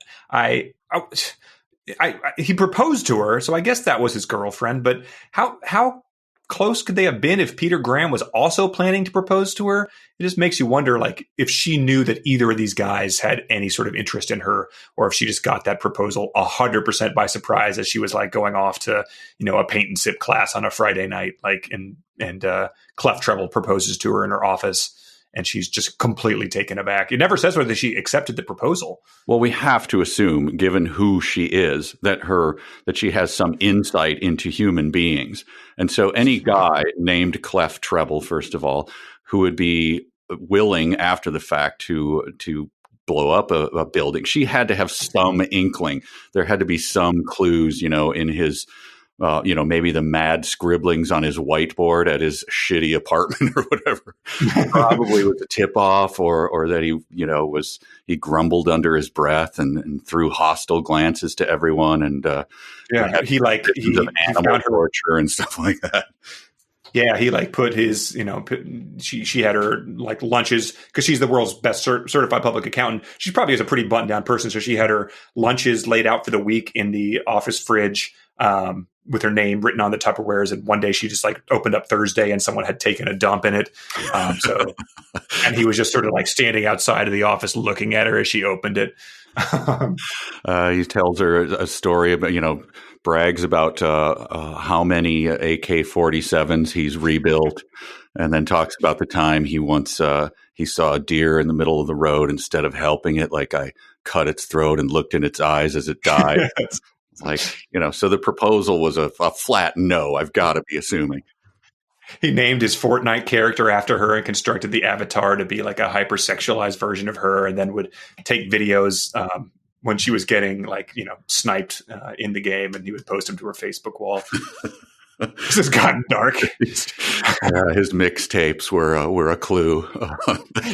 he proposed to her, so I guess that was his girlfriend. But how close could they have been if Peter Graham was also planning to propose to her? It just makes you wonder, like, if she knew that either of these guys had any sort of interest in her, or if she just got that proposal 100% by surprise as she was like going off to, a paint and sip class on a Friday night, like, and Clef Treble proposes to her in her office. And she's just completely taken aback. It never says whether she accepted the proposal. Well, we have to assume, given who she is, that she has some insight into human beings. And so any guy named Clef Treble, first of all, who would be willing after the fact to blow up a building, she had to have some inkling. There had to be some clues, in his maybe the mad scribblings on his whiteboard at his shitty apartment or whatever. Probably was a tip off, or that he grumbled under his breath and threw hostile glances to everyone, and he animal torture and stuff like that. Yeah, he put his, she had her lunches, because she's the world's best certified public accountant. She probably is a pretty buttoned down person, so she had her lunches laid out for the week in the office fridge. With her name written on the Tupperwares, and one day she just opened up Thursday and someone had taken a dump in it. And he was just sort of standing outside of the office looking at her as she opened it. He tells her a story about, brags about how many AK-47s he's rebuilt, and then talks about the time he once he saw a deer in the middle of the road. Instead of helping it, I cut its throat and looked in its eyes as it died. Yes. So the proposal was a flat no, I've got to be assuming. He named his Fortnite character after her and constructed the avatar to be a hypersexualized version of her, and then would take videos when she was getting sniped in the game, and he would post them to her Facebook wall. This has gotten dark. His mixtapes were a clue.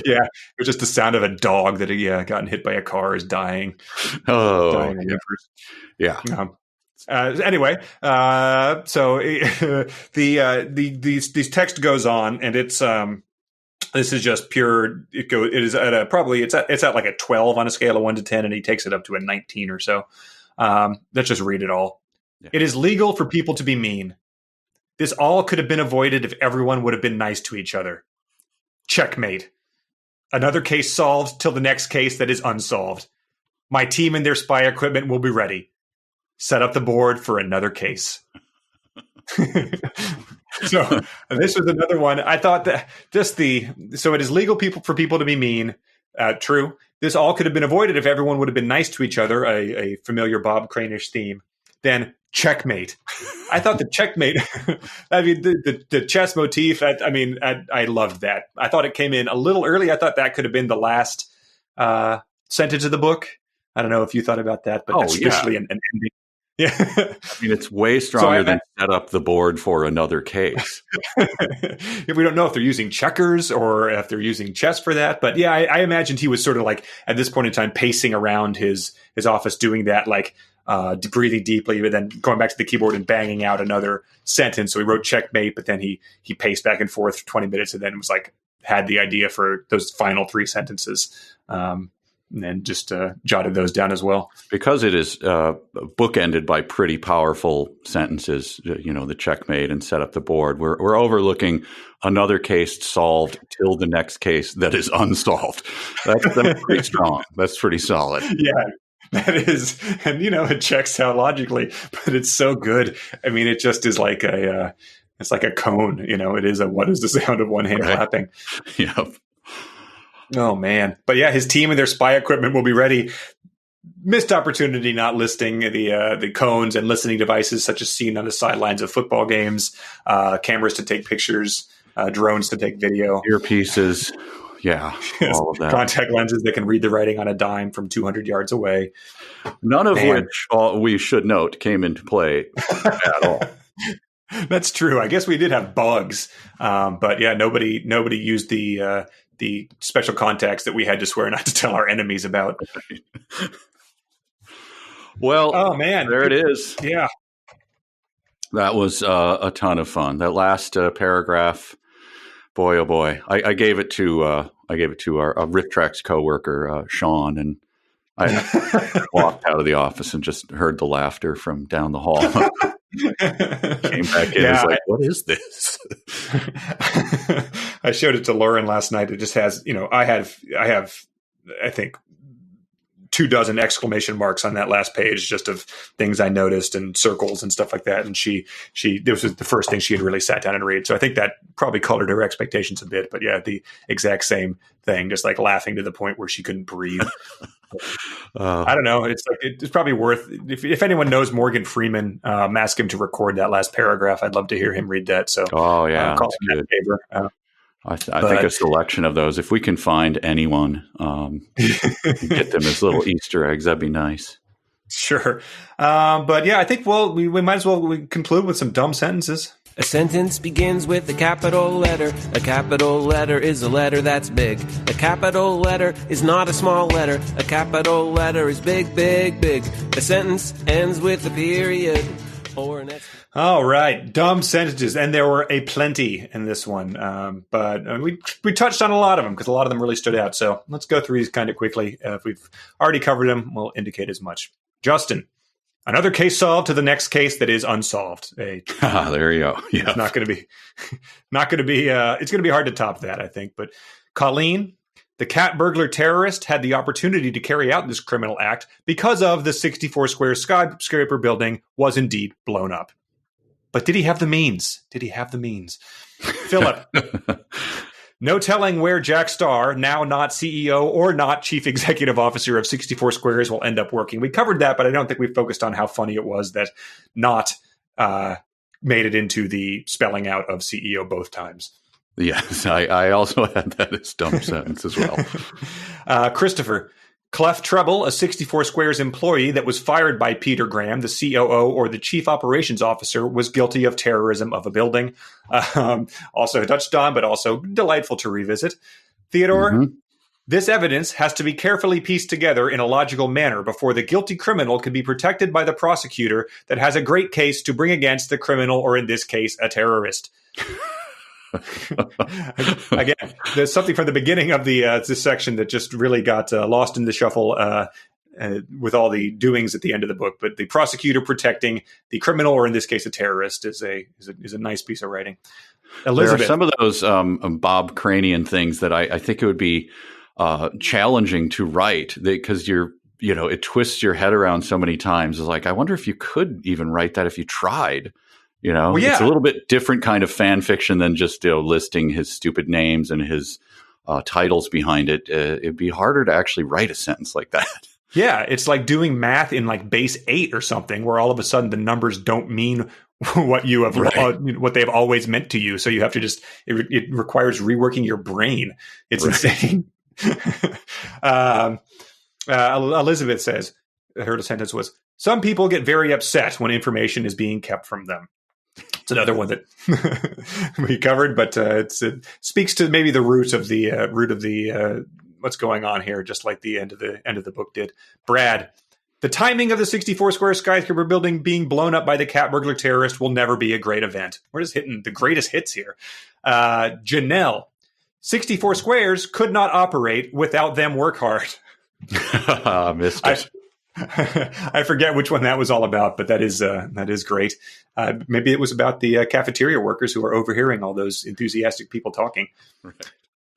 Yeah, it was just the sound of a dog that had gotten hit by a car is dying. Oh, dying yeah. Anyway, so these text goes on, and it's this is just pure. It is at it's at a 12 on a scale of 1 to 10, and he takes it up to a 19 or so. Let's just read it all. Yeah. It is legal for people to be mean. This all could have been avoided if everyone would have been nice to each other. Checkmate. Another case solved till the next case that is unsolved. My team and their spy equipment will be ready. Set up the board for another case. So this was another one. I thought that so it is legal for people to be mean. True. This all could have been avoided if everyone would have been nice to each other. A familiar Bob Crane-ish theme. Then checkmate. I thought the checkmate, the chess motif, I loved that. I thought it came in a little early. I thought that could have been the last sentence of the book. I don't know if you thought about that, but Oh, especially an ending. Yeah. I mean, it's way stronger than set up the board for another case. We don't know if they're using checkers or if they're using chess for that. But yeah, I imagined he was sort of like at this point in time pacing around his office doing that, like breathing deeply, but then going back to the keyboard and banging out another sentence. So he wrote checkmate, but then he paced back and forth for 20 minutes and then was like, had the idea for those final 3 sentences. And then just jotted those down as well. Because it is bookended by pretty powerful sentences, the checkmate and set up the board, we're overlooking another case solved till the next case that is unsolved. That's pretty strong. That's pretty solid. Yeah, that is. And, it checks out logically, but it's so good. I mean, it just is like it's like a cone, it is what is the sound of one hand clapping? Yep. Oh, man. But yeah, his team and their spy equipment will be ready. Missed opportunity not listing the cones and listening devices such as seen on the sidelines of football games, cameras to take pictures, drones to take video. Earpieces. Yeah, all of that. Contact lenses that can read the writing on a dime from 200 yards away. None of which, we should note, came into play at all. That's true. I guess we did have bugs. But yeah, nobody used the special contacts that we had to swear not to tell our enemies about. Well, oh man, there it is. Yeah, that was a ton of fun. That last paragraph, boy, oh boy, I gave it to our Rift Tracks coworker Sean, and I walked out of the office and just heard the laughter from down the hall. Came back in. Yeah, was like, what is this? I showed it to Lauren last night. It just has, I have, I think 24 exclamation marks on that last page, just of things I noticed and circles and stuff like that. And this was the first thing she had really sat down and read. So I think that probably colored her expectations a bit. But yeah, the exact same thing, just like laughing to the point where she couldn't breathe. I don't know. It's like it's probably worth if anyone knows Morgan Freeman, ask him to record that last paragraph. I'd love to hear him read that. So, call him that favor. I think a selection of those, if we can find anyone, get them as little Easter eggs, that'd be nice. Sure, but yeah, I think we might as well conclude with some dumb sentences. A sentence begins with a capital letter. A capital letter is a letter that's big. A capital letter is not a small letter. A capital letter is big, big, big. A sentence ends with a period or an exclamation. All right, dumb sentences, and there were a plenty in this one, but we touched on a lot of them because a lot of them really stood out. So let's go through these kind of quickly. If we've already covered them, we'll indicate as much. Justin. Another case solved to the next case that is unsolved. There you go. Yeah. It's going to be hard to top that, I think. But Colleen, the cat burglar terrorist, had the opportunity to carry out this criminal act because of the 64 square skyscraper building was indeed blown up. But did he have the means? Philip. No telling where Jack Starr, now not CEO or not chief executive officer of 64 Squares, will end up working. We covered that, but I don't think we focused on how funny it was that not made it into the spelling out of CEO both times. Yes, I also had that as dumb sentence as well. Christopher. Clef Treble, a 64 Squares employee that was fired by Peter Graham, the COO or the chief operations officer, was guilty of terrorism of a building. Also touched on, but also delightful to revisit. Theodore, This evidence has to be carefully pieced together in a logical manner before the guilty criminal can be protected by the prosecutor that has a great case to bring against the criminal, or in this case, a terrorist. Again, there's something from the beginning of this section that just really got lost in the shuffle with all the doings at the end of the book. But the prosecutor protecting the criminal, or in this case, a terrorist, is a nice piece of writing. Elizabeth. There are some of those Bob Cranian things that I think it would be challenging to write because it twists your head around so many times. It's like, I wonder if you could even write that if you tried. Well, yeah. It's a little bit different kind of fan fiction than just listing his stupid names and his titles behind it. It'd be harder to actually write a sentence like that. Yeah, it's like doing math in like base 8 or something, where all of a sudden the numbers don't mean what you have, what they've always meant to you. So you have to it requires reworking your brain. It's insane. Elizabeth says, her sentence was, some people get very upset when information is being kept from them. It's another one that we covered, but it speaks to maybe the root of the what's going on here, just like the end of the book did. Brad, the timing of the 64 square skyscraper building being blown up by the cat burglar terrorist will never be a great event. We're just hitting the greatest hits here. Janelle, 64 squares could not operate without them work hard. Missed it. I forget which one that was all about, but that is great. Maybe it was about the cafeteria workers who are overhearing all those enthusiastic people talking. Right.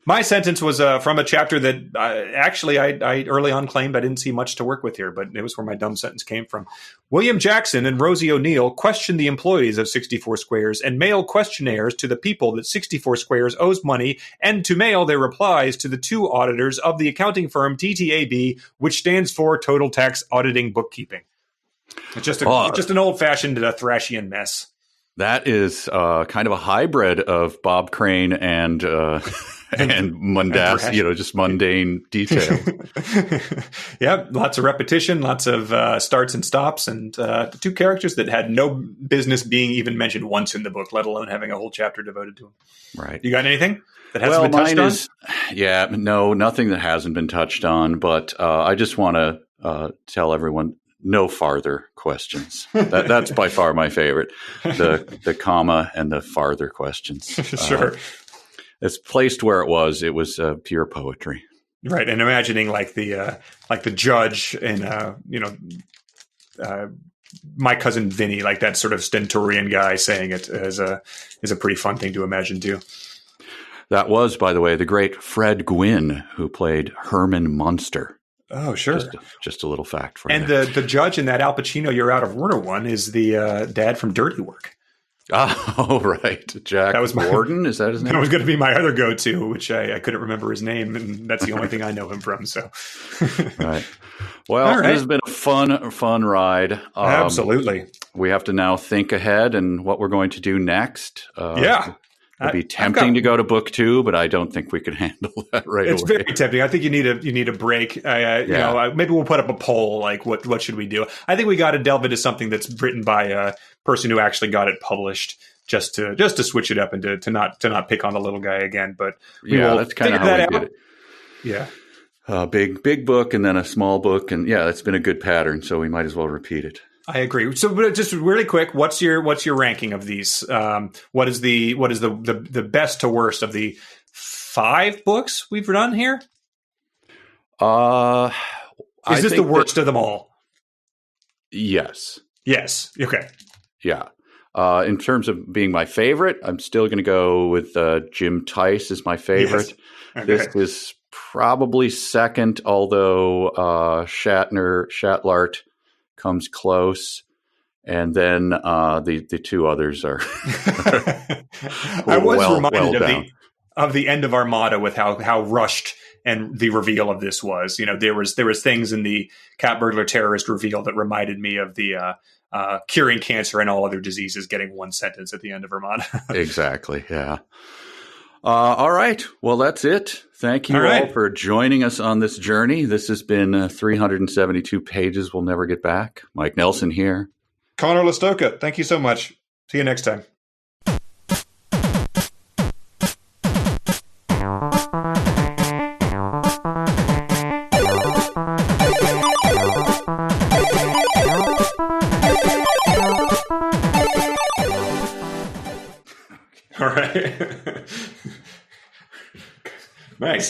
My sentence was from a chapter that actually I early on claimed I didn't see much to work with here, but it was where my dumb sentence came from. William Jackson and Rosie O'Neill questioned the employees of 64 Squares and mail questionnaires to the people that 64 Squares owes money, and to mail their replies to the two auditors of the accounting firm TTAB, which stands for Total Tax Auditing Bookkeeping. It's just an old-fashioned Thrashian mess. That is kind of a hybrid of Bob Crane and mundas, just mundane detail. Yeah, lots of repetition, lots of starts and stops, and two characters that had no business being even mentioned once in the book, let alone having a whole chapter devoted to them. Right. You got anything that hasn't been touched on? No, nothing that hasn't been touched on, but I just want to tell everyone, no farther questions. That's by far my favorite. The comma and the farther questions. Sure. It's placed where it was pure poetry. Right. And imagining like the judge in My Cousin Vinny, like that sort of stentorian guy saying it is a pretty fun thing to imagine too. That was, by the way, the great Fred Gwynne, who played Herman Munster. Oh, sure. Just a little fact for you. And the judge in that Al Pacino You're Out of Order one is the dad from Dirty Work. Oh, right. Jack Warden, is that his name? That was going to be my other go-to, which I couldn't remember his name, and that's the only thing I know him from. So, right. Well, This has been a fun ride. Absolutely. We have to now think ahead and what we're going to do next. It'd be tempting to go to book 2, but I don't think we could handle that away. It's very tempting. I think you need a break. Maybe we'll put up a poll, like what should we do? I think we got to delve into something that's written by a person who actually got it published, just to switch it up and to not pick on the little guy again. But that's kind of how we did it. Yeah. Big book and then a small book, and that's been a good pattern. So we might as well repeat it. I agree. So, but just really quick, what's your ranking of these? What is the best to worst of the 5 books we've done here? Is this the worst of them all? Yes. Yes. Okay. Yeah. In terms of being my favorite, I'm still going to go with Jim Tice is my favorite. Yes. Okay. This is probably second, although Shatlart comes close, and then the two others are. I was reminded of the end of Armada with how rushed and the reveal of this was. There was things in the cat burglar terrorist reveal that reminded me of the curing cancer and all other diseases getting one sentence at the end of Armada. Exactly. Yeah. All right. Well, that's it. Thank you all for joining us on this journey. This has been 372 pages we'll never get back. Mike Nelson here. Connor Listoka, thank you so much. See you next time. All right. Nice.